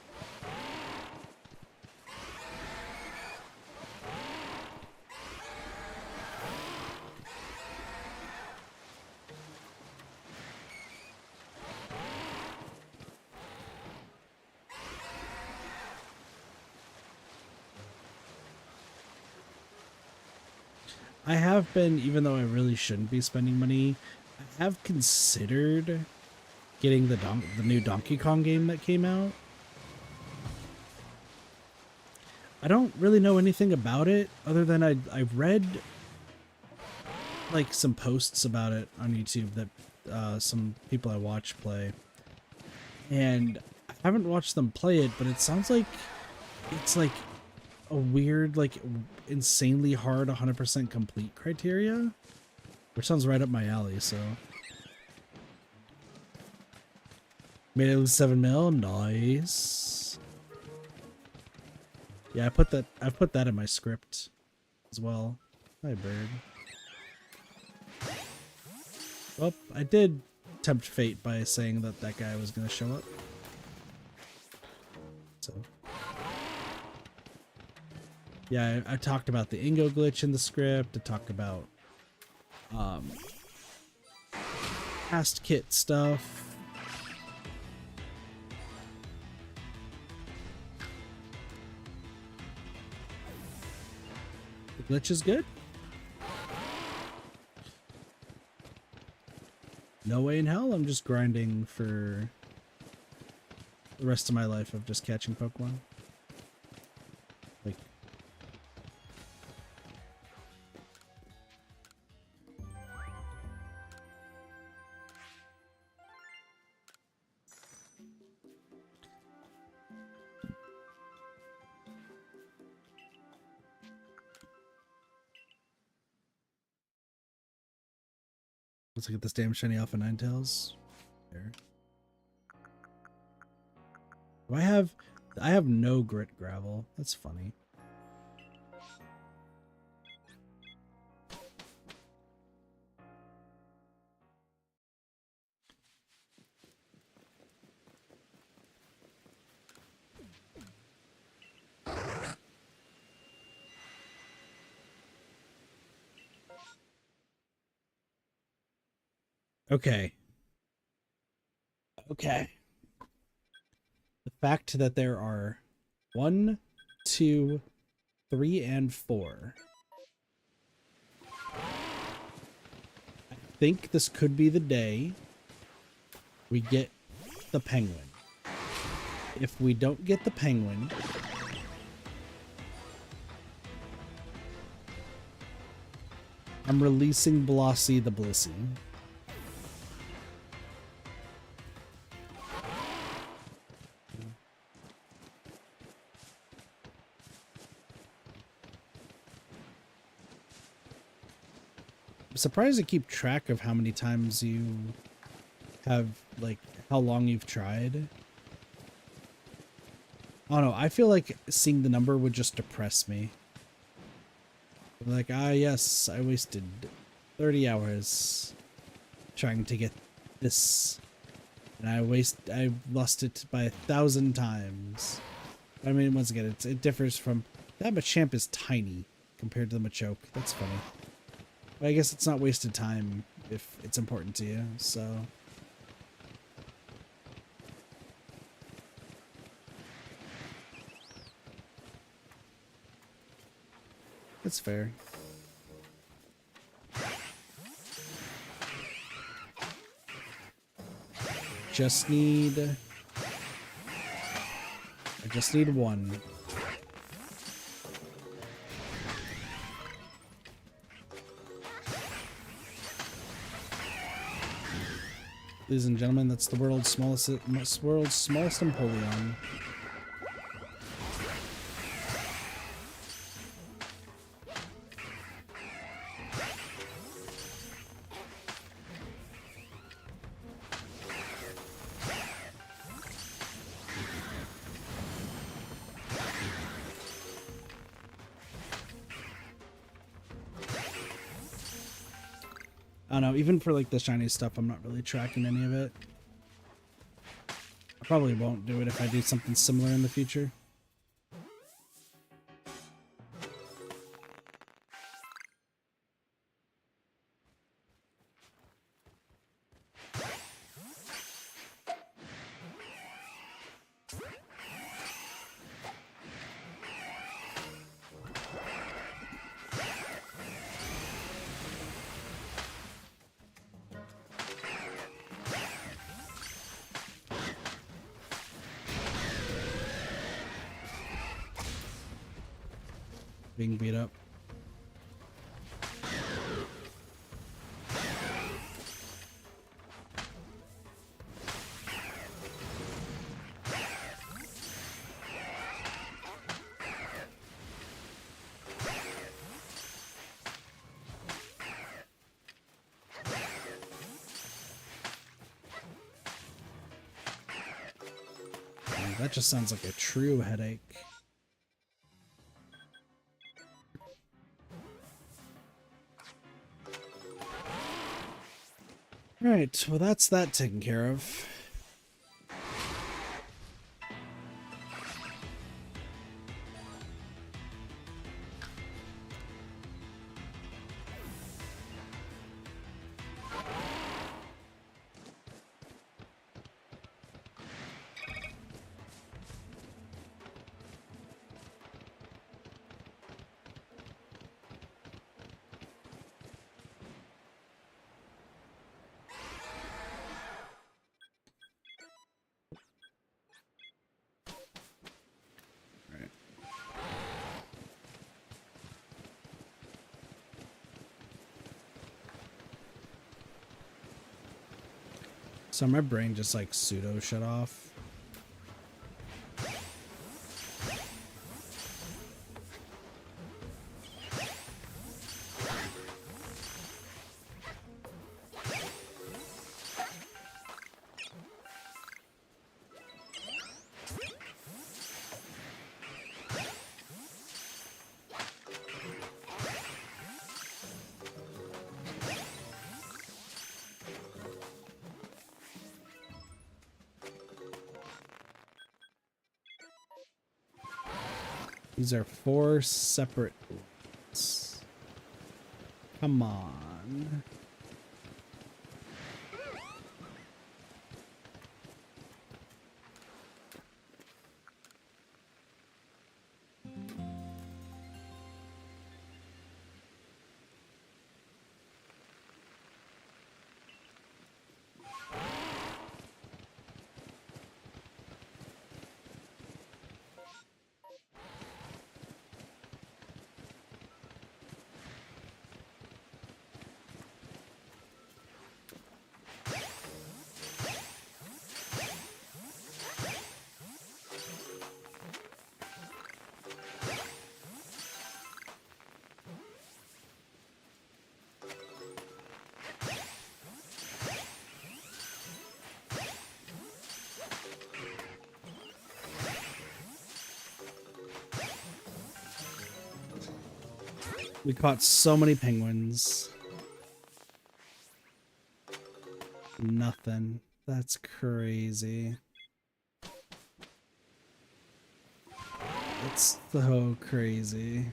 I have been, even though I really shouldn't be spending money, I have considered getting the new Donkey Kong game that came out. I don't really know anything about it other than I've read like some posts about it on YouTube that some people I watch play, and I haven't watched them play it, but it sounds like it's like a weird, like insanely hard 100% complete criteria, which sounds right up my alley. So made it lose 7 mil. Nice. Yeah, I've put that in my script as well. Hi, bird. Well, I did tempt fate by saying that that guy was going to show up. So yeah, I talked about the Ingo glitch in the script. I talked about past kit stuff. The glitch is good. No way in hell I'm just grinding for the rest of my life of just catching Pokemon. Like, let's get this damn shiny Alpha Ninetales. There. Do I have no grit gravel. That's funny. Okay. Okay. The fact that there are 1, 2, 3, and 4. I think this could be the day we get the penguin. If we don't get the penguin, I'm releasing Blossy the Blissey. I'm surprised to keep track of how many times you have, like, how long you've tried. Oh no, I feel like seeing the number would just depress me. Like, ah yes, I wasted 30 hours trying to get this. And I lost it by 1,000 times. I mean, once again, it differs from... That Machamp is tiny compared to the Machoke. That's funny. But I guess it's not wasted time if it's important to you, so... That's fair. I just need one. Ladies and gentlemen, that's the world's smallest Empoleon. I don't know, even for like the shiny stuff, I'm not really tracking any of it. I probably won't do it if I do something similar in the future. Being beat up. That just sounds like a true headache. Alright, well that's that taken care of. So my brain just like pseudo shut off. These are 4 separate ones. Come on. We caught so many penguins. Nothing. That's crazy. It's so crazy.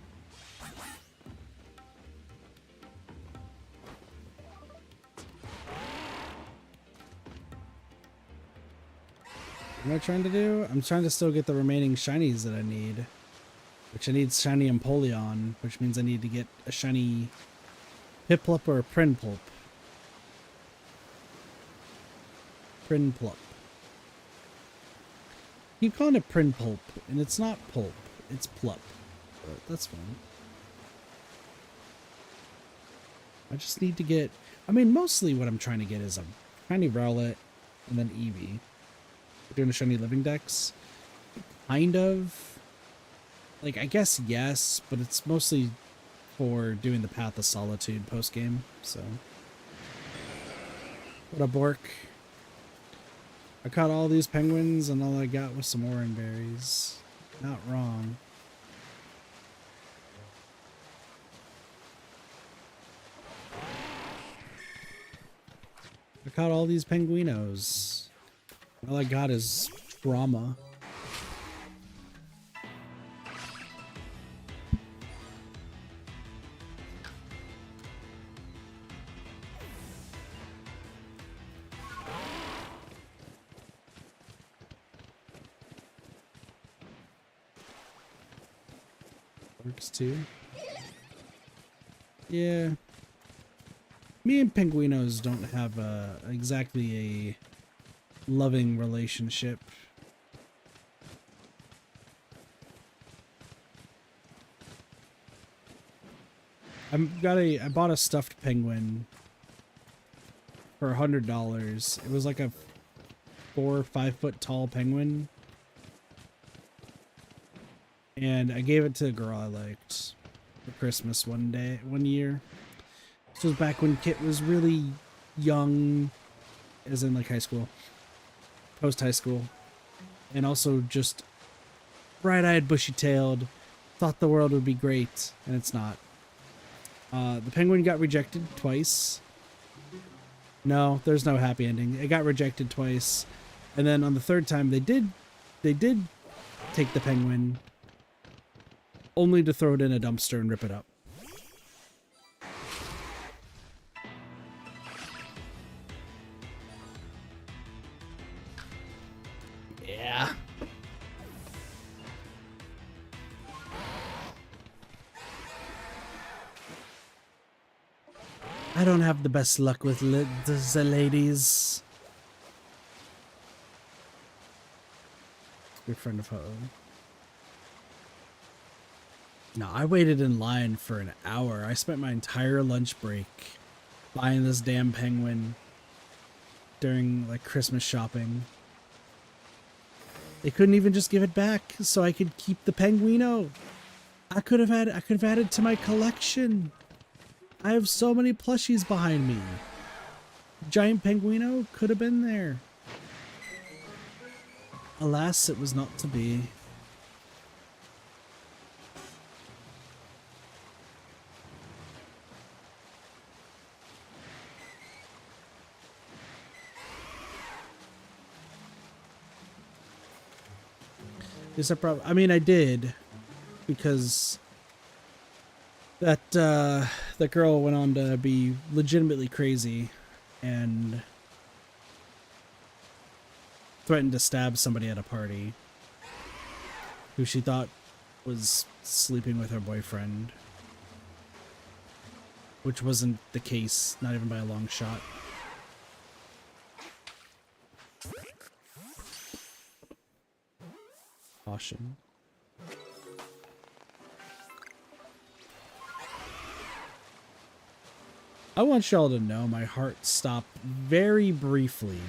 What am I trying to do? I'm trying to still get the remaining shinies that I need. Which I need shiny Empoleon, which means I need to get a shiny Piplup or a Prinplup. Prinplup. Keep calling it Prinpulp, and it's not pulp, it's plup. But that's fine. I just need to get... I mean, mostly what I'm trying to get is a shiny Rowlet and then Eevee. We're doing a shiny Living Dex. Kind of. Like, I guess yes, but it's mostly for doing the Path of Solitude post-game, so... What up, Bork? I caught all these penguins, and all I got was some orange berries. Not wrong. I caught all these penguinos. All I got is drama. Works too. Yeah. Me and penguinos don't have exactly a loving relationship. I bought a stuffed penguin for $100. It was like a 4 or 5 foot tall penguin. And I gave it to a girl I liked for Christmas one year. This was back when Kit was really young, as in like high school, post high school, and also just bright-eyed, bushy-tailed, thought the world would be great, and it's not. The penguin got rejected twice. No, there's no happy ending. It got rejected twice, and then on the third time they did take the penguin, only to throw it in a dumpster and rip it up. Yeah. I don't have the best luck with the ladies. Good friend of home. No, I waited in line for an hour. I spent my entire lunch break buying this damn penguin during like Christmas shopping. They couldn't even just give it back so I could keep the penguino. I could have added to my collection. I have so many plushies behind me. Giant penguino could have been there. Alas, it was not to be. Is a problem? I mean, I did. because that girl went on to be legitimately crazy and threatened to stab somebody at a party who she thought was sleeping with her boyfriend, which wasn't the case, not even by a long shot. Caution. I want y'all to know my heart stopped very briefly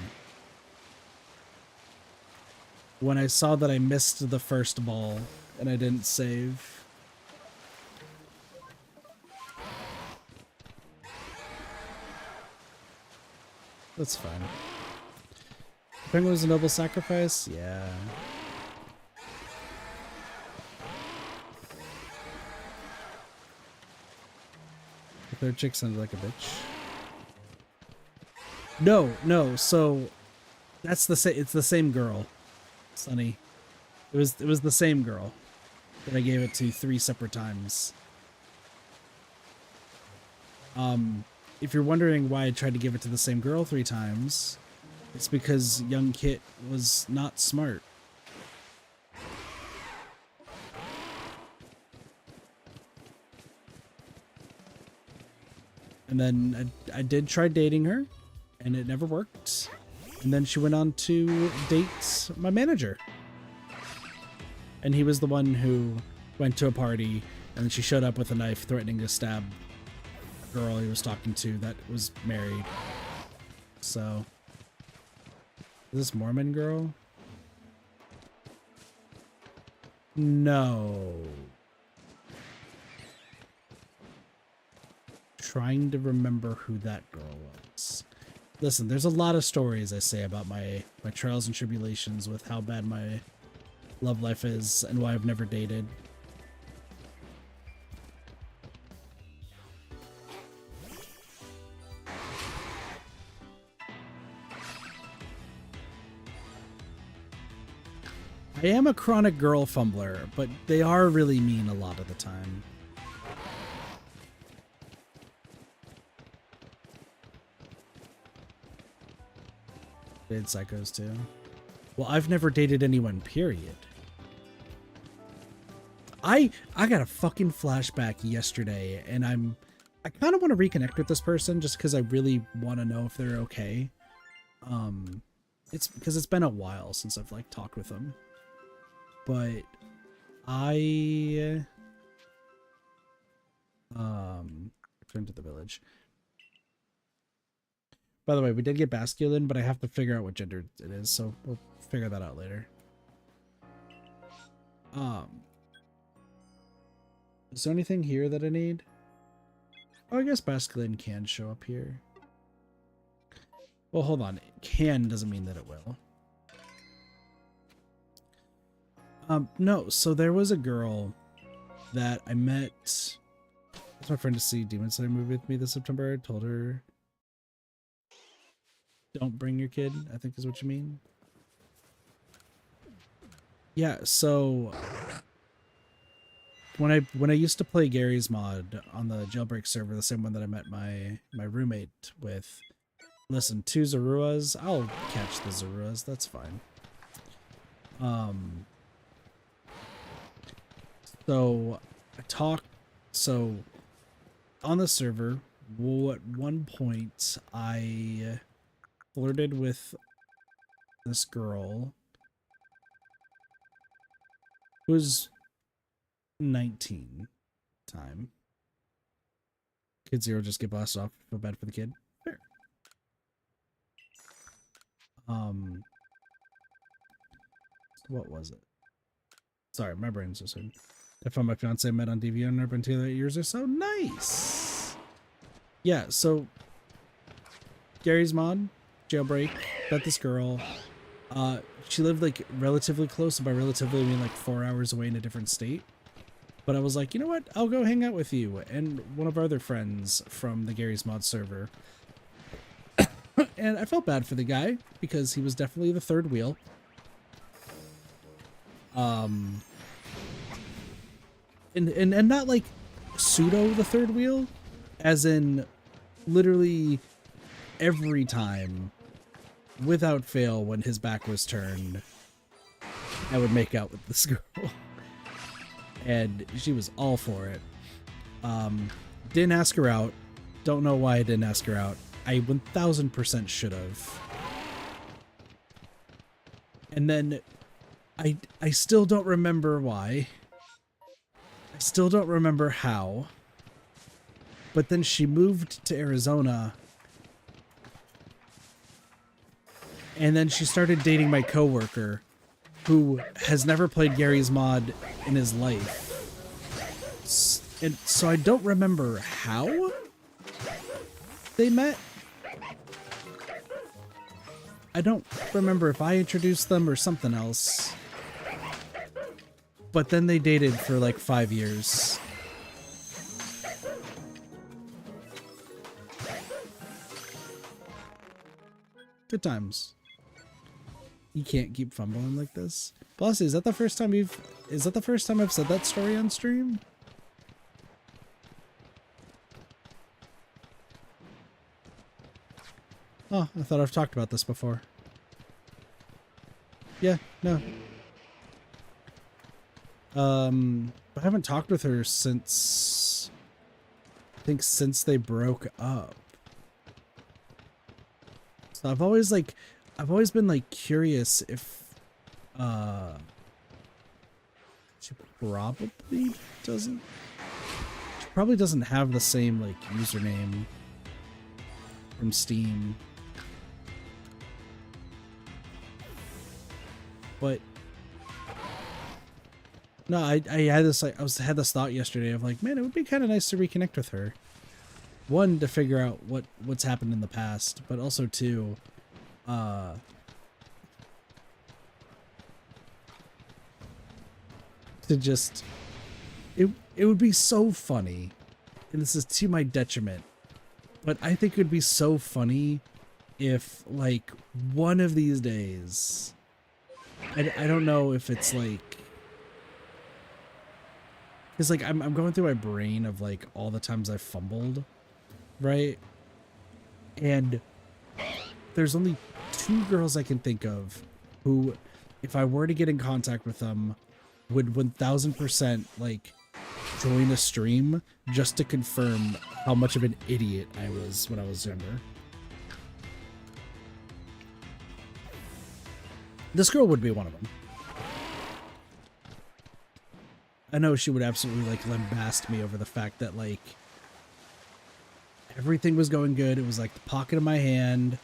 when I saw that I missed the first ball and I didn't save. That's fine. Penguin was a noble sacrifice? Yeah. The third chick sounded like a bitch. No, so that's it's the same girl, Sonny. It was the same girl that I gave it to 3 separate times. If you're wondering why I tried to give it to the same girl 3 times, it's because young Kit was not smart. And then I did try dating her, and it never worked. And then she went on to date my manager. And he was the one who went to a party, and then she showed up with a knife threatening to stab a girl he was talking to that was married. So, is this Mormon girl? No. Trying to remember who that girl was. Listen, there's a lot of stories I say about my trials and tribulations with how bad my love life is and why I've never dated. I am a chronic girl fumbler, but they are really mean a lot of the time. Dated psychos too. Well, I've never dated anyone, period. I got a fucking flashback yesterday, and I kind of want to reconnect with this person just because I really want to know if they're okay. It's because it's been a while since I've like talked with them. But I returned to the village. By the way, we did get masculine, but I have to figure out what gender it is, so we'll figure that out later. Is there anything here that I need? Oh, I guess masculine can show up here. Well, hold on. Can doesn't mean that it will. No, so there was a girl that I met. That's my friend to see Demon Slayer movie with me this September. I told her, don't bring your kid, I think is what you mean. Yeah, so when I used to play Gary's mod on the jailbreak server, the same one that I met my roommate with. Listen, 2 Zaruas, I'll catch the Zaruas, that's fine. So on the server, at one point I flirted with this girl who was 19 time. Kid 0 just get blasted off. Feel bad for the kid. Fair. What was it? Sorry, my brain's just in. I found my fiance met on DeviantArt and been together 8 years or so. Nice. Yeah, so Gary's mod, jailbreak, met this girl. She lived like relatively close, and by relatively I mean like 4 hours away in a different state. But I was like, you know what? I'll go hang out with you and one of our other friends from the Gary's mod server. And I felt bad for the guy because he was definitely the third wheel. and not like pseudo the third wheel, as in literally every time, without fail, when his back was turned, I would make out with this girl. And she was all for it. Didn't ask her out. Don't know why I didn't ask her out. I 1000% should have. And then I still don't remember why. I still don't remember how. But then she moved to Arizona. And then she started dating my coworker, who has never played Gary's Mod in his life. And so I don't remember how they met. I don't remember if I introduced them or something else. But then they dated for like 5 years. Good times. You can't keep fumbling like this. Plus, is that the first time I've said that story on stream? Oh, I thought I've talked about this before. Yeah, no. I haven't talked with her since, I think since they broke up. So I've always been like curious if, she probably doesn't have the same like username from Steam. But no, I had this had this thought yesterday of like, man, it would be kind of nice to reconnect with her. One, to figure out what's happened in the past, but also two, to just it would be so funny, and this is to my detriment, but I think it would be so funny if like one of these days, I don't know if it's like, because like I'm going through my brain of like all the times I've fumbled, right? And there's only 2 girls I can think of who, if I were to get in contact with them, would 1000% like join a stream just to confirm how much of an idiot I was when I was younger. This girl would be one of them. I know she would absolutely like lambast me over the fact that like everything was going good. It was like the pocket of my hand,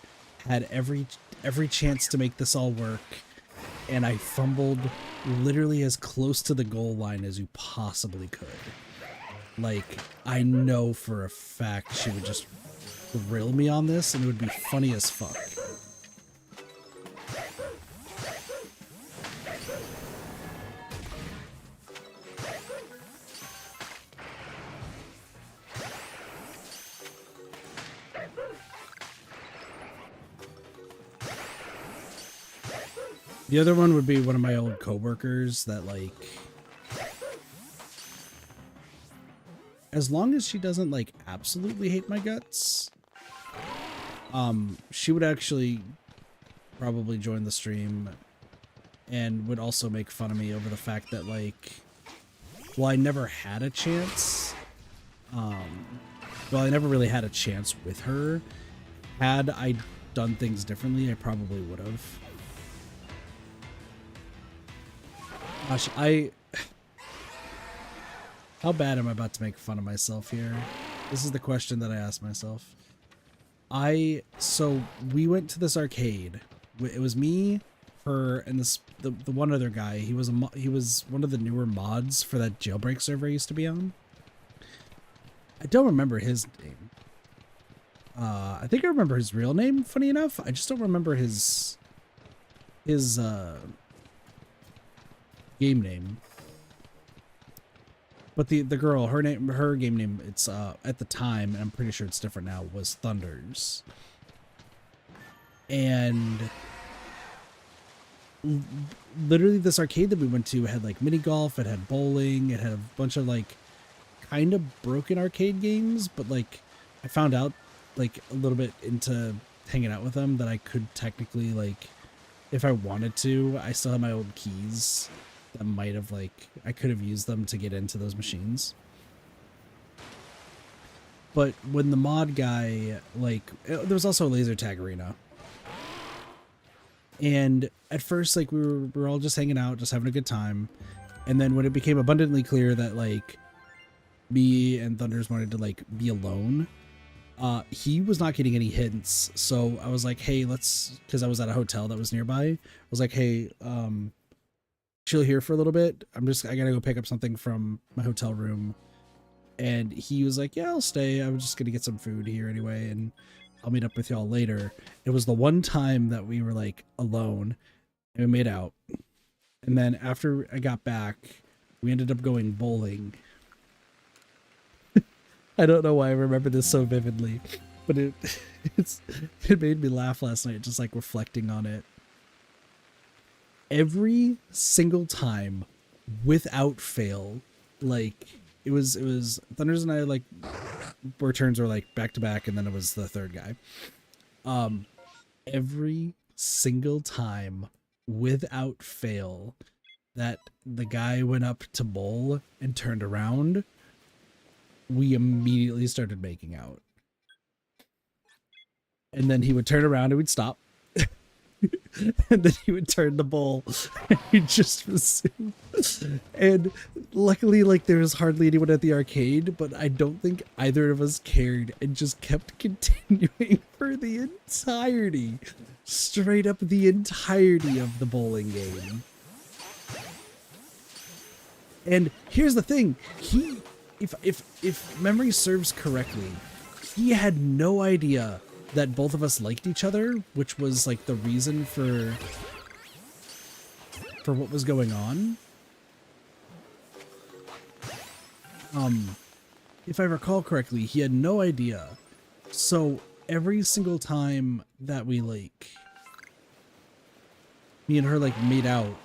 had every chance to make this all work, and I fumbled literally as close to the goal line as you possibly could. Like, I know for a fact she would just grill me on this, and it would be funny as fuck. The other one would be one of my old coworkers that, like, as long as she doesn't, like, absolutely hate my guts, she would actually probably join the stream and would also make fun of me over the fact that, like, well, I never had a chance. Well, I never really had a chance with her. Had I done things differently, I probably would have. Gosh, how bad am I about to make fun of myself here? This is the question that I asked myself. So we went to this arcade. It was me, her, and the one other guy. He was one of the newer mods for that jailbreak server I used to be on. I don't remember his name. I think I remember his real name, funny enough. I just don't remember his game name. But the girl, her game name, it's at the time, and I'm pretty sure it's different now, was Thunders. And literally this arcade that we went to had like mini golf, it had bowling, it had a bunch of like kind of broken arcade games, but like I found out like a little bit into hanging out with them that I could technically, like, if I wanted to, I still have my old keys that might have, like, I could have used them to get into those machines. But when the mod guy, like, there was also a laser tag arena. And at first, like, we were all just hanging out, just having a good time. And then when it became abundantly clear that, like, me and Thunders wanted to, like, be alone, he was not getting any hints. So I was like, hey, let's, because I was at a hotel that was nearby. I was like, hey, chill here for a little bit. I gotta go pick up something from my hotel room. And he was like, yeah, I'll stay. I was just gonna get some food here anyway, and I'll meet up with y'all later. It was the one time that we were like alone and we made out. And then after I got back, we ended up going bowling. I don't know why I remember this so vividly, but it made me laugh last night, just like reflecting on it. Every single time, without fail, like it was Thunders and I, like, our turns were like back to back, and then it was the third guy. Every single time, without fail, that the guy went up to bowl and turned around, we immediately started making out. And then he would turn around and we'd stop. And then he would turn the bowl and he'd just resume. And luckily, like, there was hardly anyone at the arcade, but I don't think either of us cared and just kept continuing for the entirety, straight up the entirety of the bowling game. And here's the thing, if memory serves correctly, he had no idea that both of us liked each other, which was like the reason for what was going on. If I recall correctly, he had no idea. So every single time that we, like, me and her, like, made out,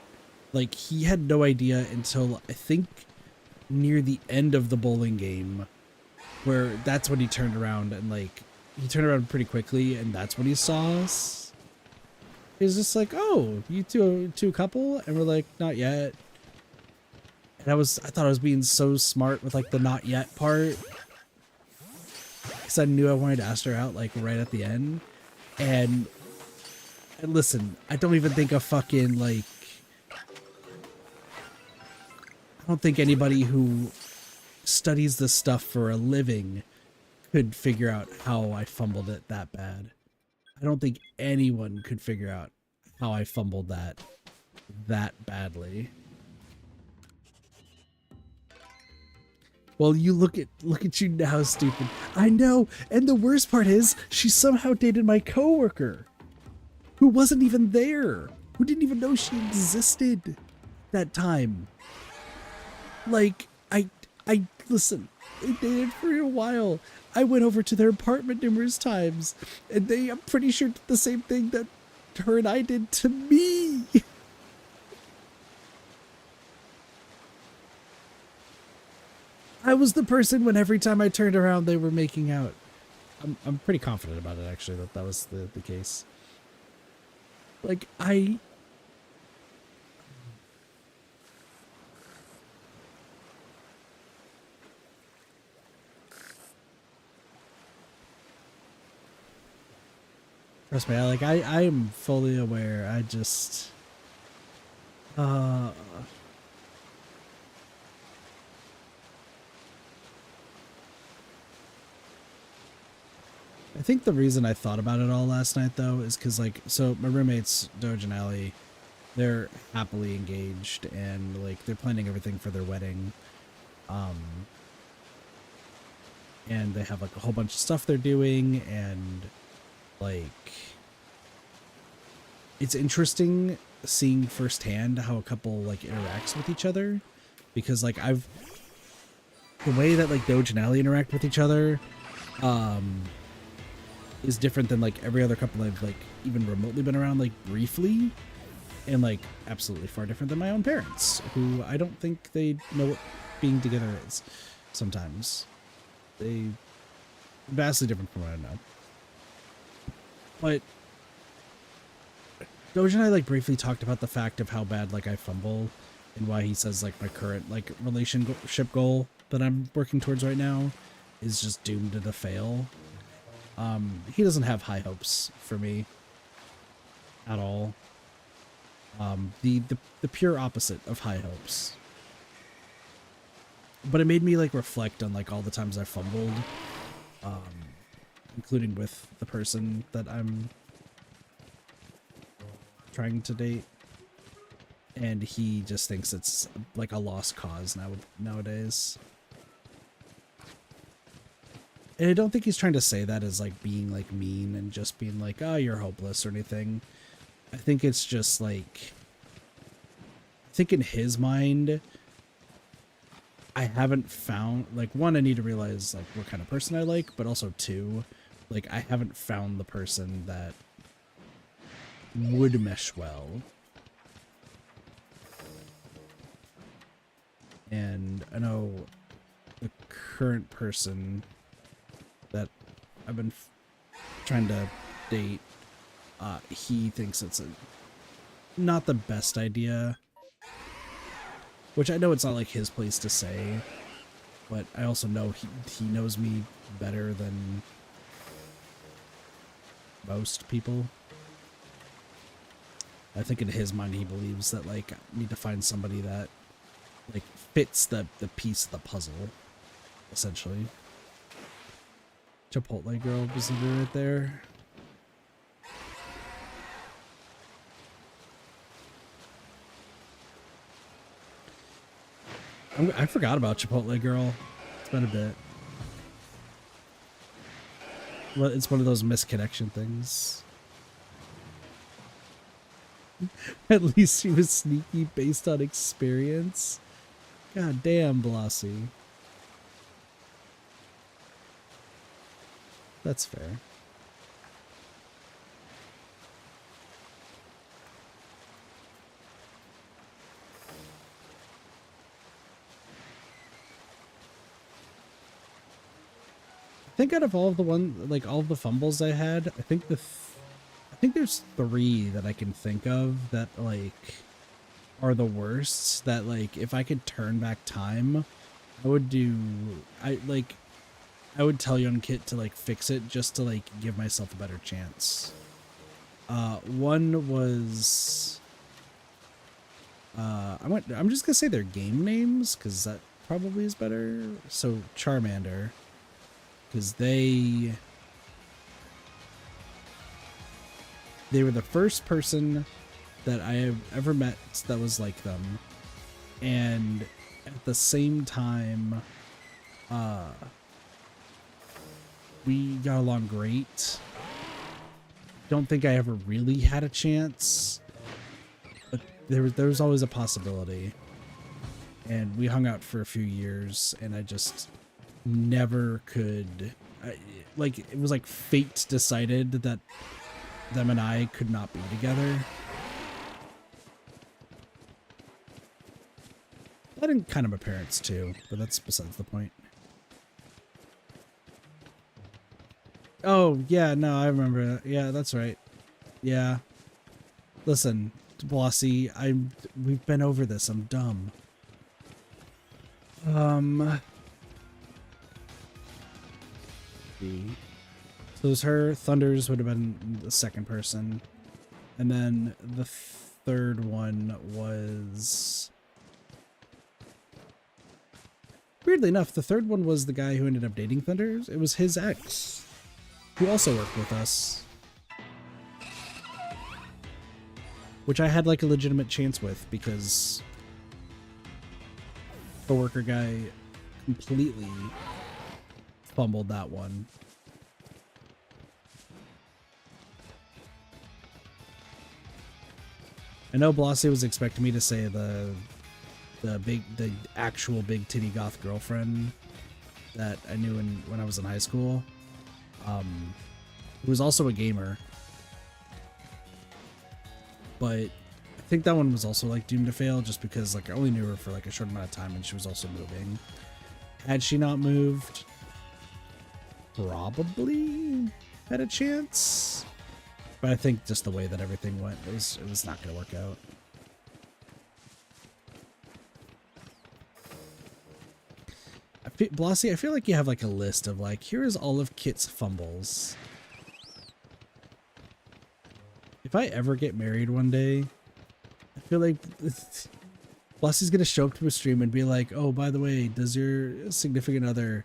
like, he had no idea until I think near the end of the bowling game, where that's when he turned around and, like, he turned around pretty quickly, and that's when he saw us. He was just like, oh, you two a couple? And we're like, not yet. And I thought I was being so smart with, like, the not yet part, because I knew I wanted to ask her out, like, right at the end. And listen, I don't even think a fucking, like, I don't think anybody who studies this stuff for a living could figure out how I fumbled it that bad. I don't think anyone could figure out how I fumbled that badly. Well, you look at you now, stupid. I know, and the worst part is she somehow dated my coworker, who wasn't even there, who didn't even know she existed that time. Like, I listen, they dated for a while. I went over to their apartment numerous times, and I'm pretty sure, did the same thing that her and I did to me. I was the person when every time I turned around, they were making out. I'm pretty confident about it, actually, that was the case. Like, trust me, I am fully aware. I just, I think the reason I thought about it all last night, though, is because, like, so my roommates, Doge and Allie, they're happily engaged, and, like, they're planning everything for their wedding. And they have, like, a whole bunch of stuff they're doing, and, like, it's interesting seeing firsthand how a couple, like, interacts with each other, because, like, the way that, like, Doge and Allie interact with each other, is different than, like, every other couple I've, like, even remotely been around, like, briefly. And like absolutely far different than my own parents, who I don't think they know what being together is. Sometimes they vastly different from what I know. But Doge and I like briefly talked about the fact of how bad like I fumble, and why he says like my current like relationship goal that I'm working towards right now is just doomed to fail. He doesn't have high hopes for me at all. The pure opposite of high hopes. But it made me like reflect on like all the times I fumbled, including with the person that I'm trying to date, and he just thinks it's like a lost cause nowadays. And I don't think he's trying to say that as like being like mean and just being like, oh, you're hopeless or anything. I think it's just like, I think in his mind, I haven't found, like, one, I need to realize like what kind of person I like, but also two, like I haven't found the person that would mesh well. And I know the current person that I've been trying to date, he thinks it's not the best idea, which I know it's not like his place to say, but I also know he knows me better than most people. I think in his mind he believes that like I need to find somebody that like fits the piece of the puzzle, essentially. Chipotle girl was right there. I forgot about Chipotle girl. It's been a bit. Well, it's one of those misconnection things. At least she was sneaky based on experience. God damn, Blossy. That's fair. I think out of all of the all of the fumbles I had, I think there's 3 that I can think of that like are the worst, that like if I could turn back time, I would tell Young Kit to like fix it just to like give myself a better chance. One was I'm just gonna say their game names because that probably is better. So Charmander, because they were the first person that I have ever met that was like them, and at the same time, we got along great. Don't think I ever really had a chance, but there was always a possibility, and we hung out for a few years, and I just never could. It was like fate decided that them and I could not be together. That and kind of my parents too, but that's besides the point. Oh, yeah, no, I remember. Yeah, that's right. Yeah. Listen, Blossy, we've been over this. I'm dumb. So it was her. Thunders would have been the second person. And then the third one was... Weirdly enough, the third one was the guy who ended up dating Thunders. It was his ex, who also worked with us, which I had like a legitimate chance with because the worker guy completely fumbled that one. I know Blossy was expecting me to say the actual big titty goth girlfriend that I knew when I was in high school, who was also a gamer. But I think that one was also like doomed to fail just because like I only knew her for like a short amount of time and she was also moving. Had she not moved, probably had a chance. But I think just the way that everything went, it was not going to work out. Blossy, I feel like you have like a list of like, here is all of Kit's fumbles. If I ever get married one day, I feel like Blossy's gonna show up to a stream and be like, oh, by the way, does your significant other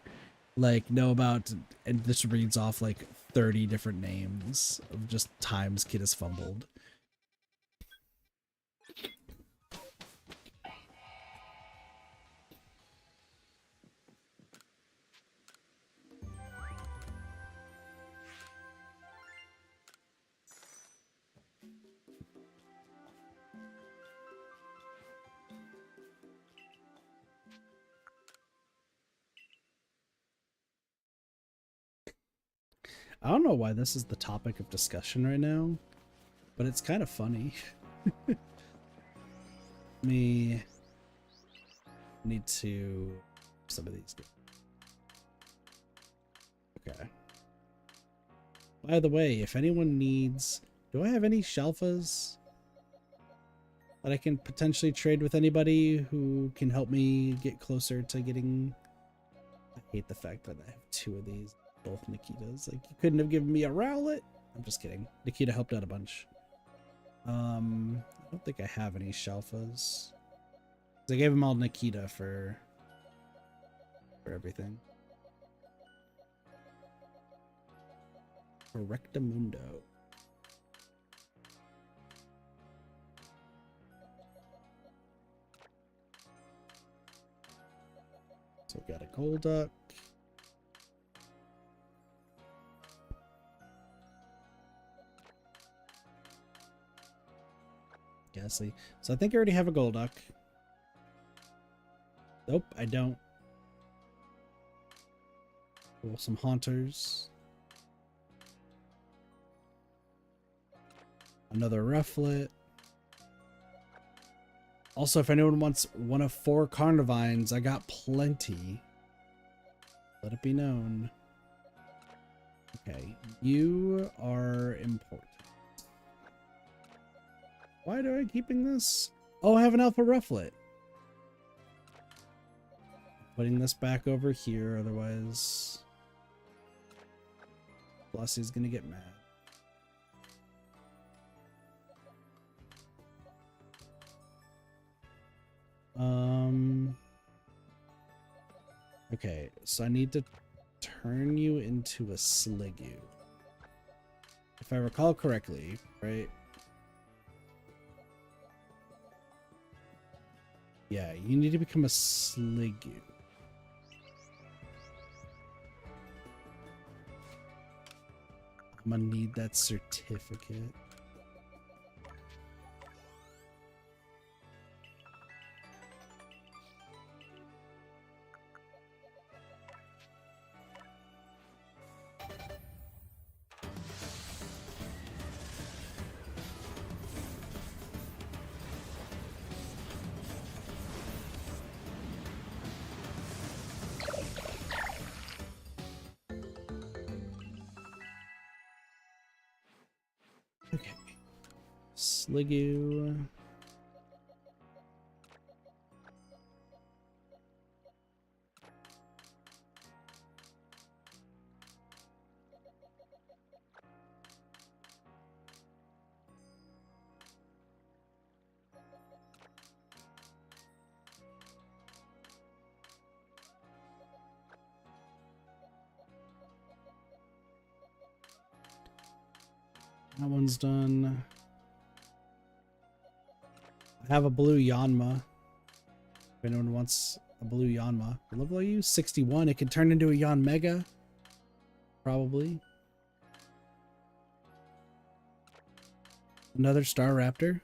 like know about, and this reads off like 30 different names of just times Kit has fumbled. I don't know why this is the topic of discussion right now, but it's kind of funny. Me need to some of these. Okay. By the way, if anyone needs, do I have any shelfas that I can potentially trade with anybody who can help me get closer to getting? I hate the fact that I have 2 of these, both Nikitas. Like, you couldn't have given me a Rowlet? I'm just kidding. Nikita helped out a bunch. I don't think I have any shelfas. I gave them all Nikita for everything. Correctamundo. So we got a Golduck. Ghastly. So I think I already have a Golduck. Nope, I don't. Well, some Haunters. Another Rufflet. Also, if anyone wants one of 4 Carnivines, I got plenty. Let it be known. Okay, you are important. Why do I keeping this? Oh, I have an Alpha Rufflet. Putting this back over here, otherwise Blossy's gonna get mad. Okay, so I need to turn you into a Sliggoo. If I recall correctly, right? Yeah, you need to become a Sliggoo. I'm gonna need that certificate. Okay. Sliggoo. That one's done. I have a blue Yanma. If anyone wants a blue Yanma. What level are you? 61. It can turn into a Yan Mega. Probably. Another Star Raptor.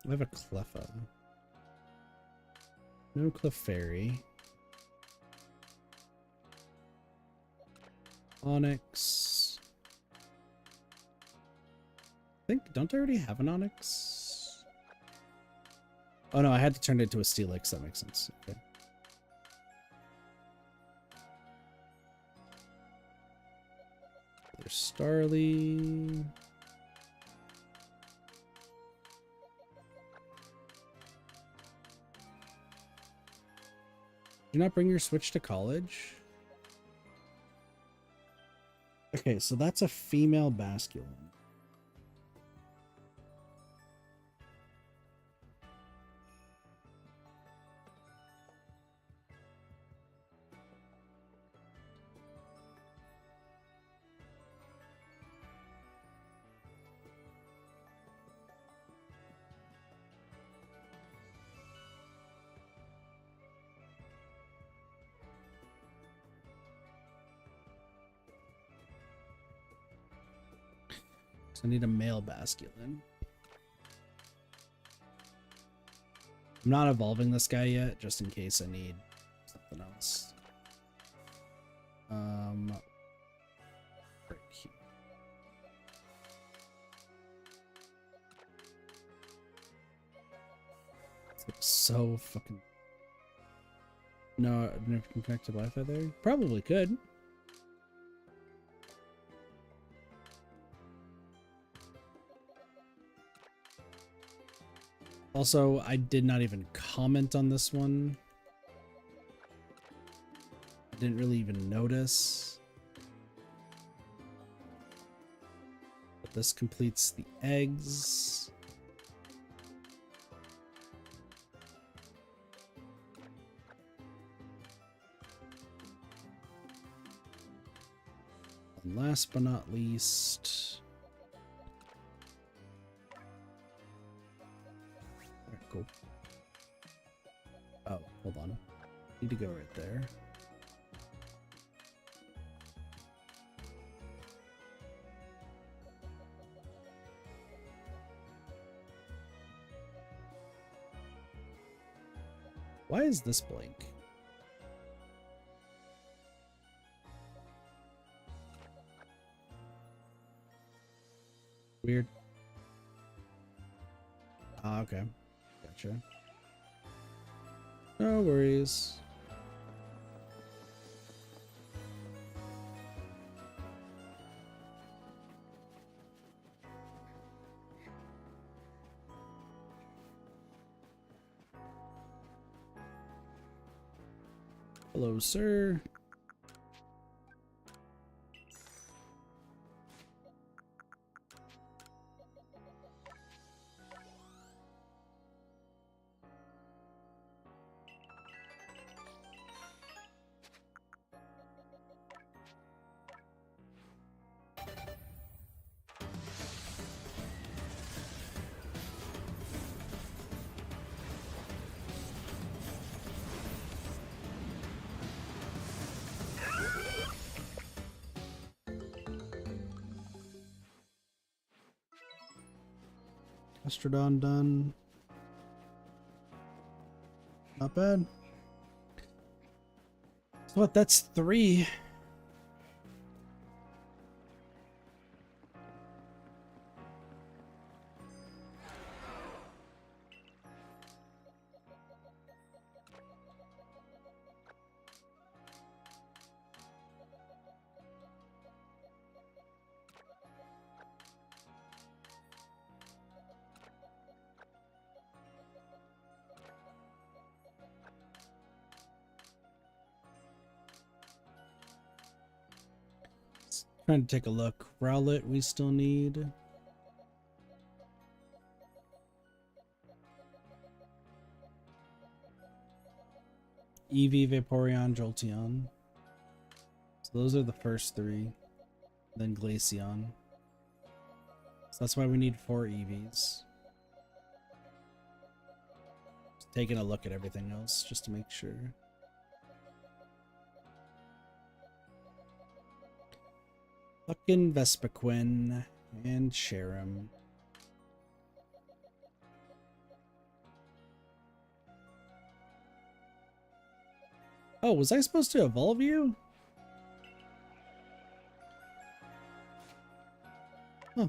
I have a Cleffa. No Clefairy. Onyx. I think, don't I already have an Onyx? Oh no, I had to turn it into a Steelix, that makes sense. Okay. There's Starly. Did you not bring your Switch to college? Okay, so that's a female Basculin. I need a male Basculin. I'm not evolving this guy yet, just in case I need something else. Right here. It's so fucking... No, I've never can connect to Wi-Fi there. Probably could. Also, I did not even comment on this one. I didn't really even notice. But this completes the eggs. And last but not least... Cool. Oh, hold on. Need to go right there. Why is this blank? Weird. Ah, okay. Gotcha. No worries. Hello, sir. Astrodon done. Not bad. So what, that's 3. Trying to take a look. Rowlet we still need. Eevee, Vaporeon, Jolteon. So those are the first 3. Then Glaceon. So that's why we need 4 Eevees. Just taking a look at everything else just to make sure. Fucking Vespiquen and Cherim. Oh, was I supposed to evolve you? Huh.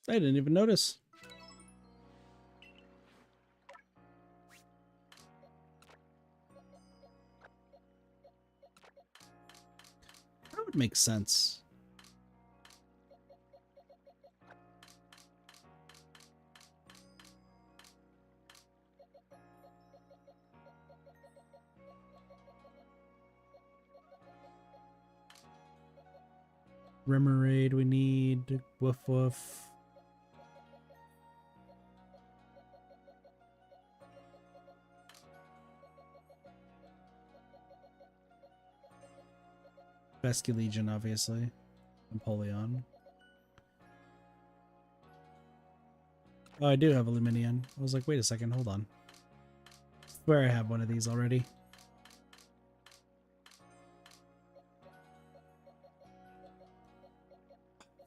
I didn't even notice. That would make sense. Remoraid we need. Woof woof. Vesky Legion, obviously. Empoleon. Oh, I do have a Luminion. I was like, wait a second, hold on. I swear I have one of these already.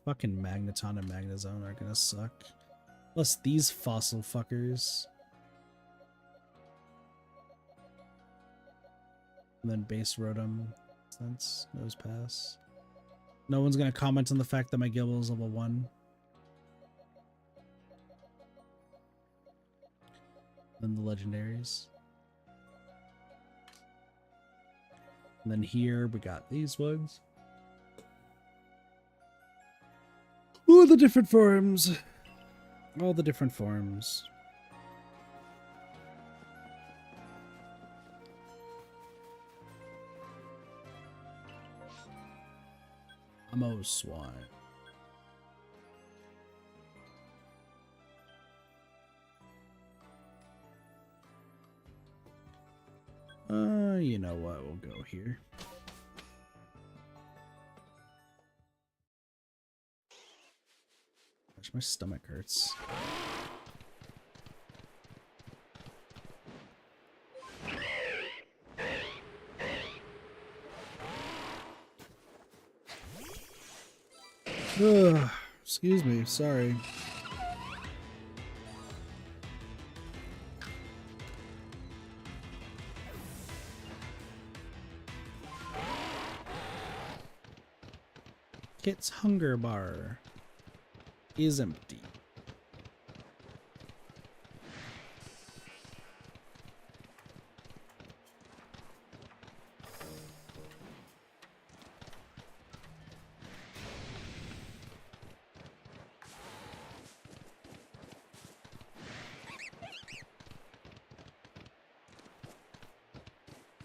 Fucking Magneton and Magnezone are gonna suck. Plus these fossil fuckers. And then base Rotom. Sense. Nose pass. No one's gonna comment on the fact that my Gible is level 1. Then the legendaries. And then here we got these ones. Ooh, the different forms. All the different forms. Amoswine. You know what? We'll go here. Gosh, my stomach hurts. Ugh, excuse me, sorry. Kit's hunger bar is empty.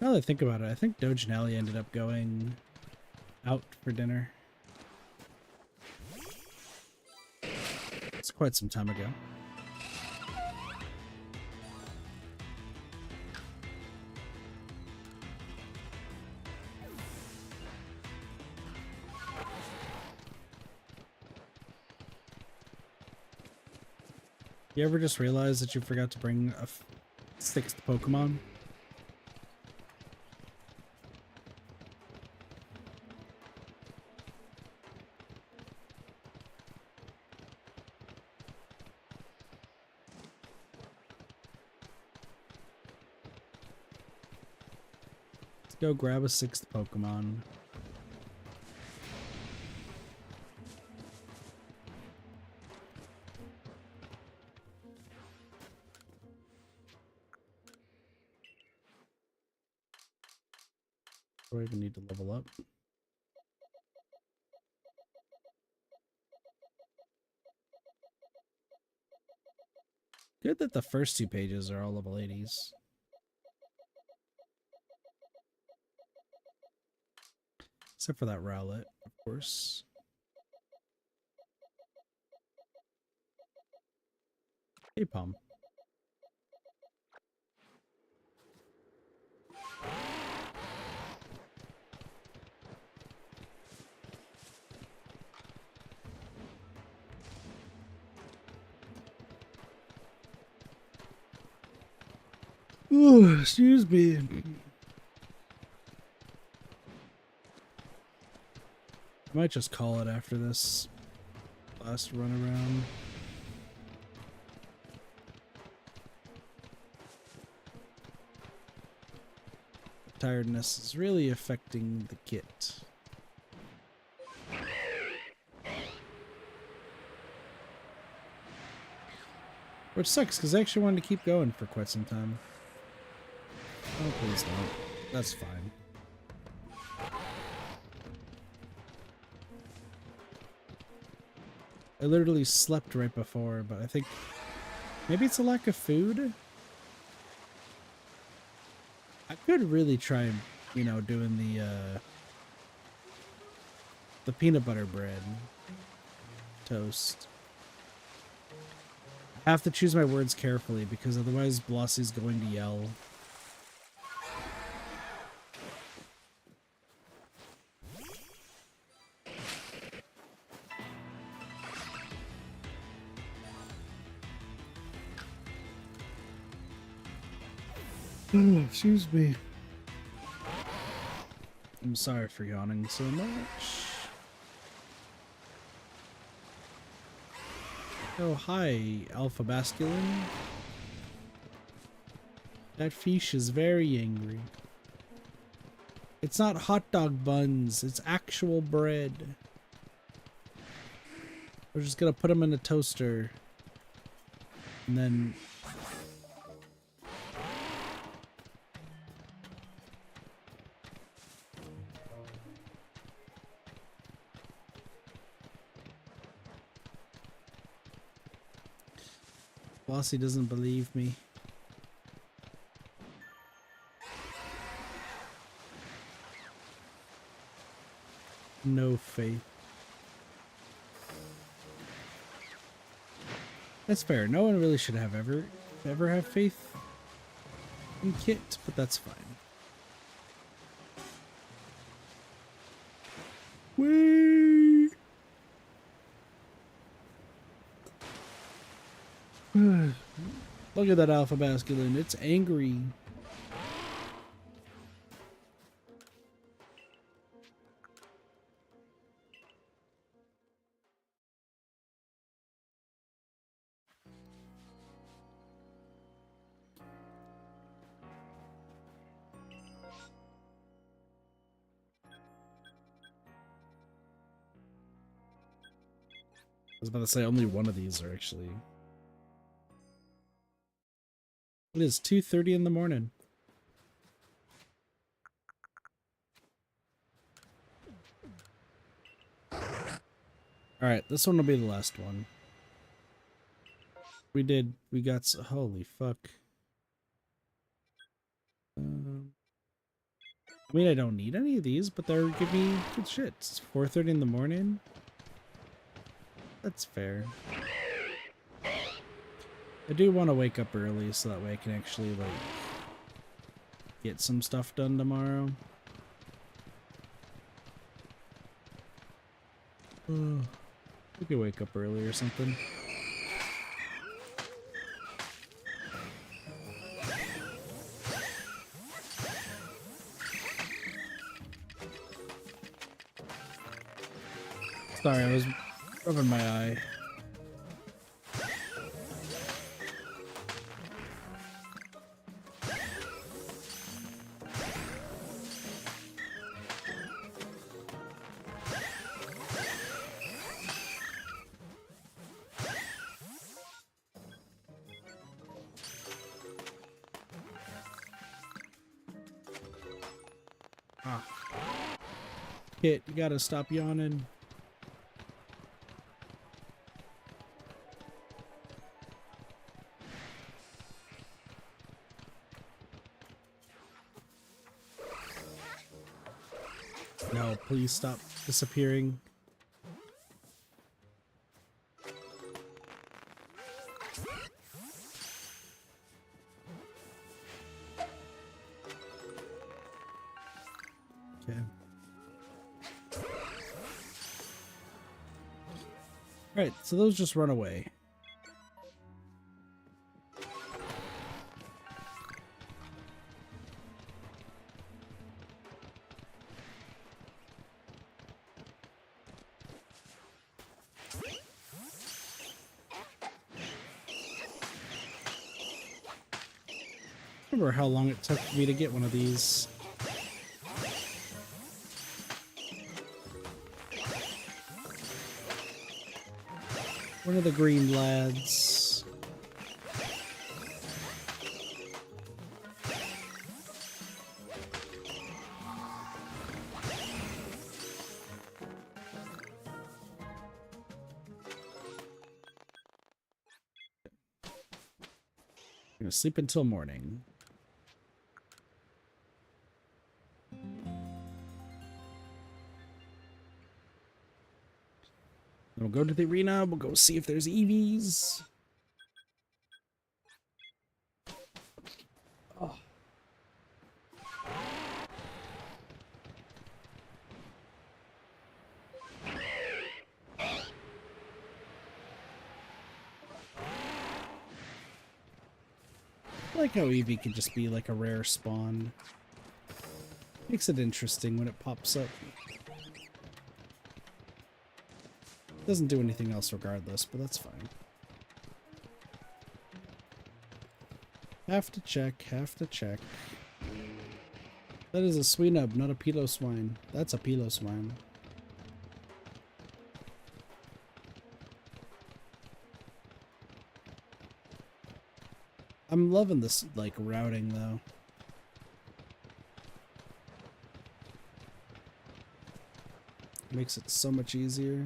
Now that I think about it, I think Doge and Ellie ended up going out for dinner. It's quite some time ago. You ever just realize that you forgot to bring a 6th Pokemon? Let's go grab a 6th Pokemon. Do I even need to level up? Good that the first 2 pages are all level 80s. Except for that Rowlet, of course. Hey, Palm. Ooh, excuse me. I might just call it after this last run around. Tiredness is really affecting the kit. Which sucks, because I actually wanted to keep going for quite some time. Oh, please don't. That's fine. I literally slept right before, but I think maybe it's a lack of food. I could really try, you know, doing the peanut butter bread toast. I have to choose my words carefully because otherwise Blossie's going to yell. Oh, excuse me. I'm sorry for yawning so much. Oh, hi, Alpha Basculin. That fish is very angry. It's not hot dog buns, it's actual bread. We're just gonna put them in a toaster. And then... Bossy doesn't believe me. No faith. That's fair. No one really should have ever have faith in Kit, but that's fine. Whee! Look at that Alpha Basculin. It's angry. I was about to say only one of these are actually... It is 2:30 in the morning. Alright, this one will be the last one. We got, holy fuck. I mean, I don't need any of these, but they're giving me good shit. It's 4:30 in the morning. That's fair. I do want to wake up early so that way I can actually, like, get some stuff done tomorrow. We could wake up early or something. Sorry, I was rubbing my eye. Kit, you gotta stop yawning. No, please stop disappearing. Okay. Alright, so those just run away. remember how long it took me to get one of these. One of the green lads. I'm gonna sleep until morning. We'll go to the arena, we'll go see if there's EVs. Oh. I like how Eevee can just be like a rare spawn. Makes it interesting when it pops up. Doesn't do anything else regardless, but that's fine. Have to check, have to check. That is a Sweenub, not a Piloswine. That's a Piloswine. I'm loving this, like, routing, though. Makes it so much easier.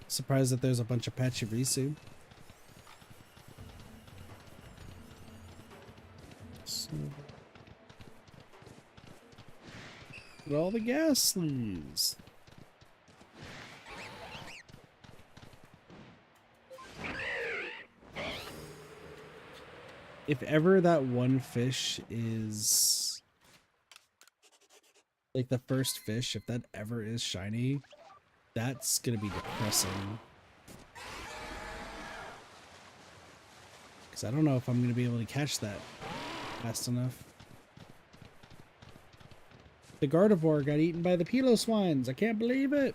Surprised that there's a bunch of Pachirisu. So, look at all the Ghastlies. If ever that one fish is like the first fish, if that ever is shiny, that's gonna be depressing. Because I don't know if I'm gonna be able to catch that fast enough. The Gardevoir got eaten by the Piloswines. I can't believe it.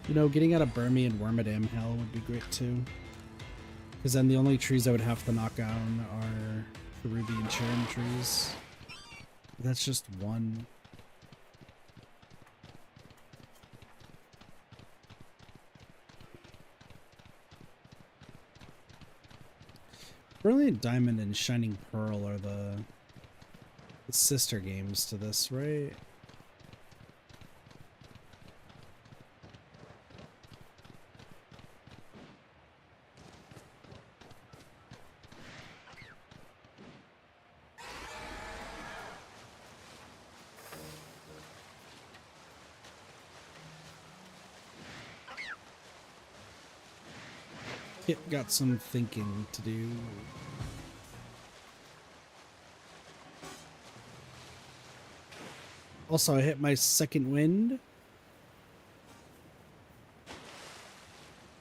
You know, getting out of Burmy and Wormadam Hell would be great too. Because then the only trees I would have to knock down are the Ruby and Cherrim trees. That's just one. Brilliant Diamond and Shining Pearl are the sister games to this, right? Kit got some thinking to do. Also, I hit my second wind.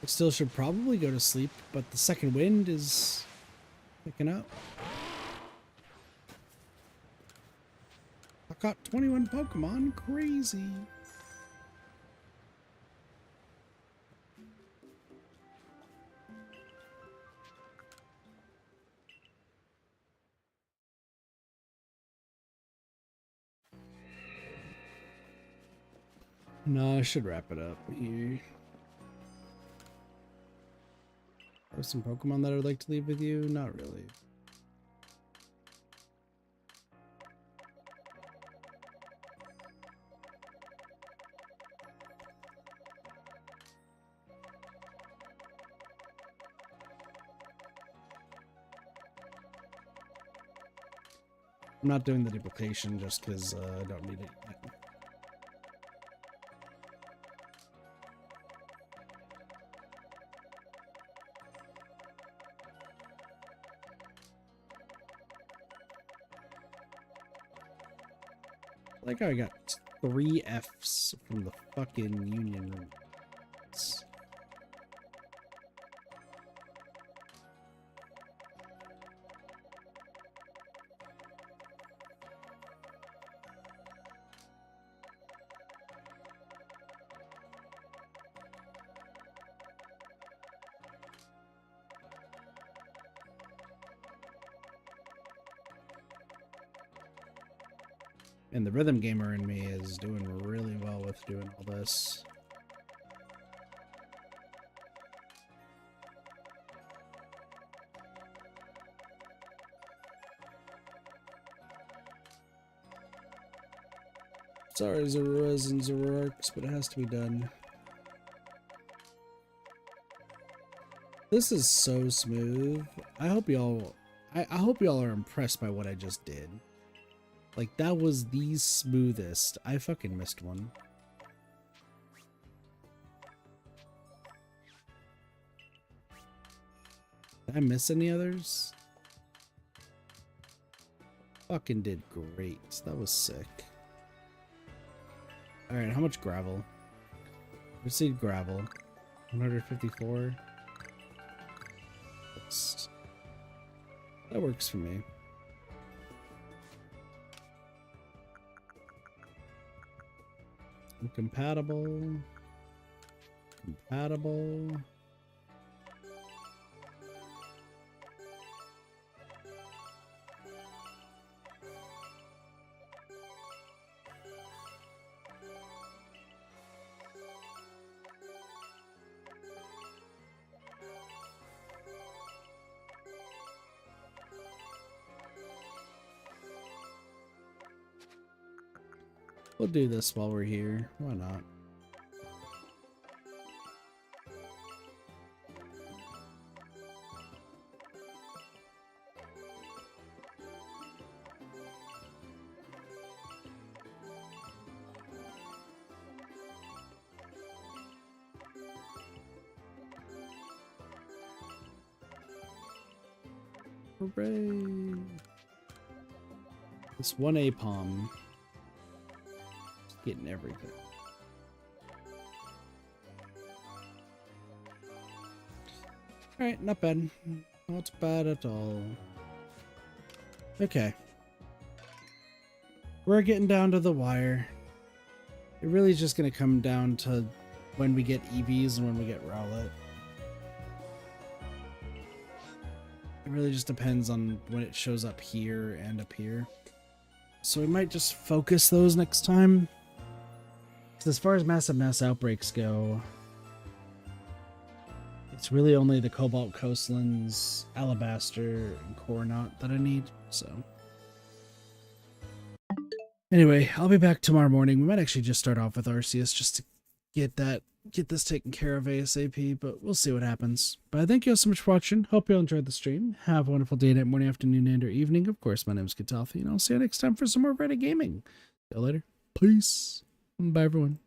I still should probably go to sleep, but the second wind is picking up. I caught 21 Pokemon. Crazy. No, I should wrap it up here. Are some Pokemon that I would like to leave with you? Not really. I'm not doing the duplication just because I don't need it yet. Like I got 3 Fs from the fucking union room. And the rhythm gamer in me is doing really well with doing all this. Sorry, Zeruas and Zerarks, but it has to be done. This is so smooth. I hope y'all are impressed by what I just did. Like, that was the smoothest. I fucking missed one. Did I miss any others? Fucking did great. That was sick. Alright, how much gravel? Received gravel. 154. That works for me. Compatible. Compatible. We'll do this while we're here. Why not? Hooray! This one APOM. Getting everything. Alright, not bad. Not bad at all. Okay. We're getting down to the wire. It really is just going to come down to when we get EVs and when we get Rowlet. It really just depends on when it shows up here and up here. So we might just focus those next time. As far as massive mass outbreaks go, it's really only the Cobalt Coastlands, Alabaster, and Coronat that I need, so. Anyway, I'll be back tomorrow morning. We might actually just start off with Arceus just to get this taken care of ASAP, but we'll see what happens. But I thank you all so much for watching. Hope you all enjoyed the stream. Have a wonderful day, night, morning, afternoon, and or evening. Of course, my name is Katalfi, and I'll see you next time for some more Reddit gaming. See you later. Peace. Bye, everyone.